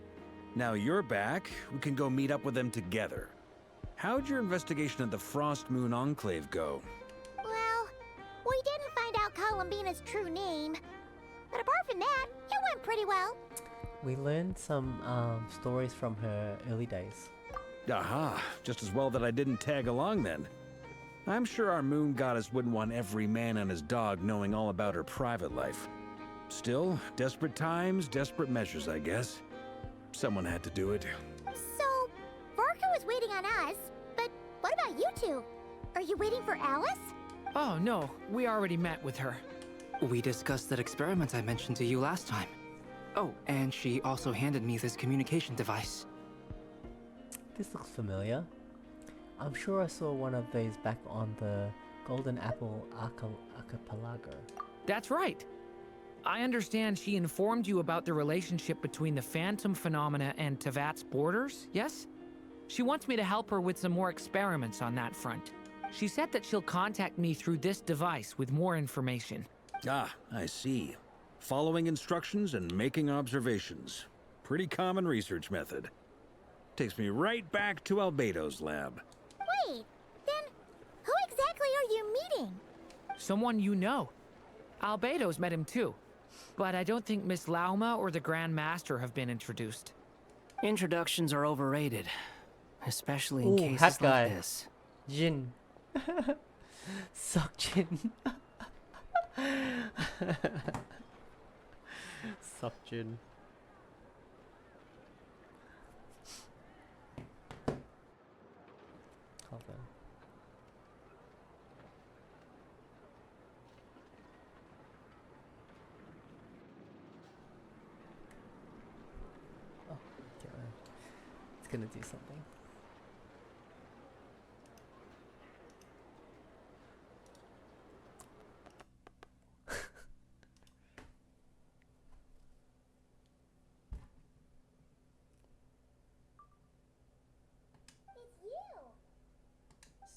Now you're back, we can go meet up with them together. How'd your investigation of the Frost Moon Enclave go? Well, we didn't find out Columbina's true name. But apart from that, it went pretty well. We learned some stories from her early days. Aha, just as well that I didn't tag along then. I'm sure our moon goddess wouldn't want every man and his dog knowing all about her private life. Still, desperate times, desperate measures, I guess. Someone had to do it. So, Varka was waiting on us, but what about you two? Are you waiting for Alice? Oh, no. We already met with her. We discussed that experiment I mentioned to you last time. Oh, and she also handed me this communication device. This looks familiar. I'm sure I saw one of these back on the Golden Apple Archipelago. That's right. I understand she informed you about the relationship between the phantom phenomena and Tevat's borders, yes? She wants me to help her with some more experiments on that front. She said that she'll contact me through this device with more information. Ah, I see. Following instructions and making observations. Pretty common research method. Takes me right back to Albedo's lab. Wait, then who exactly are you meeting? Someone you know. Albedo's met him too. But I don't think Miss Lauma or the Grand Master have been introduced. Introductions are overrated. Especially in cases hat guy. like this. Jin. Suck Jin. Suck Jin. Hold on. Oh, okay. It's gonna do something.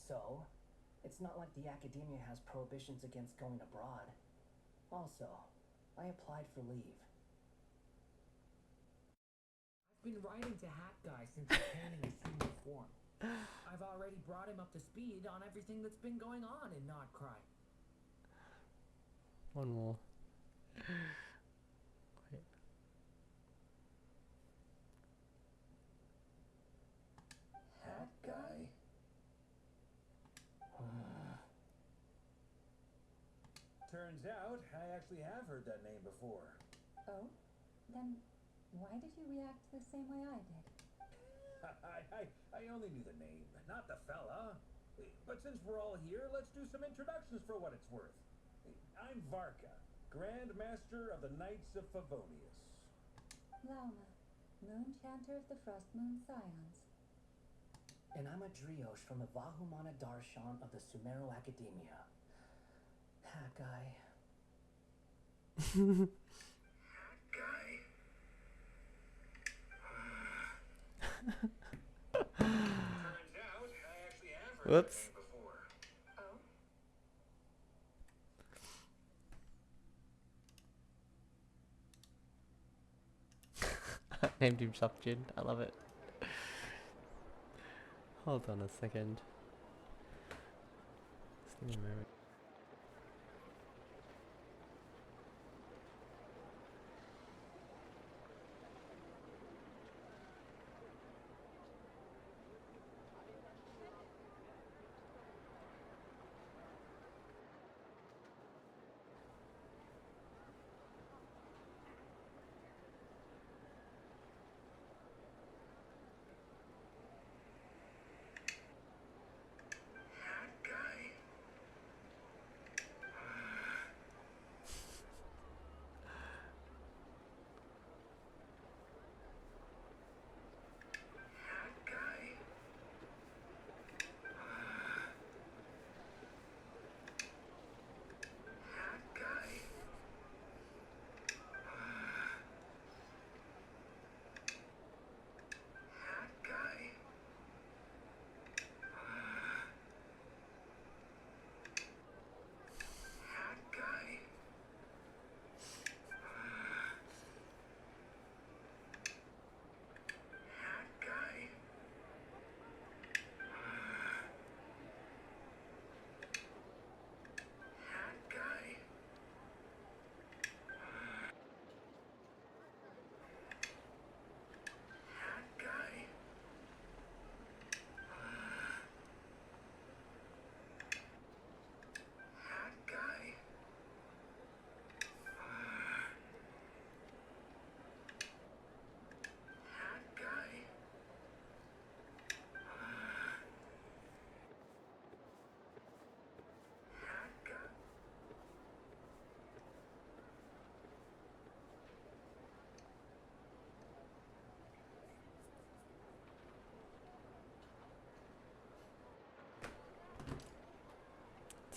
So, it's not like the academia has prohibitions against going abroad. Also, I applied for leave. I've been writing to Hat Guy since he came in his human form. I've already brought him up to speed on everything that's been going on in Not Krai. One more. Wait. Hat guy? Turns out, I actually have heard that name before. Oh? Then why did you react the same way I did? I only knew the name, not the fella. But since we're all here, let's do some introductions for what it's worth. I'm Varka, Grand Master of the Knights of Favonius. Lauma, Moon Chanter of the Frost Moon Scions. And I'm a Driosh from the Vahumana Darshan of the Sumero Academia. Hat guy. Whoops. Named him Shopjin. I love it. Hold on a second. Just give me a moment.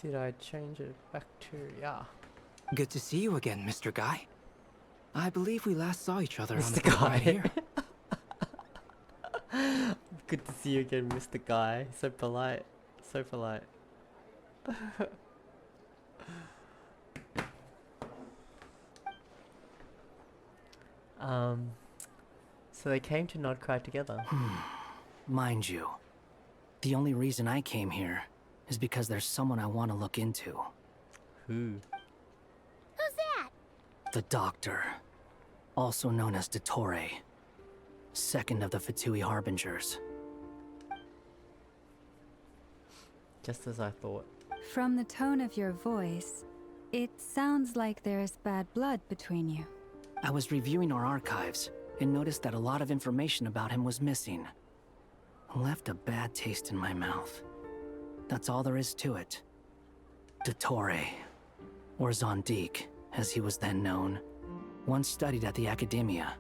Did I change it back to yeah? Good to see you again, Mr. Guy. I believe we last saw each other on Mr. the boat right Guy. here. Good to see you again, Mr. Guy. So polite. So polite. So they came to Krai together. Mind you, the only reason I came here is because there's someone I want to look into. Who? Who's that? The Doctor, also known as Dottore, second of the Fatui Harbingers. Just as I thought. From the tone of your voice, it sounds like there's bad blood between you. I was reviewing our archives and noticed that a lot of information about him was missing. Left a bad taste in my mouth. That's all there is to it. Dottore, or Zondique, as he was then known, once studied at the Academia,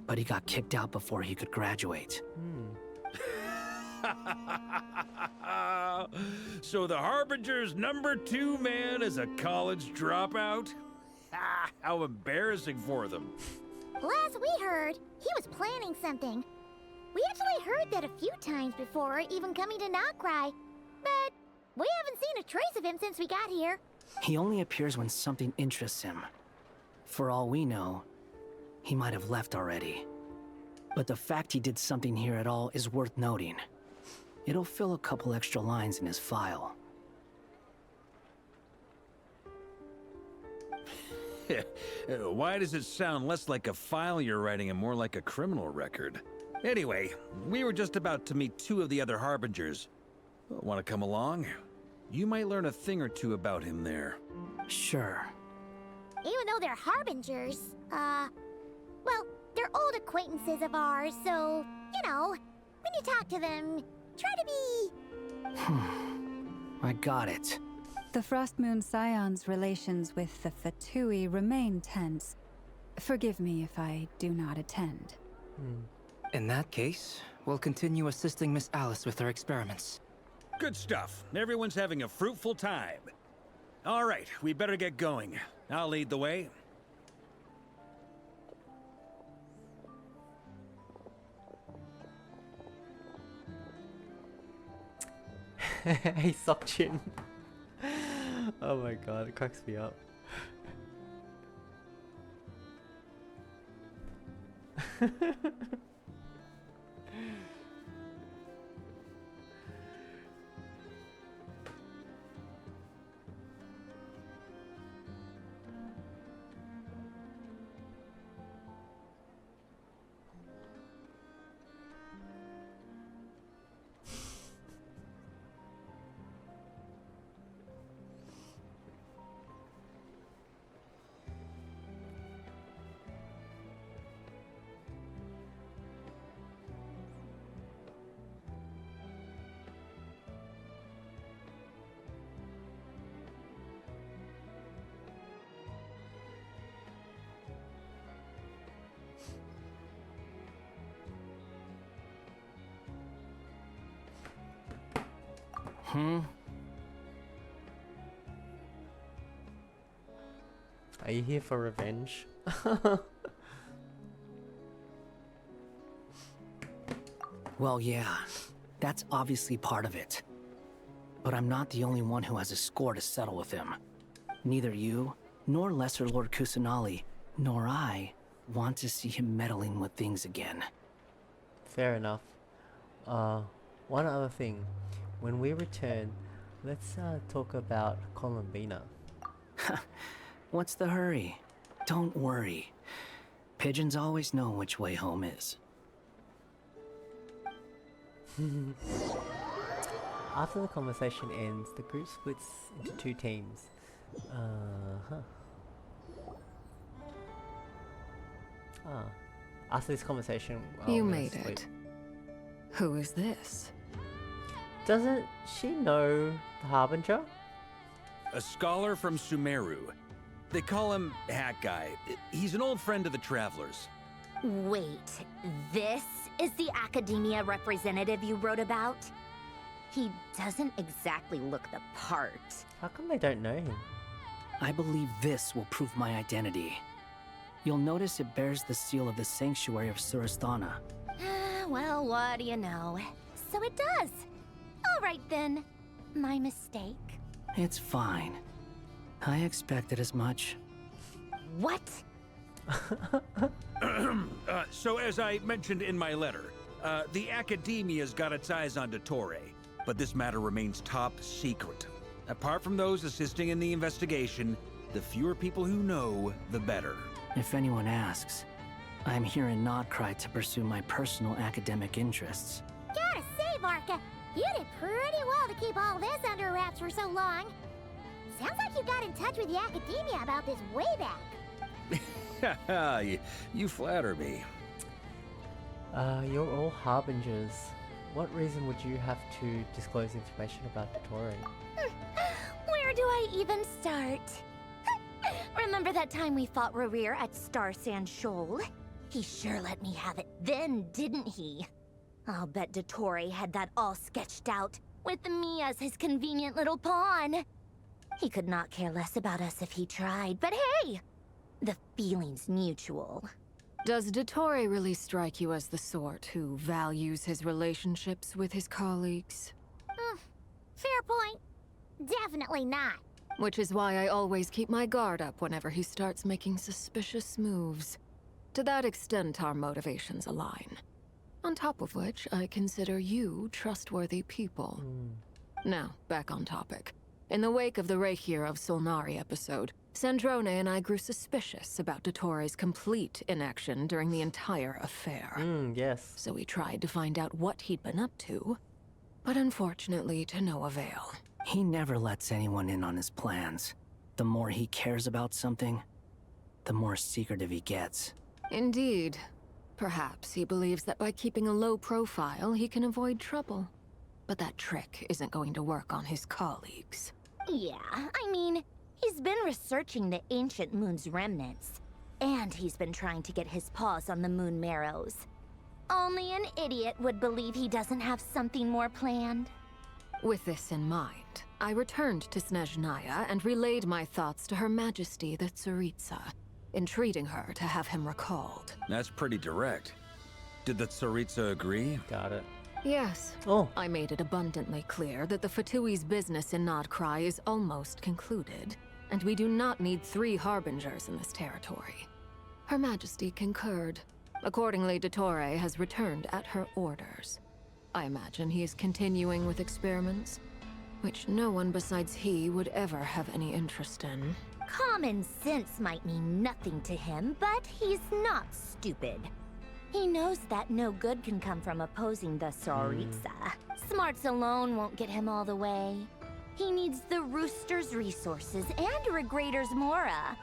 but he got kicked out before he could graduate. So the Harbinger's #2 man is a college dropout? How embarrassing for them. Last we heard, he was planning something. We actually heard that a few times before, even coming to Krai, but we haven't seen a trace of him since we got here. He only appears when something interests him. For all we know, he might have left already. But the fact he did something here at all is worth noting. It'll fill a couple extra lines in his file. Why does it sound less like a file you're writing and more like a criminal record? Anyway, we were just about to meet 2 of the other Harbingers. Want to come along? You might learn a thing or two about him there. Sure. Even though they're Harbingers, well, they're old acquaintances of ours, so, you know, when you talk to them, try to be... I got it. The Frostmoon Scion's relations with the Fatui remain tense. Forgive me if I do not attend. In that case, we'll continue assisting Miss Alice with her experiments. Good stuff. Everyone's having a fruitful time. All right, we better get going. I'll lead the way. Hey, Sokjin. Oh my god, it cracks me up. Are you here for revenge? Well, yeah, that's obviously part of it. But I'm not the only one who has a score to settle with him. Neither you, nor Lesser Lord Kusanali, nor I want to see him meddling with things again. Fair enough. One other thing. When we return, let's talk about Columbina. What's the hurry? Don't worry. Pigeons always know which way home is. After the conversation ends, the group splits into 2 teams. After this conversation, You we'll made split. it. Who is this? Doesn't she know the Harbinger? A scholar from Sumeru. They call him Hat Guy. He's an old friend of the Travelers. Wait, this is the Academia representative you wrote about? He doesn't exactly look the part. How come they don't know him? I believe this will prove my identity. You'll notice it bears the seal of the Sanctuary of Surasthana. Well, what do you know? So it does. All right then. My mistake. It's fine. I expected as much. What? So as I mentioned in my letter, the Academia's got its eyes on Dottore, but this matter remains top secret. Apart from those assisting in the investigation, the fewer people who know, the better. If anyone asks, I'm here in Krai to pursue my personal academic interests. Gotta say, Varka, you did pretty well to keep all this under wraps for so long. Sounds like you got in touch with the Academia about this way back. You flatter me. You're all harbingers. What reason would you have to disclose information about Dottore? Where do I even start? Remember that time we fought Rerir at Star Sand Shoal? He sure let me have it then, didn't he? I'll bet Dottore had that all sketched out, with me as his convenient little pawn. He could not care less about us if he tried, but hey! The feeling's mutual. Does Dottore really strike you as the sort who values his relationships with his colleagues? Fair point. Definitely not. Which is why I always keep my guard up whenever he starts making suspicious moves. To that extent, our motivations align. On top of which, I consider you trustworthy people. Now, back on topic. In the wake of the Reikir of Solnari episode, Sandrone and I grew suspicious about Dottore's complete inaction during the entire affair. Yes. So we tried to find out what he'd been up to, but unfortunately to no avail. He never lets anyone in on his plans. The more he cares about something, the more secretive he gets. Indeed. Perhaps he believes that by keeping a low profile, he can avoid trouble. But that trick isn't going to work on his colleagues. Yeah, I mean, he's been researching the ancient moon's remnants. And he's been trying to get his paws on the moon marrows. Only an idiot would believe he doesn't have something more planned. With this in mind, I returned to Snezhnaya and relayed my thoughts to Her Majesty the Tsaritsa, entreating her to have him recalled. That's pretty direct. Did the Tsaritsa agree? Got it. Yes. Oh. I made it abundantly clear that the Fatui's business in Krai is almost concluded, and we do not need 3 harbingers in this territory. Her Majesty concurred. Accordingly, Dottore has returned at her orders. I imagine he is continuing with experiments, which no one besides he would ever have any interest in. Common sense might mean nothing to him, but he's not stupid. He knows that no good can come from opposing the Tsaritsa. Smarts alone won't get him all the way. He needs the Rooster's resources and Regrator's Mora,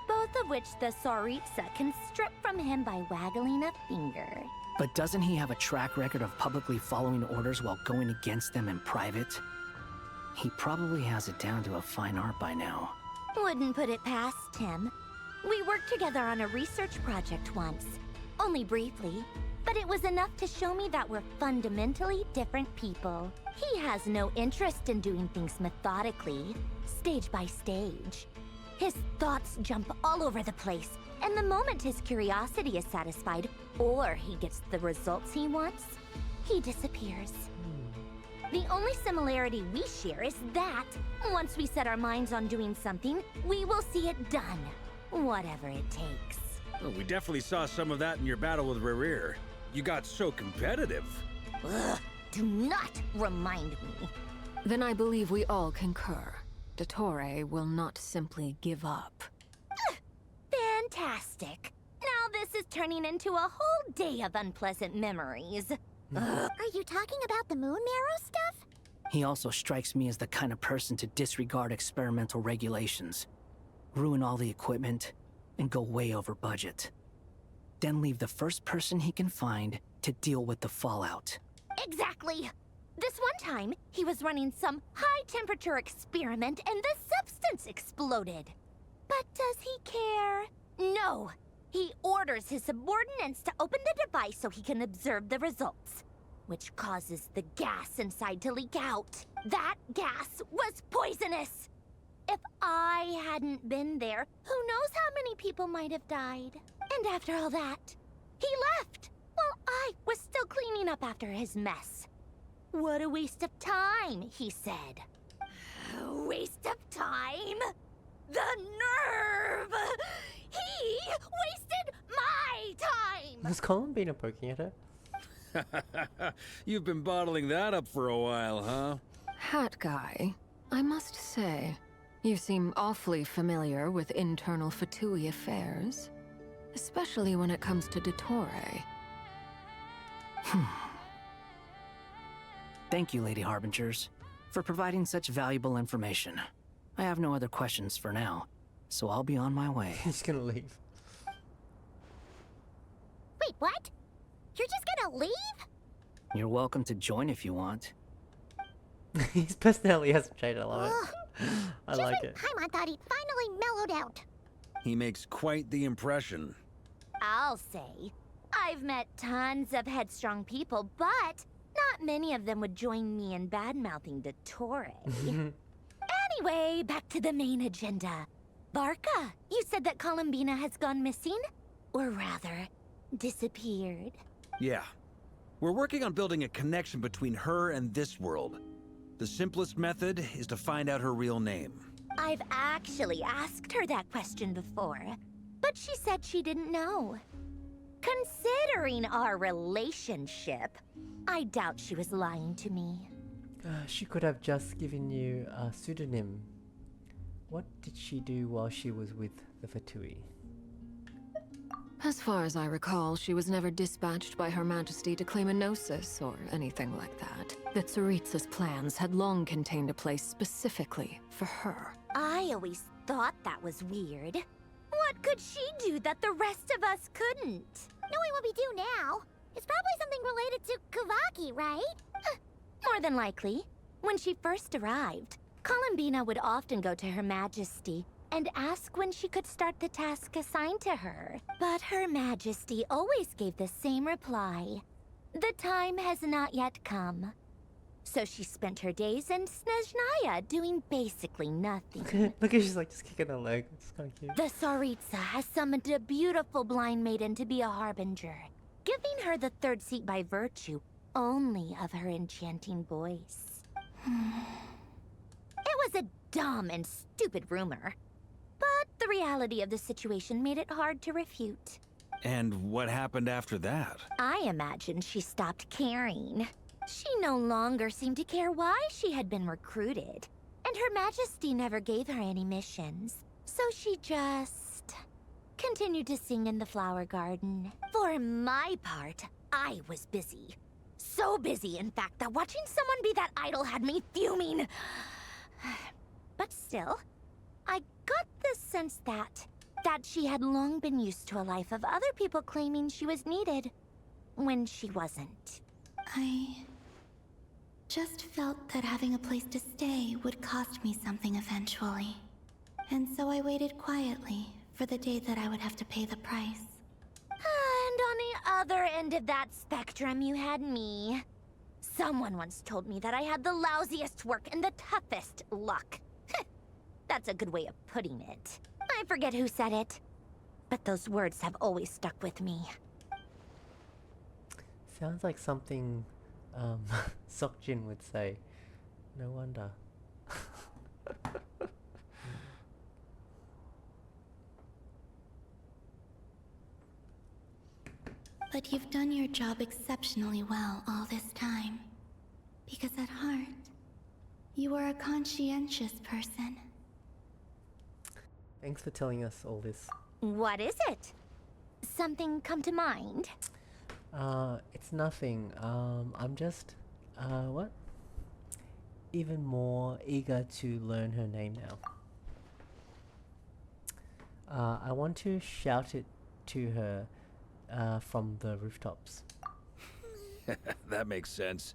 both of which the Tsaritsa can strip from him by waggling a finger. But doesn't he have a track record of publicly following orders while going against them in private? He probably has it down to a fine art by now. Wouldn't put it past him. We worked together on a research project once. Only briefly, but it was enough to show me that we're fundamentally different people. He has no interest in doing things methodically, stage by stage. His thoughts jump all over the place, and the moment his curiosity is satisfied, or he gets the results he wants, he disappears. The only similarity we share is that, once we set our minds on doing something, we will see it done, whatever it takes. Well, we definitely saw some of that in your battle with Rerir. You got so competitive. Ugh, do not remind me. Then I believe we all concur. Dottore will not simply give up. Fantastic. Now this is turning into a whole day of unpleasant memories. Are you talking about the moon marrow stuff? He also strikes me as the kind of person to disregard experimental regulations, ruin all the equipment, and go way over budget. Then leave the first person he can find to deal with the fallout. Exactly. This one time, he was running some high-temperature experiment and the substance exploded. But does he care? No. He orders his subordinates to open the device so he can observe the results. which causes the gas inside to leak out. That gas was poisonous! If I hadn't been there, who knows how many people might have died? And after all that, he left while I was still cleaning up after his mess. What a waste of time, he said. Waste of time? The nerve! He wasted my time! Was Columbina poking at her? You've been bottling that up for a while, huh? Hat guy, I must say, you seem awfully familiar with internal Fatui affairs. Especially when it comes to Dottore. Thank you, Lady Harbingers, for providing such valuable information. I have no other questions for now, so I'll be on my way. He's gonna leave. Wait, what? You're just gonna leave? You're welcome to join if you want. His personality hasn't changed, I love it. I like it. Paimon thought he'd finally mellowed out. He makes quite the impression. I'll say. I've met tons of headstrong people, but not many of them would join me in bad-mouthing Dottore. Anyway, back to the main agenda. Barca, you said that Columbina has gone missing? Or rather, disappeared. Yeah. We're working on building a connection between her and this world. The simplest method is to find out her real name. I've actually asked her that question before, but she said she didn't know. Considering our relationship, I doubt she was lying to me. She could have just given you a pseudonym. What did she do while she was with the Fatui? As far as I recall, she was never dispatched by Her Majesty to claim a gnosis or anything like that. The Tsaritsa's plans had long contained a place specifically for her. I always thought that was weird. What could she do that the rest of us couldn't? Knowing what we do now, it's probably something related to Kavaki, right? More than likely. When she first arrived, Columbina would often go to Her Majesty and ask when she could start the task assigned to her. But Her Majesty always gave the same reply. The time has not yet come. So she spent her days in Snezhnaya doing basically nothing. Look at she's like just kicking her leg. It's kind of cute. The Tsaritsa has summoned a beautiful blind maiden to be a harbinger, giving her the third seat by virtue only of her enchanting voice. It was a dumb and stupid rumor, but the reality of the situation made it hard to refute. And what happened after that? I imagine she stopped caring. She no longer seemed to care why she had been recruited, and Her Majesty never gave her any missions. So she just continued to sing in the flower garden. For my part, I was busy. So busy, in fact, that watching someone be that idol had me fuming. But still, I got the sense that she had long been used to a life of other people claiming she was needed when she wasn't. I just felt that having a place to stay would cost me something eventually. And so I waited quietly for the day that I would have to pay the price. And on the other end of that spectrum, you had me. Someone once told me that I had the lousiest work and the toughest luck. That's a good way of putting it. I forget who said it, but those words have always stuck with me. Sounds like something Seokjin would say. No wonder. But you've done your job exceptionally well all this time. Because at heart, you are a conscientious person. Thanks for telling us all this. What is it? Something come to mind? It's nothing. I'm just, what? Even more eager to learn her name now. I want to shout it to her from the rooftops. That makes sense.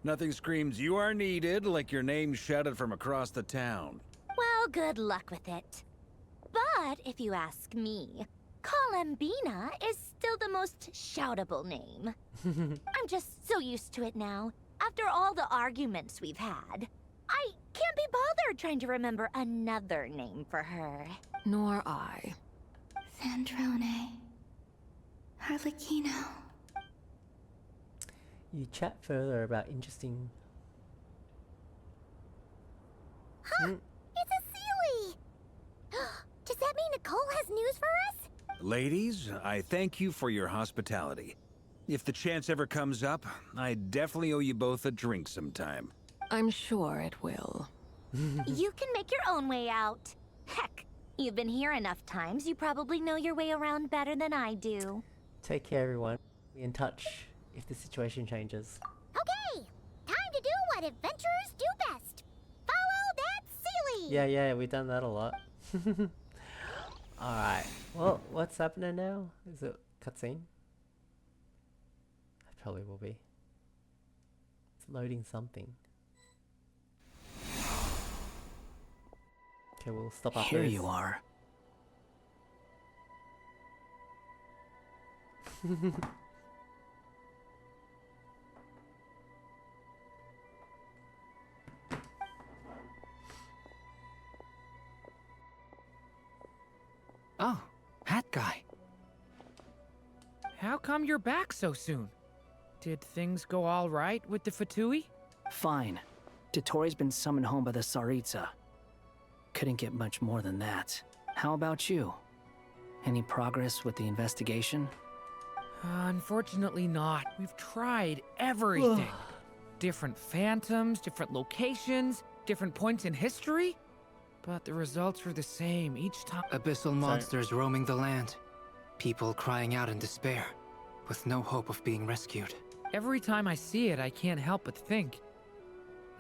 Nothing screams "you are needed" like your name shouted from across the town. Well, good luck with it. But if you ask me, Colambina is still the most shoutable name. I'm just so used to it now. After all the arguments we've had, I can't be bothered trying to remember another name for her. Nor I. Sandrone. Harlequino. You chat further about interesting. Huh? It's a Sealy! Does that mean Nicole has news for us? Ladies, I thank you for your hospitality. If the chance ever comes up, I definitely owe you both a drink sometime. I'm sure it will. You can make your own way out. Heck, you've been here enough times, you probably know your way around better than I do. Take care, everyone. Be in touch if the situation changes. Okay! Time to do what adventurers do best. Follow that Sealy! Yeah, we've done that a lot. Alright. Well, what's happening now? Is it cutscene? It probably will be. It's loading something. Okay, we'll stop after Here this. you are. Oh, that guy. How come you're back so soon? Did things go all right with the Fatui? Fine. Dotori's been summoned home by the Tsaritsa. Couldn't get much more than that. How about you? Any progress with the investigation? Unfortunately not. We've tried everything. Different phantoms, different locations, different points in history. But the results are the same each time. Abyssal monsters roaming the land. People crying out in despair, with no hope of being rescued. Every time I see it, I can't help but think,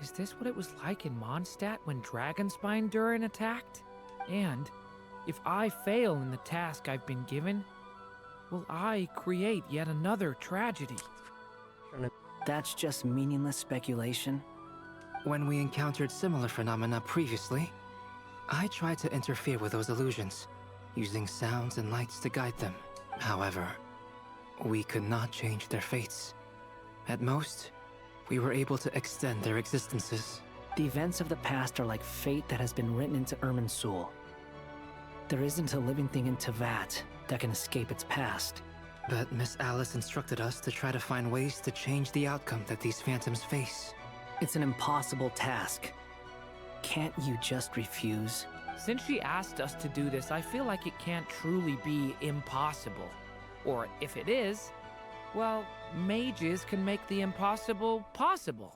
is this what it was like in Mondstadt when Dragonspine Durin attacked? And if I fail in the task I've been given, will I create yet another tragedy? That's just meaningless speculation. When we encountered similar phenomena previously, I tried to interfere with those illusions, using sounds and lights to guide them. However, we could not change their fates. At most, we were able to extend their existences. The events of the past are like fate that has been written into Irminsul. There isn't a living thing in Teyvat that can escape its past. But Miss Alice instructed us to try to find ways to change the outcome that these phantoms face. It's an impossible task. Can't you just refuse? Since she asked us to do this, I feel like it can't truly be impossible. Or if it is, well, mages can make the impossible possible.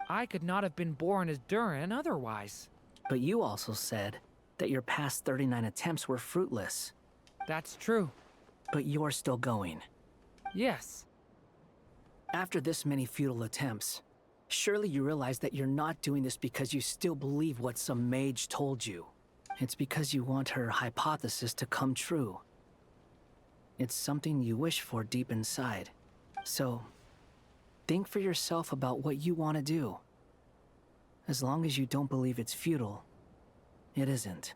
I could not have been born as Durin otherwise. But you also said that your past 39 attempts were fruitless. That's true. But you're still going. Yes. After this many futile attempts, surely you realize that you're not doing this because you still believe what some mage told you. It's because you want her hypothesis to come true. It's something you wish for deep inside. So, think for yourself about what you want to do. As long as you don't believe it's futile, it isn't.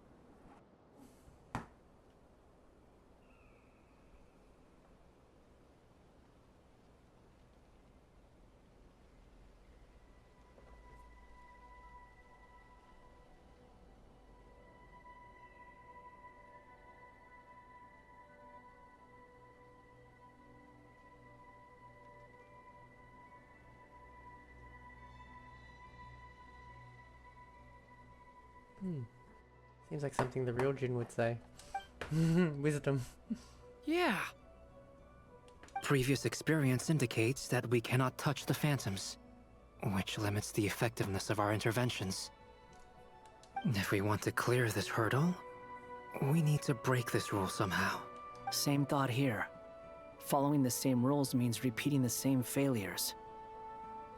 Seems like something the real Jin would say. Wisdom. Yeah. Previous experience indicates that we cannot touch the phantoms, which limits the effectiveness of our interventions. If we want to clear this hurdle, we need to break this rule somehow. Same thought here. Following the same rules means repeating the same failures.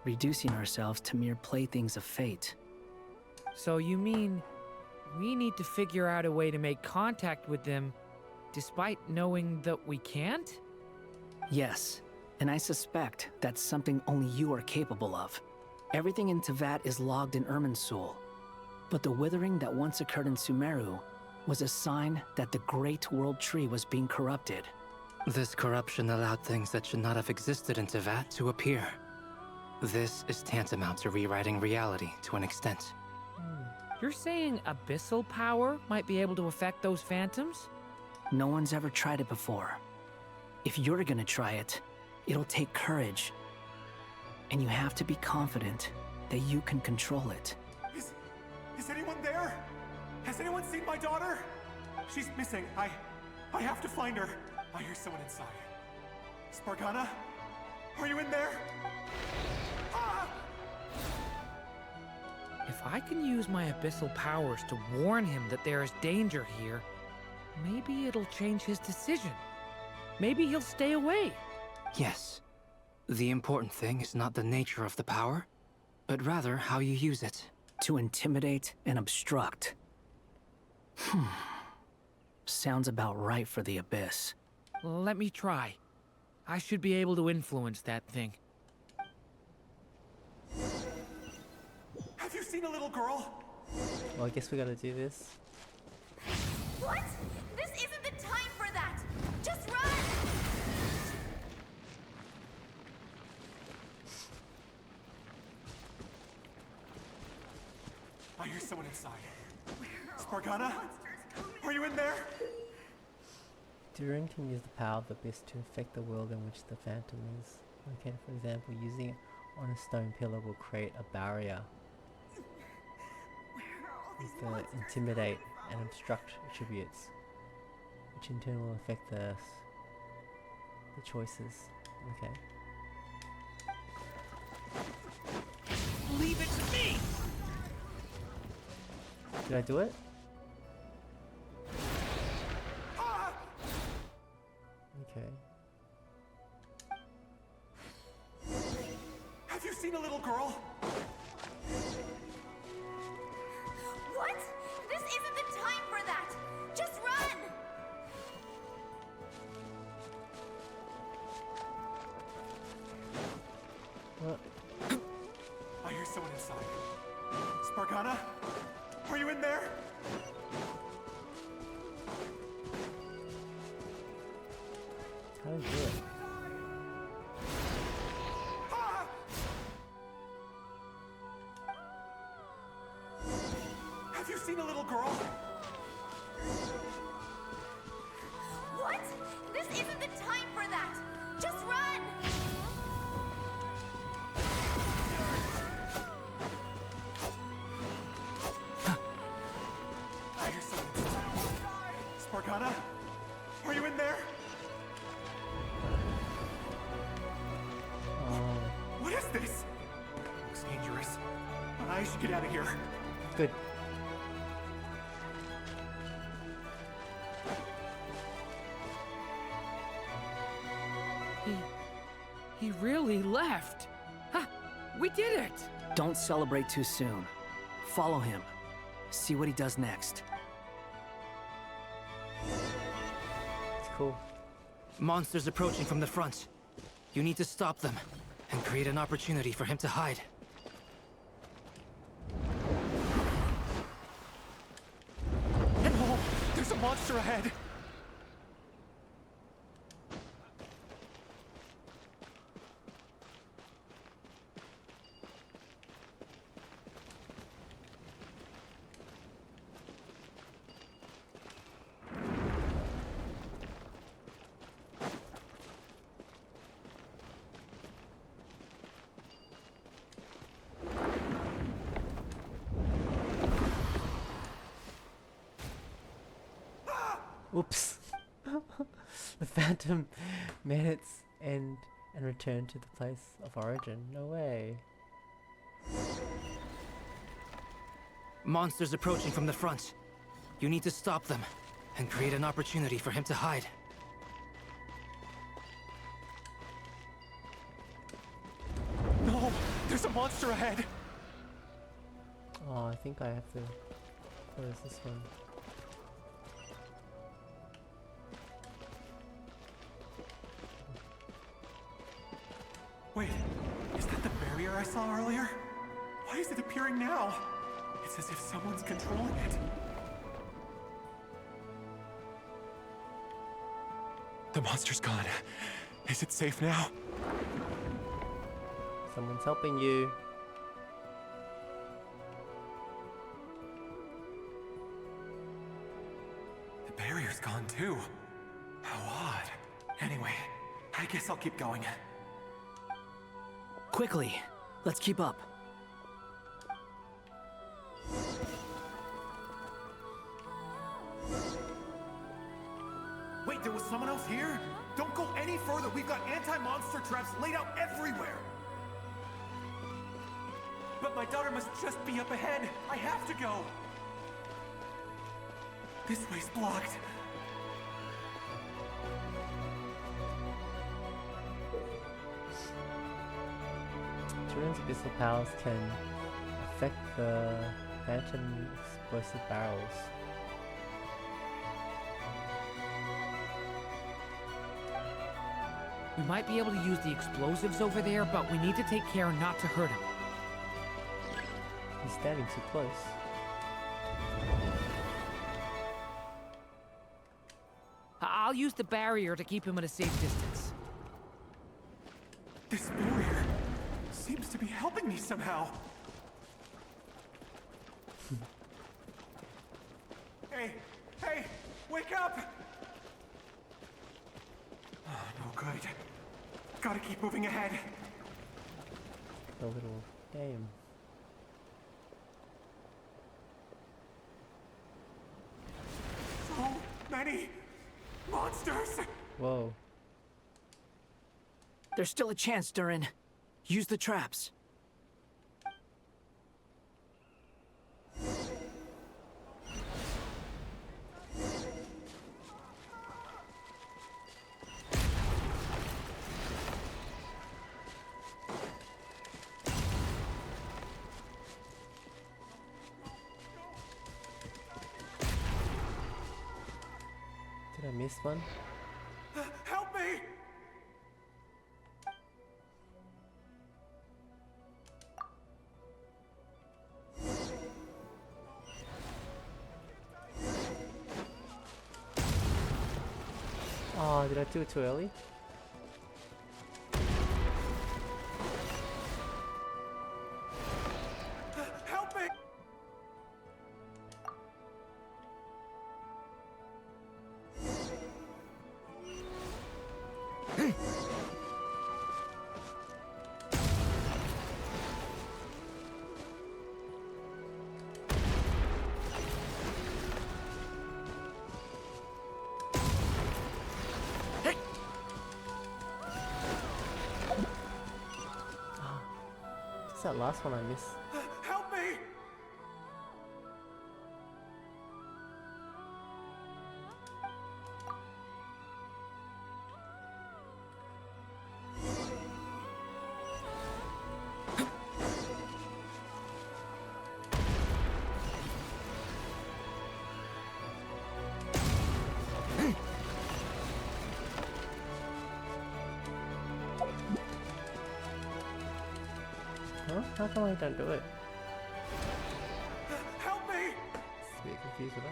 Reducing ourselves to mere playthings of fate. So you mean we need to figure out a way to make contact with them despite knowing that we can't? Yes, and I suspect that's something only you are capable of. Everything in Teyvat is logged in Irminsul, but the withering that once occurred in Sumeru was a sign that the Great World Tree was being corrupted. This corruption allowed things that should not have existed in Tevat to appear. This is tantamount to rewriting reality to an extent. You're saying abyssal power might be able to affect those phantoms? No one's ever tried it before. If you're gonna try it, it'll take courage. And you have to be confident that you can control it. Is anyone there? Has anyone seen my daughter? She's missing. I have to find her. I hear someone inside. Spargana? Are you in there? Ah! If I can use my abyssal powers to warn him that there is danger here, maybe it'll change his decision. Maybe he'll stay away. Yes. The important thing is not the nature of the power, but rather how you use it. To intimidate and obstruct. Sounds about right for the Abyss. Let me try. I should be able to influence that thing. Have you seen a little girl? Well, I guess we gotta do this. What? This isn't the time for that! Just run! I hear someone inside. Spargana? Are you in there? Durin can use the power of the Abyss to affect the world in which the Phantom is located. For example, using it on a stone pillar will create a barrier. With the intimidate and obstruct attributes, which in turn will affect the choices. Okay. Leave it to me! Did I do it? Okay. Have you seen a little girl? What? This isn't the time for that! Just run! What? I hear someone inside. Spargana? Are you in there? How do you do it? Have you seen a little girl? What? This isn't the time for that! Just run! I hear someone inside. Spargana? Are you in there? What is this? Looks dangerous. I should get out of here. Good. He really left. Ha! We did it! Don't celebrate too soon. Follow him. See what he does next. It's cool. Monsters approaching from the front. You need to stop them and create an opportunity for him to hide. No! There's a monster ahead! Oops. The Phantom made its end and returned to the place of origin. No way. Monsters approaching from the front. You need to stop them and create an opportunity for him to hide. No! There's a monster ahead! Oh, I think I have to close this one. Wait, is that the barrier I saw earlier? Why is it appearing now? It's as if someone's controlling it. The monster's gone. Is it safe now? Someone's helping you. The barrier's gone too. How odd. Anyway, I guess I'll keep going. Quickly, let's keep up. Wait, there was someone else here? Don't go any further. We've got anti-monster traps laid out everywhere. But my daughter must just be up ahead. I have to go. This way's blocked. Turin's abyssal powers can affect the phantom explosive barrels. We might be able to use the explosives over there, but we need to take care not to hurt him. He's standing too close. I'll use the barrier to keep him at a safe distance. This barrier seems to be helping me somehow. Hey, wake up! Oh, no good. Gotta keep moving ahead. A little game. So many monsters! Whoa. There's still a chance, Durin. Use the traps. Did I miss one? Help me! Oh, did I do it too early? Help me! Just that last one I missed. Help me! Huh? How come I don't do it? Help me! Just a bit confused with that.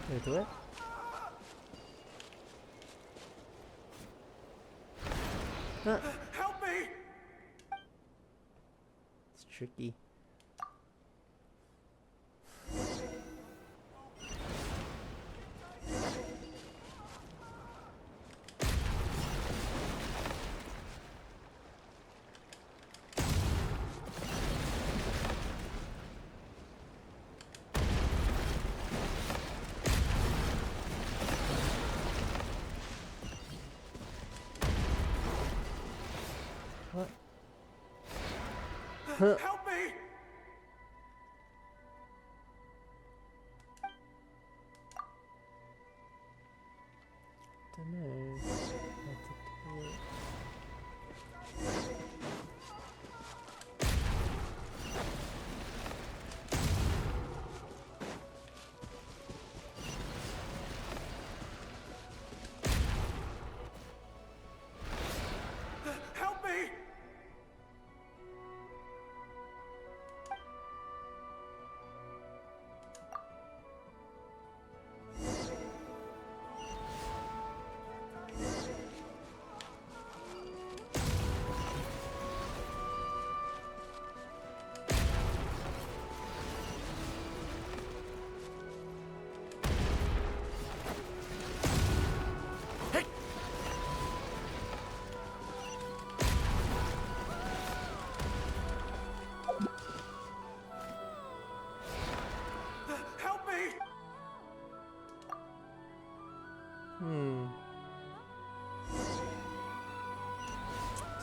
Can I do it? Help me! It's tricky. What? Help me! Don't know how to do it.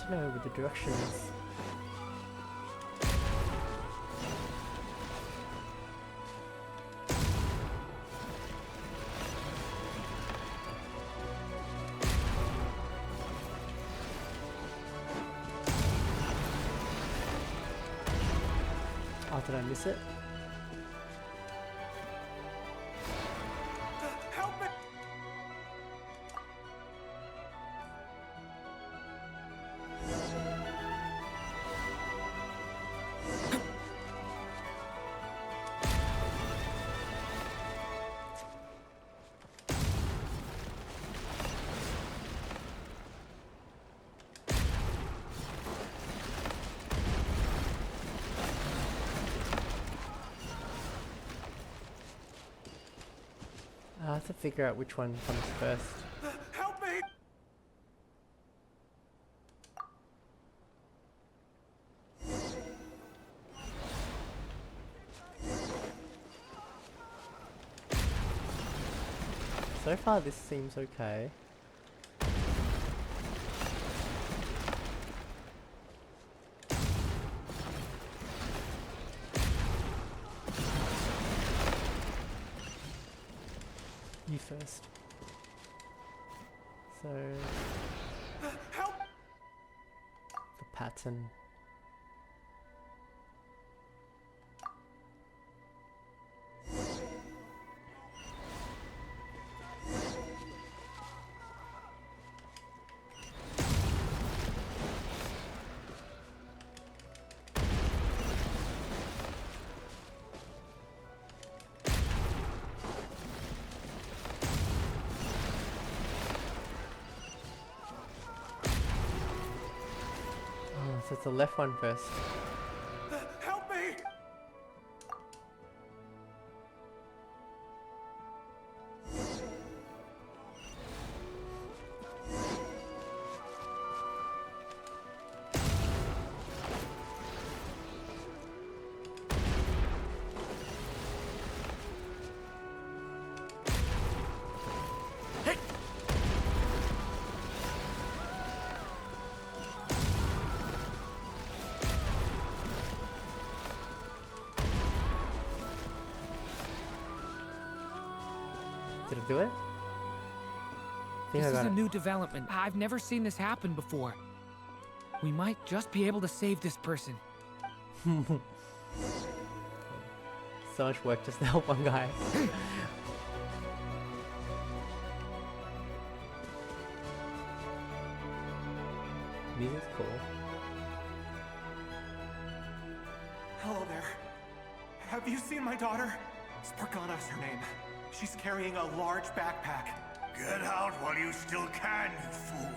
know with the directions. Oh, did I miss it? Help me! I have to figure out which one comes first. Help me! So far this seems okay. You first. So Help! the pattern. Oh, so it's the left one first. Help me! Did it do it? I think This I is got a it. new development. I've never seen this happen before. We might just be able to save this person. So much work just to help one guy. Music's cool. Hello there. Have you seen my daughter? Spargana's her name. She's carrying a large backpack. Get out while you still can, you fool.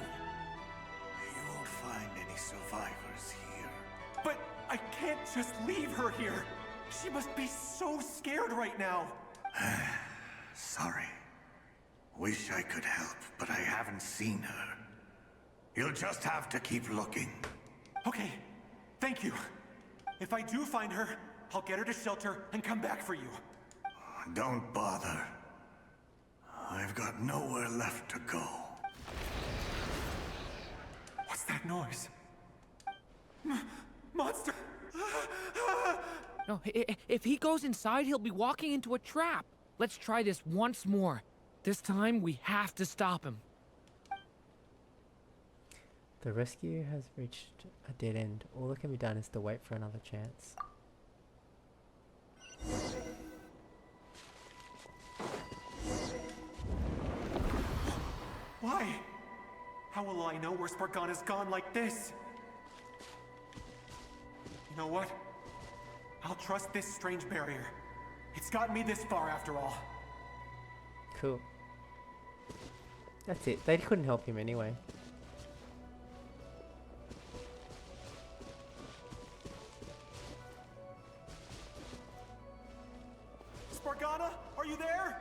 You won't find any survivors here. But I can't just leave her here. She must be so scared right now. Sorry. Wish I could help, but I haven't seen her. You'll just have to keep looking. Okay, thank you. If I do find her, I'll get her to shelter and come back for you. Don't bother. I've got nowhere left to go. What's that noise? Monster! No, if he goes inside, he'll be walking into a trap. Let's try this once more. This time, we have to stop him. The rescue has reached a dead end. All that can be done is to wait for another chance. Why? How will I know where Spargana's gone like this? You know what? I'll trust this strange barrier. It's gotten me this far after all. Cool. That's it. They couldn't help him anyway. Spargana, are you there?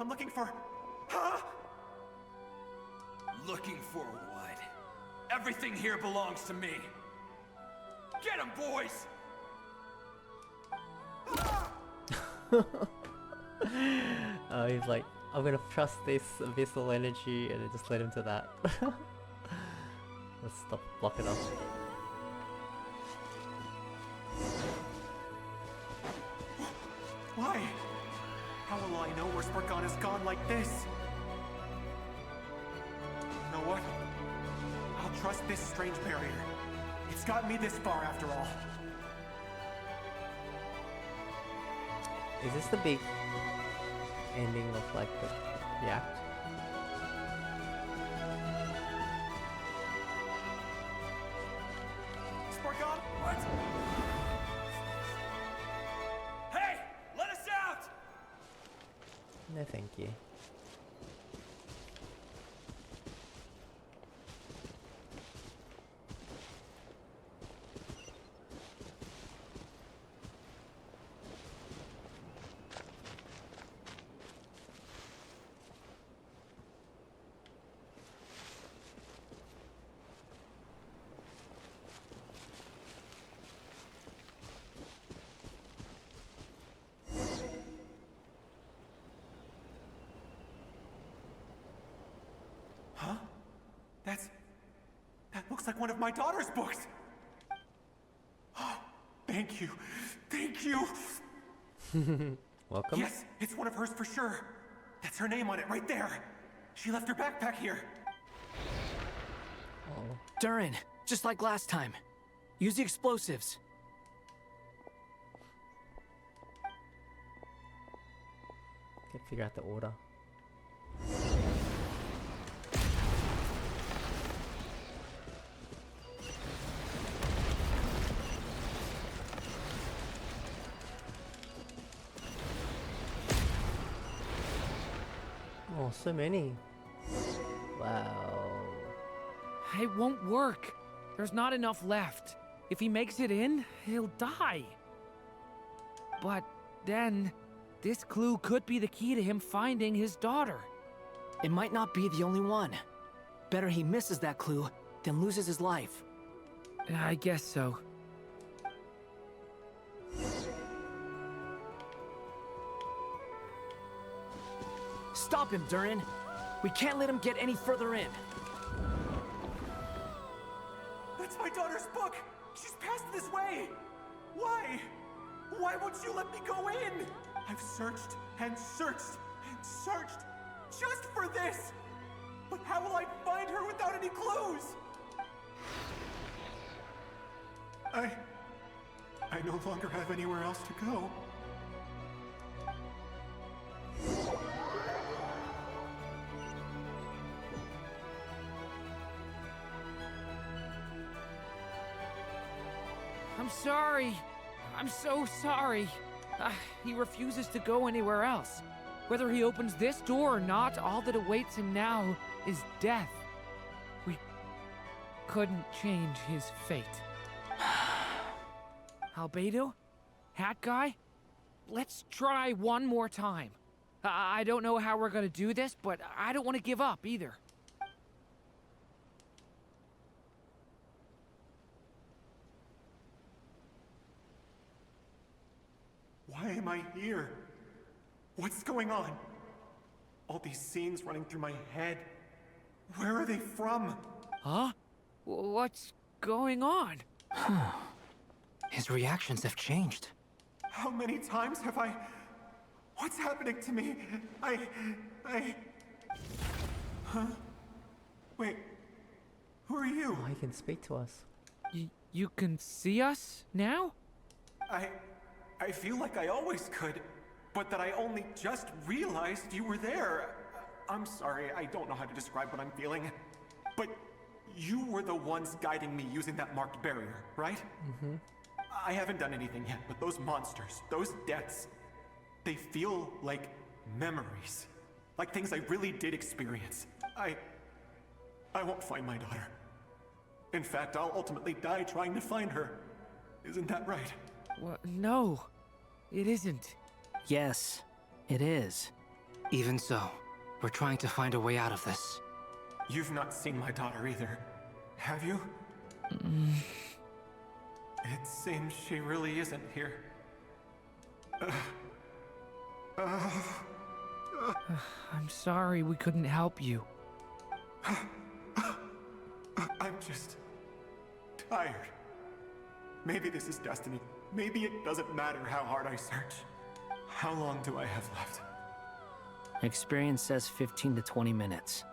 I'm looking for... Huh? Looking for what? Everything here belongs to me. Get him, boys! He's like, I'm gonna trust this abyssal energy and then just let him to that. Let's stop blocking up. Why? How will I know where Spargana's gone like this? You know what? I'll trust this strange barrier. It's gotten me this far after all. Is this the big ending of like the act? Spargana? What? Hey! Let us out! No, thank you. Huh? That looks like one of my daughter's books! Thank you. Thank you! Welcome. Yes, it's one of hers for sure. That's her name on it right there. She left her backpack here. Oh. Durin, just like last time. Use the explosives. Can figure out the order. Oh, so many. Wow. It won't work. There's not enough left. If he makes it in, he'll die. But then, this clue could be the key to him finding his daughter. It might not be the only one. Better he misses that clue than loses his life. I guess so. Stop him, Durin. We can't let him get any further in. That's my daughter's book! She's passed this way! Why? Why won't you let me go in? I've searched and searched and searched just for this! But how will I find her without any clues? I no longer have anywhere else to go. I'm sorry. I'm so sorry. He refuses to go anywhere else. Whether he opens this door or not, all that awaits him now is death. We couldn't change his fate. Albedo? Hat Guy? Let's try one more time. I don't know how we're gonna do this, but I don't want to give up either. Why am I here? What's going on? All these scenes running through my head. Where are they from? Huh? What's going on? His reactions have changed. How many times have I... What's happening to me? Huh? Wait. Who are you? Oh, he can speak to us. You can see us now? I feel like I always could, but that I only just realized you were there. I'm sorry, I don't know how to describe what I'm feeling. But you were the ones guiding me using that marked barrier, right? Mm-hmm. I haven't done anything yet, but those monsters, those deaths, they feel like memories. Like things I really did experience. I won't find my daughter. In fact, I'll ultimately die trying to find her. Isn't that right? What? No, it isn't. Yes, it is. Even so, we're trying to find a way out of this. You've not seen my daughter either, have you? It seems she really isn't here. I'm sorry we couldn't help you. I'm just tired. Maybe this is destiny. Maybe it doesn't matter how hard I search. How long do I have left? Experience says 15 to 20 minutes.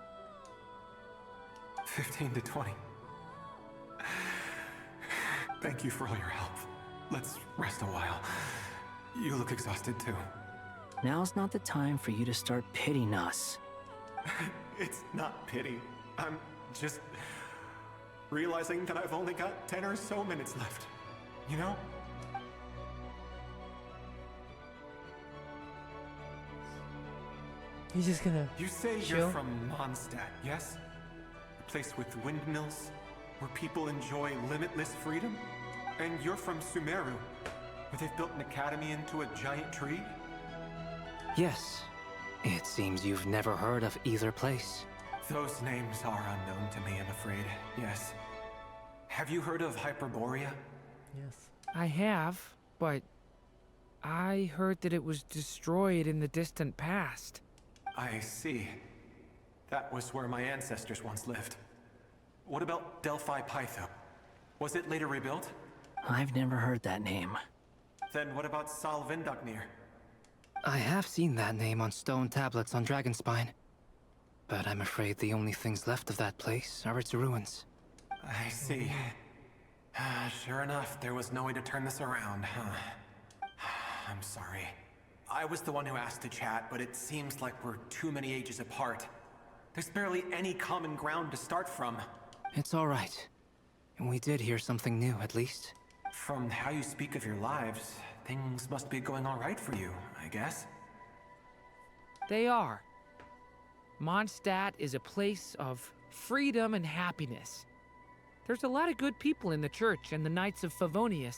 15 to 20. Thank you for all your help. Let's rest a while. You look exhausted too. Now's not the time for you to start pitying us. It's not pity. I'm just realizing that I've only got 10 or so minutes left. You know? He's just gonna You say chill? you're from Mondstadt, yes? A place with windmills, where people enjoy limitless freedom? And you're from Sumeru, where they've built an academy into a giant tree? Yes. It seems you've never heard of either place. Those names are unknown to me, I'm afraid. Yes. Have you heard of Hyperborea? Yes. I have, but I heard that it was destroyed in the distant past. I see. That was where my ancestors once lived. What about Delphi Pytho? Was it later rebuilt? I've never heard that name. Then what about Sal Vindaknir? I have seen that name on stone tablets on Dragonspine. But I'm afraid the only things left of that place are its ruins. I see. Sure enough, there was no way to turn this around, huh? I'm sorry. I was the one who asked to chat, but it seems like we're too many ages apart. There's barely any common ground to start from. It's all right. We did hear something new, at least. From how you speak of your lives, things must be going all right for you, I guess. They are. Mondstadt is a place of freedom and happiness. There's a lot of good people in the church and the Knights of Favonius,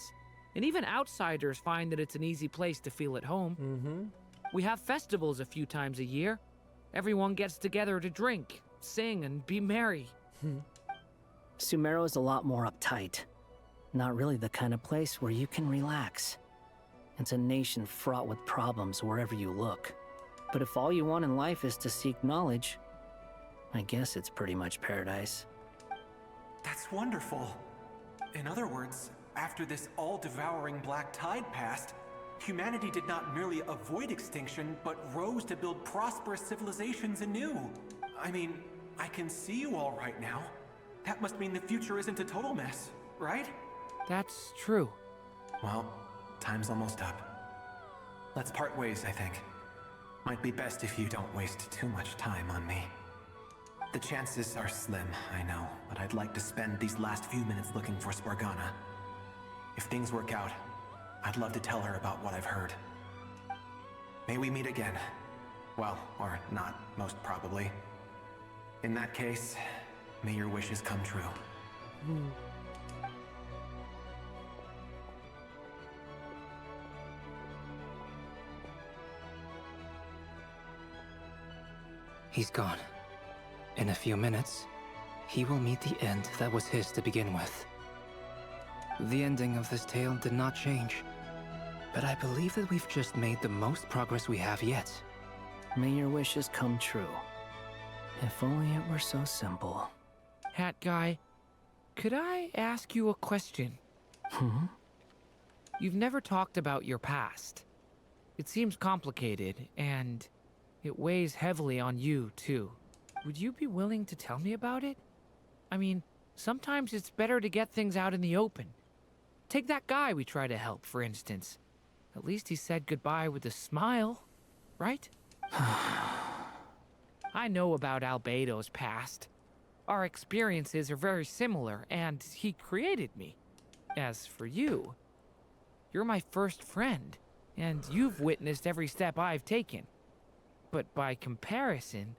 and even outsiders find that it's an easy place to feel at home. We have festivals a few times a year. Everyone gets together to drink, sing, and be merry. Sumeru is a lot more uptight. Not really the kind of place where you can relax. It's a nation fraught with problems wherever you look. But if all you want in life is to seek knowledge, I guess it's pretty much paradise. That's wonderful. In other words, after this all-devouring black tide passed, humanity did not merely avoid extinction, but rose to build prosperous civilizations anew. I mean, I can see you all right now. That must mean the future isn't a total mess, right? That's true. Well, time's almost up. Let's part ways, I think. Might be best if you don't waste too much time on me. The chances are slim, I know, but I'd like to spend these last few minutes looking for Spargana. If things work out, I'd love to tell her about what I've heard. May we meet again. Well, or not, most probably. In that case, may your wishes come true. He's gone. In a few minutes, he will meet the end that was his to begin with. The ending of this tale did not change, but I believe that we've just made the most progress we have yet. May your wishes come true. If only it were so simple. Hat guy, could I ask you a question? You've never talked about your past. It seems complicated, and it weighs heavily on you, too. Would you be willing to tell me about it? I mean, sometimes it's better to get things out in the open. Take that guy we try to help, for instance. At least he said goodbye with a smile, right? I know about Albedo's past. Our experiences are very similar, and he created me. As for you, you're my first friend, and you've witnessed every step I've taken. But by comparison,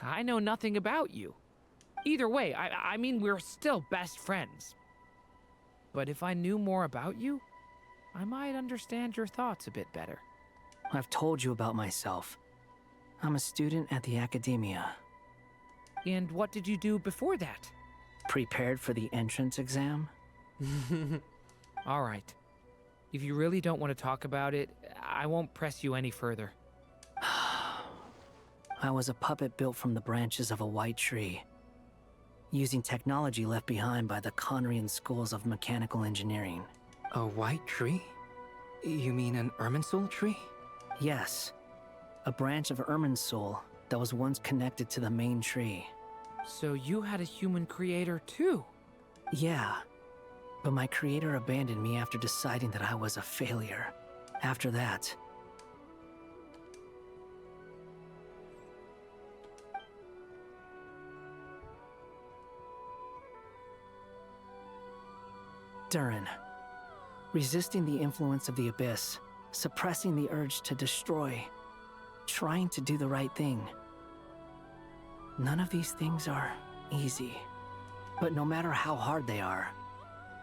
I know nothing about you. Either way, I mean, we're still best friends. But if I knew more about you, I might understand your thoughts a bit better. I've told you about myself. I'm a student at the academia. And what did you do before that? Prepared for the entrance exam? All right. If you really don't want to talk about it, I won't press you any further. I was a puppet built from the branches of a white tree, using technology left behind by the Conrian schools of mechanical engineering. A white tree? You mean an Irminsul tree? Yes. A branch of Irminsul that was once connected to the main tree. So you had a human creator too? Yeah. But my creator abandoned me after deciding that I was a failure. After that, Durin. Resisting the influence of the Abyss, suppressing the urge to destroy, trying to do the right thing. None of these things are easy. But no matter how hard they are,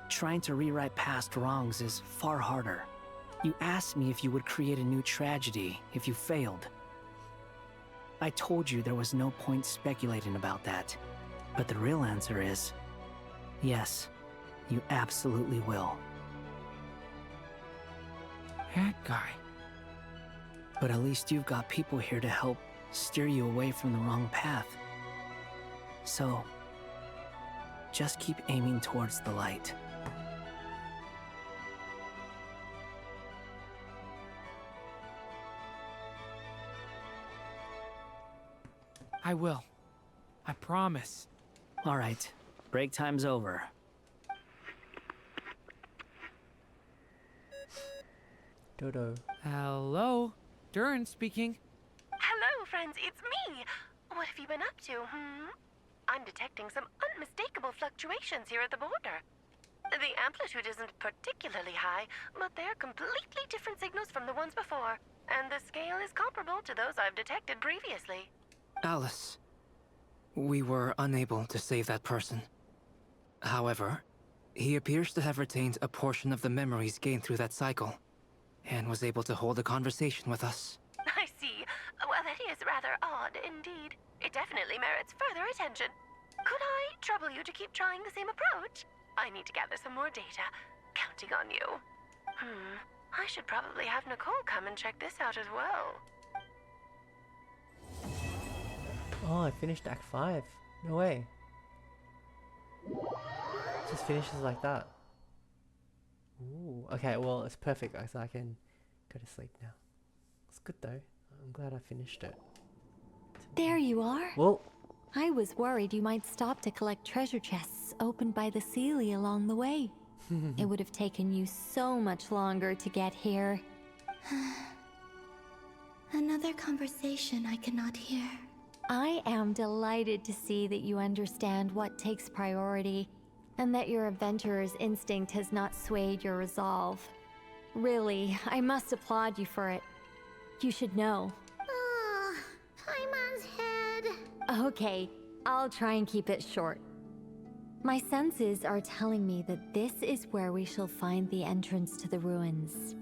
trying to rewrite past wrongs is far harder. You asked me if you would create a new tragedy if you failed. I told you there was no point speculating about that. But the real answer is, yes, you absolutely will. That guy. But at least you've got people here to help steer you away from the wrong path. So, just keep aiming towards the light. I will. I promise. All right. Break time's over. Dodo. Hello? Durin speaking. Hello, friends, it's me. What have you been up to, I'm detecting some unmistakable fluctuations here at the border. The amplitude isn't particularly high, but they're completely different signals from the ones before, and the scale is comparable to those I've detected previously. Alice, we were unable to save that person. However, he appears to have retained a portion of the memories gained through that cycle, and was able to hold a conversation with us. I see. Well, that is rather odd indeed. It definitely merits further attention. Could I trouble you to keep trying the same approach? I need to gather some more data. Counting on you. I should probably have Nicole come and check this out as well. Oh, I finished Act 5. No way. Just finishes like that. Ooh, okay, well, it's perfect, so I can go to sleep now. It's good though. I'm glad I finished it. There you are. Well, I was worried you might stop to collect treasure chests opened by the Seelie along the way. It would have taken you so much longer to get here. Another conversation I cannot hear. I am delighted to see that you understand what takes priority, and that your adventurer's instinct has not swayed your resolve. Really, I must applaud you for it. You should know. Paimon's head. Okay, I'll try and keep it short. My senses are telling me that this is where we shall find the entrance to the ruins.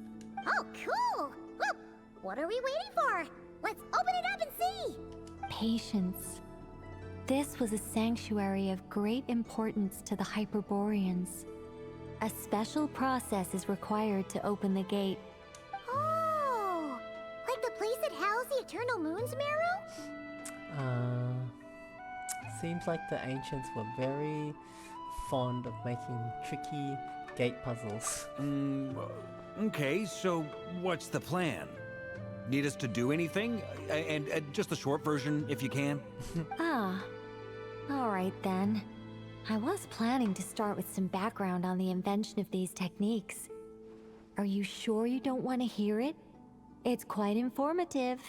Oh, cool! Well, what are we waiting for? Let's open it up and see! Patience. This was a sanctuary of great importance to the Hyperboreans. A special process is required to open the gate. Oh! Like the place that housed the Eternal Moon's Marrow? Seems like the ancients were very fond of making tricky gate puzzles. Okay, so what's the plan? Need us to do anything? And just the short version, if you can. Alright then. I was planning to start with some background on the invention of these techniques. Are you sure you don't want to hear it? It's quite informative.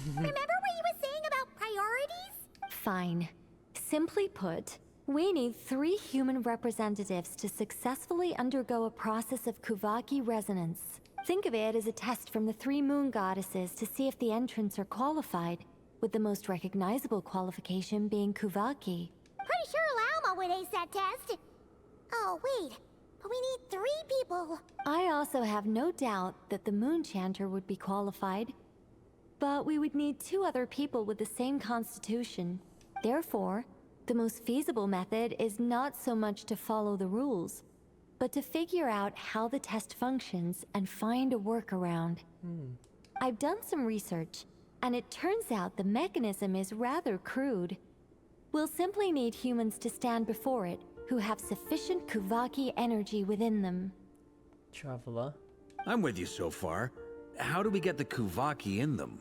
Remember what you were saying about priorities? Fine. Simply put, we need 3 human representatives to successfully undergo a process of Kuvaki resonance. Think of it as a test from the 3 moon goddesses to see if the entrants are qualified, with the most recognizable qualification being Kuvaki. Pretty sure Lauma would ace that test. Oh, wait. But we need 3 people. I also have no doubt that the Moon Chanter would be qualified. But we would need 2 other people with the same constitution. Therefore, the most feasible method is not so much to follow the rules, but to figure out how the test functions and find a workaround. I've done some research, and it turns out the mechanism is rather crude. We'll simply need humans to stand before it who have sufficient Kuvaki energy within them. Traveler. I'm with you so far. How do we get the Kuvaki in them?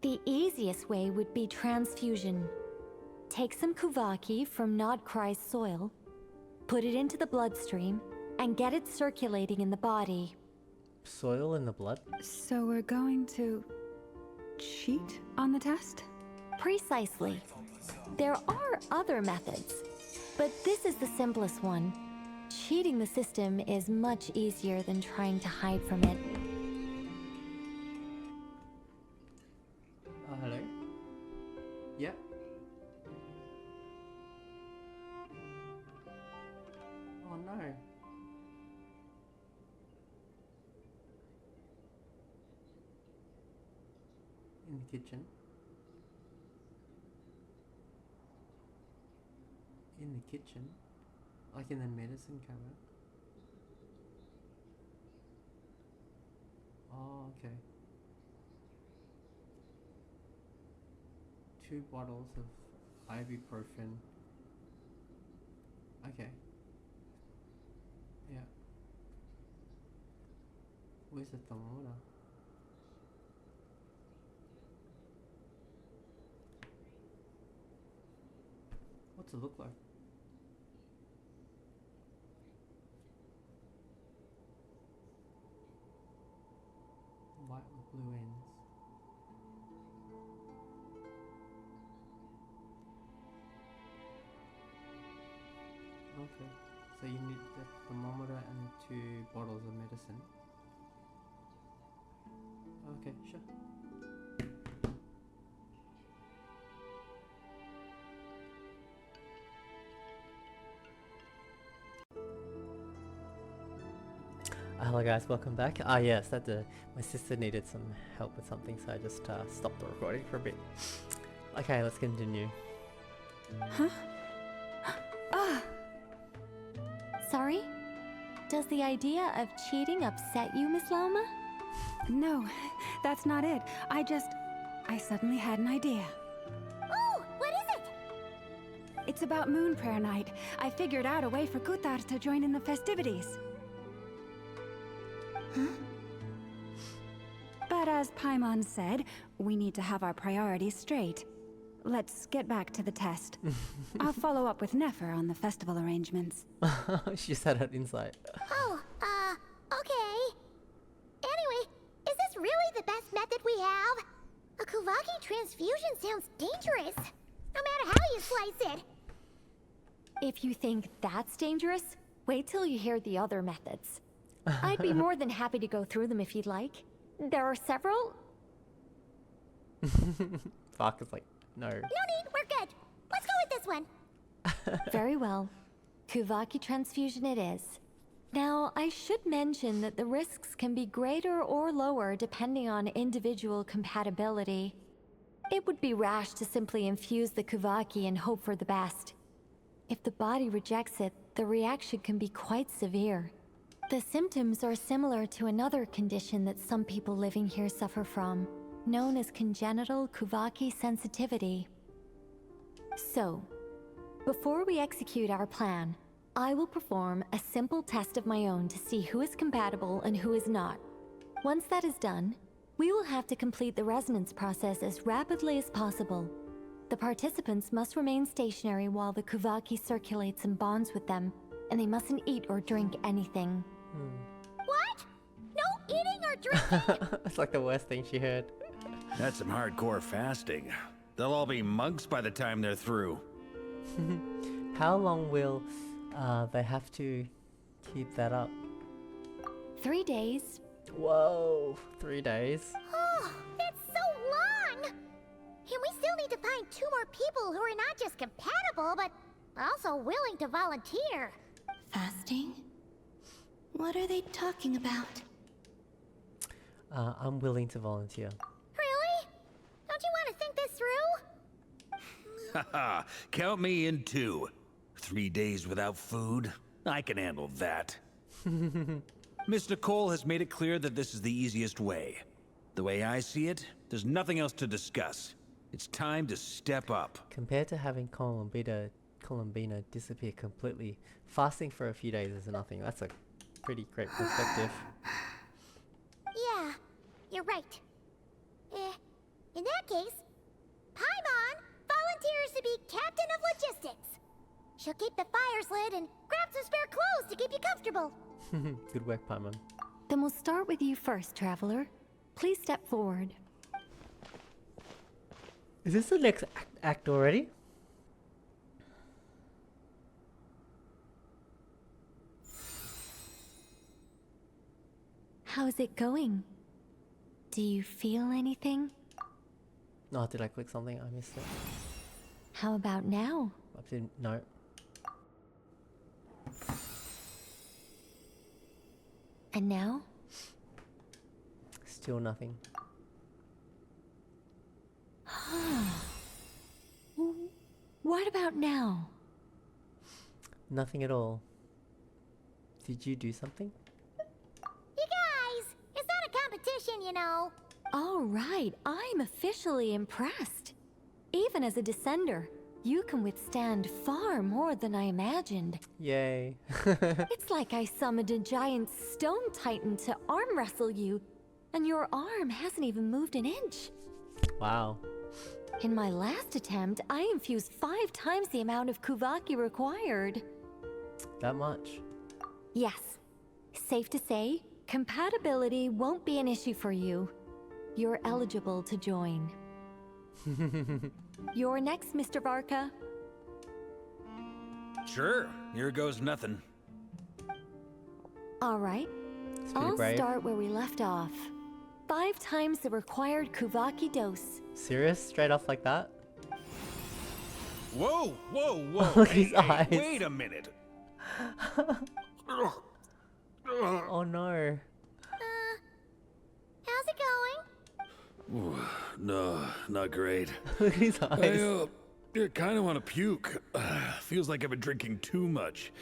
The easiest way would be transfusion. Take some Kuvaki from Nod Krai's soil, put it into the bloodstream, and get it circulating in the body. Soil in the blood? So we're going to cheat on the test? Precisely. There are other methods, but this is the simplest one. Cheating the system is much easier than trying to hide from it. Hello? Yeah? Oh no. In the kitchen. In the kitchen? Like in the medicine cabinet? Oh, okay. 2 bottles of ibuprofen. Okay. Yeah. Where's the thermometer? What's it look like? White with blue ends. Okay, so you need the thermometer and 2 bottles of medicine. Okay, sure. Hello guys, welcome back. Yes, my sister needed some help with something, so I just stopped the recording for a bit. Okay, let's continue. Huh? Sorry? Does the idea of cheating upset you, Miss Loma? No, that's not it. I suddenly had an idea. Oh, what is it? It's about Moon Prayer Night. I figured out a way for Kutar to join in the festivities. But as Paimon said, we need to have our priorities straight. Let's get back to the test. I'll follow up with Nefer on the festival arrangements. She said it inside. Oh, okay. Anyway, is this really the best method we have? A Kuvaki transfusion sounds dangerous, no matter how you slice it. If you think that's dangerous, wait till you hear the other methods. I'd be more than happy to go through them if you'd like. There are several. Fuck is like, no. No need, we're good. Let's go with this one. Very well. Kuvaki transfusion it is. Now, I should mention that the risks can be greater or lower depending on individual compatibility. It would be rash to simply infuse the Kuvaki and hope for the best. If the body rejects it, the reaction can be quite severe. The symptoms are similar to another condition that some people living here suffer from, known as congenital Kuvaki sensitivity. So, before we execute our plan, I will perform a simple test of my own to see who is compatible and who is not. Once that is done, we will have to complete the resonance process as rapidly as possible. The participants must remain stationary while the Kuvaki circulates and bonds with them, and they mustn't eat or drink anything. What? No eating or drinking? It's like the worst thing she heard. That's some hardcore fasting. They'll all be monks by the time they're through. How long will they have to keep that up? 3 days. Whoa, 3 days? Oh, that's so long! And we still need to find 2 more people who are not just compatible, but also willing to volunteer. Fasting? What are they talking about? I'm willing to volunteer. Really? Don't you want to think this through? Haha, count me in too. 3 days without food? I can handle that. Miss Nicole has made it clear that this is the easiest way. The way I see it, there's nothing else to discuss. It's time to step up. Compared to having Columbina disappear completely, fasting for a few days is nothing. That's a pretty great perspective. Yeah, you're right. In that case, Paimon volunteers to be captain of logistics. She'll keep the fires lit and grab some spare clothes to keep you comfortable. Good work, Paimon. Then we'll start with you first, Traveler. Please step forward. Is this the next act already? How's it going? Do you feel anything? No, did I click something? I missed it. How about now? I didn't. No. And now? Still nothing. What about now? Nothing at all. Did you do something? You guys, it's not a competition, you know. All right, I'm officially impressed. Even as a descender, you can withstand far more than I imagined. Yay. It's like I summoned a giant stone titan to arm wrestle you, and your arm hasn't even moved an inch. Wow. In my last attempt, I infused 5 times the amount of Kuvaki required. That much? Yes. Safe to say, compatibility won't be an issue for you. You're eligible to join. You're next, Mr. Varka. Sure, here goes nothing. All right. I'll start where we left off. 5 times the required Kuvaki dose. Serious? Straight off like that? Whoa, whoa, whoa. Look at his eyes. Wait a minute. Oh no. How's it going? Ooh, no, not great. Look at his eyes. I kind of want to puke. Feels like I've been drinking too much.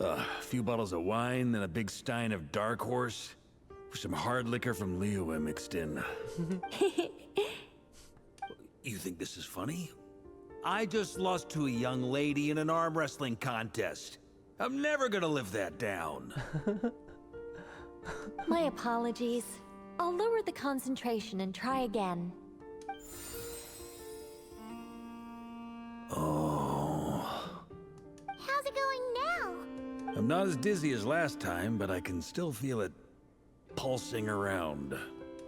A few bottles of wine, then a big stein of Dark Horse. Some hard liquor from Liyue mixed in. You think this is funny? I just lost to a young lady in an arm wrestling contest. I'm never gonna live that down. My apologies. I'll lower the concentration and try again. Oh. How's it going now? I'm not as dizzy as last time, but I can still feel it pulsing around.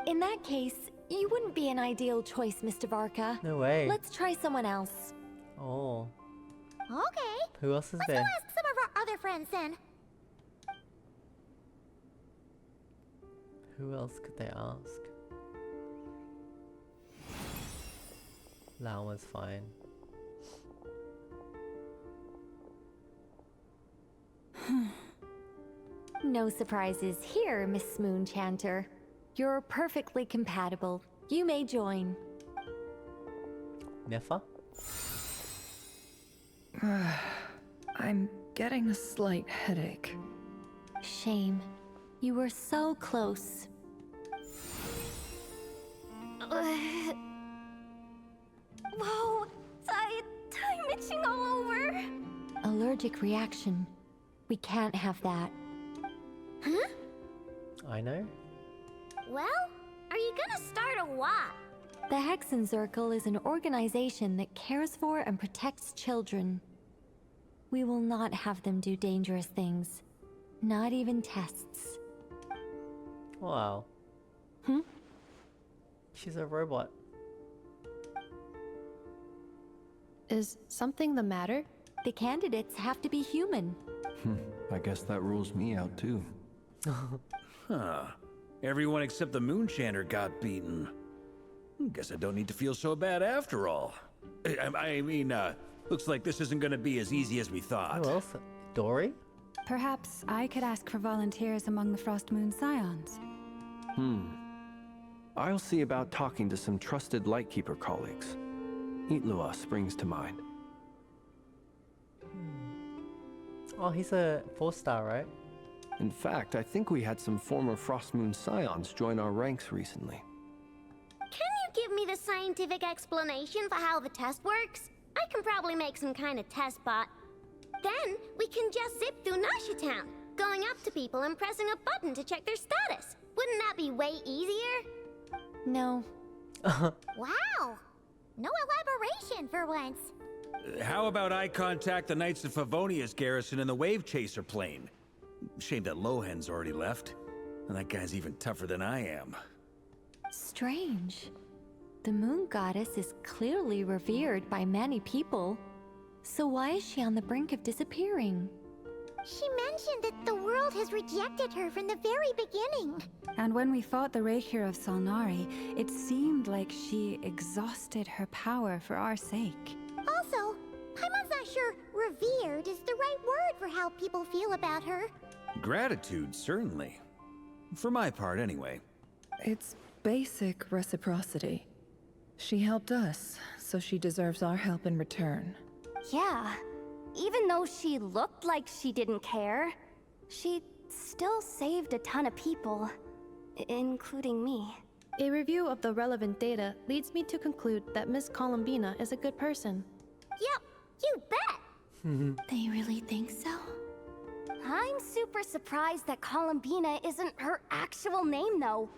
In that case, you wouldn't be an ideal choice, Mr. Varka. No way. Let's try someone else. Oh. Okay. Who else is Let's there? go ask some of our other friends then. Who else could they ask? Lao's fine. No surprises here, Miss Moonchanter. You're perfectly compatible. You may join. Nefa? I'm getting a slight headache. Shame. You were so close. Whoa! I'm itching all over! Allergic reaction. We can't have that. Huh? I know. Well, are you gonna start a what? The Hexenzirkel is an organization that cares for and protects children. We will not have them do dangerous things. Not even tests. Wow. She's a robot. Is something the matter? The candidates have to be human. I guess that rules me out too. Huh. Everyone except the Moonchanter got beaten. Guess I don't need to feel so bad after all. I mean, looks like this isn't gonna be as easy as we thought. Who else? Dory? Perhaps I could ask for volunteers among the Frost Moon Scions. I'll see about talking to some trusted Lightkeeper colleagues. Itlua springs to mind. Oh, he's a 4-star, right? In fact, I think we had some former Frostmoon Scions join our ranks recently. Can you give me the scientific explanation for how the test works? I can probably make some kind of test bot. Then we can just zip through Nasha Town, going up to people and pressing a button to check their status. Wouldn't that be way easier? No. Wow! No elaboration for once. How about I contact the Knights of Favonia's garrison in the Wave Chaser plane? Shame that Lohan's already left. And that guy's even tougher than I am. Strange. The moon goddess is clearly revered by many people. So why is she on the brink of disappearing? She mentioned that the world has rejected her from the very beginning. And when we fought the Raikir of Solnari, it seemed like she exhausted her power for our sake. Also, Paimon's not sure revered is the right word for how people feel about her. Gratitude, certainly. For my part, anyway. It's basic reciprocity. She helped us, so she deserves our help in return. Yeah. Even though she looked like she didn't care, she still saved a ton of people, including me. A review of the relevant data leads me to conclude that Miss Columbina is a good person. Yep, you bet! They really think so? I'm super surprised that Columbina isn't her actual name, though.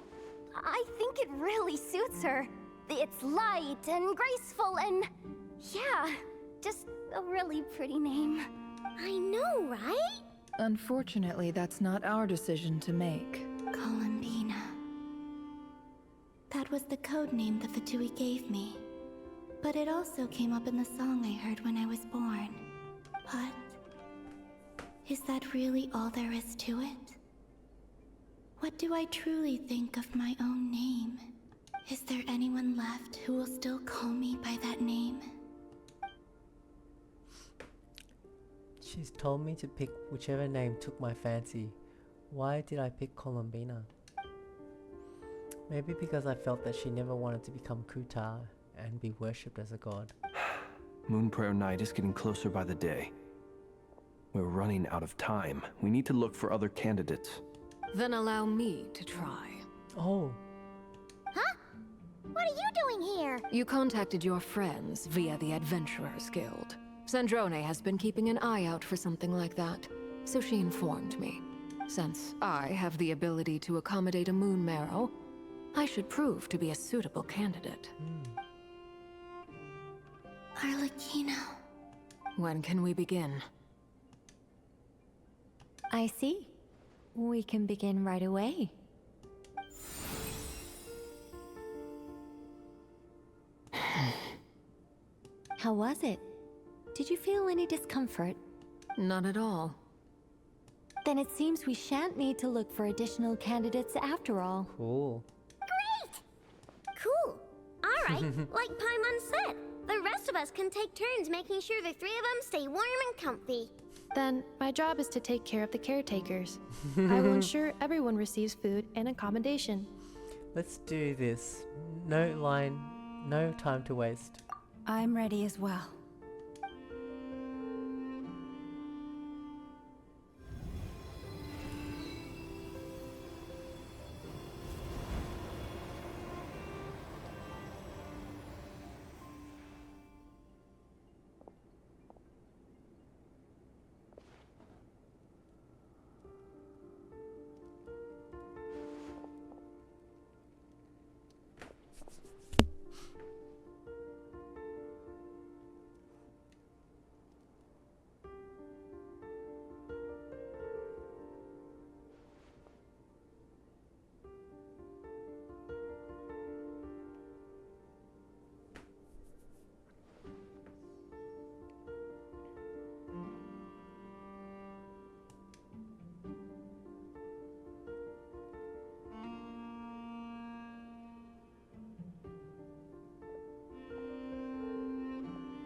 I think it really suits her. It's light and graceful and... yeah, just a really pretty name. I know, right? Unfortunately, that's not our decision to make. Columbina. That was the code name the Fatui gave me. But it also came up in the song I heard when I was born. But is that really all there is to it? What do I truly think of my own name? Is there anyone left who will still call me by that name? She's told me to pick whichever name took my fancy. Why did I pick Columbina? Maybe because I felt that she never wanted to become Kuta and be worshipped as a god. Moon Prayer Night is getting closer by the day. We're running out of time. We need to look for other candidates. Then allow me to try. Oh. Huh? What are you doing here? You contacted your friends via the Adventurers Guild. Sandrone has been keeping an eye out for something like that, so she informed me. Since I have the ability to accommodate a moon marrow, I should prove to be a suitable candidate. Arlecchino. When can we begin? I see. We can begin right away. How was it? Did you feel any discomfort? Not at all. Then it seems we shan't need to look for additional candidates after all. Cool. Great! Cool. Alright, like Paimon said, the rest of us can take turns making sure the three of them stay warm and comfy. Then, my job is to take care of the caretakers. I will ensure everyone receives food and accommodation. Let's do this. No time to waste. I'm ready as well.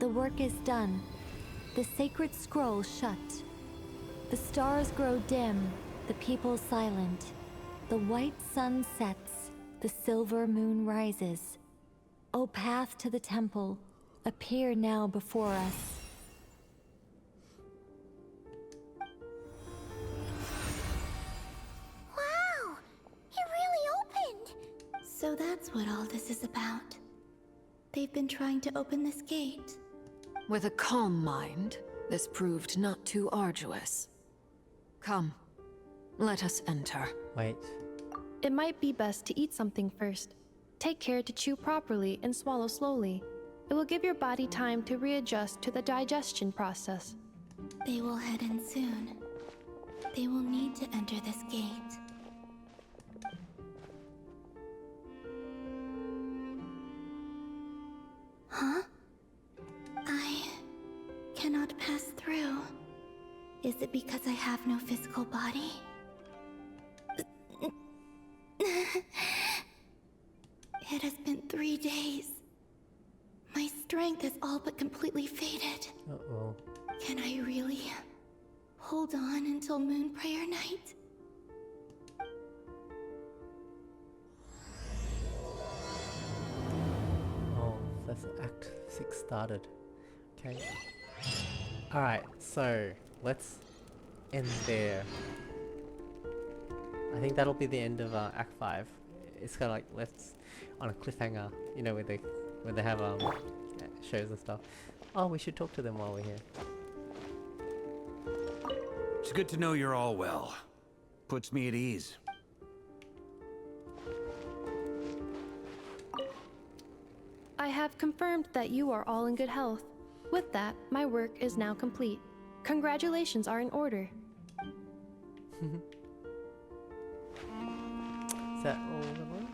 The work is done. The sacred scroll shut. The stars grow dim, the people silent. The white sun sets, the silver moon rises. O path to the temple, appear now before us. Wow! It really opened! So that's what all this is about. They've been trying to open this gate. With a calm mind, this proved not too arduous. Come, let us enter. Wait. It might be best to eat something first. Take care to chew properly and swallow slowly. It will give your body time to readjust to the digestion process. They will head in soon. They will need to enter this gate. Huh? I cannot pass through. Is it because I have no physical body? It has been 3 days. My strength is all but completely faded. Uh-oh. Can I really hold on until Moon Prayer Night? Oh, that's Act 6 started. Okay. Alright, so let's end there. I think that'll be the end of Act 5. It's kind of like left on a cliffhanger, you know, when they have shows and stuff. Oh, we should talk to them while we're here. It's good to know you're all well. Puts me at ease. I have confirmed that you are all in good health. With that, my work is now complete. Congratulations are in order. Is that all there was?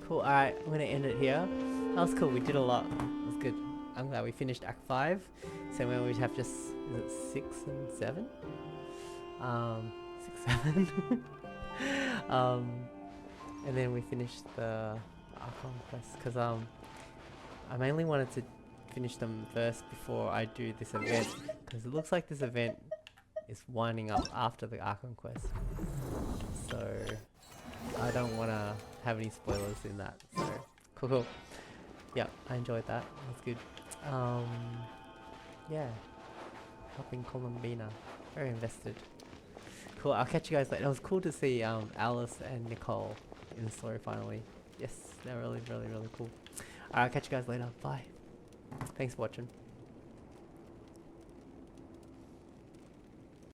Cool, alright, I'm gonna end it here. That was cool, we did a lot. It was good. I'm glad we finished Act 5. So when we have just, is it 6 and 7? 6, 7. And then we finished the Archon quest, because I mainly wanted to finish them first before I do this event, because it looks like this event is winding up after the Archon quest. So I don't want to have any spoilers in that. So cool. Yeah, I enjoyed that. That's good. Yeah, helping Columbina. Very invested. Cool. I'll catch you guys later. It was cool to see Alice and Nicole in the story finally. Yes, they're really cool. Alright, I'll catch you guys later. Bye. Thanks for watching.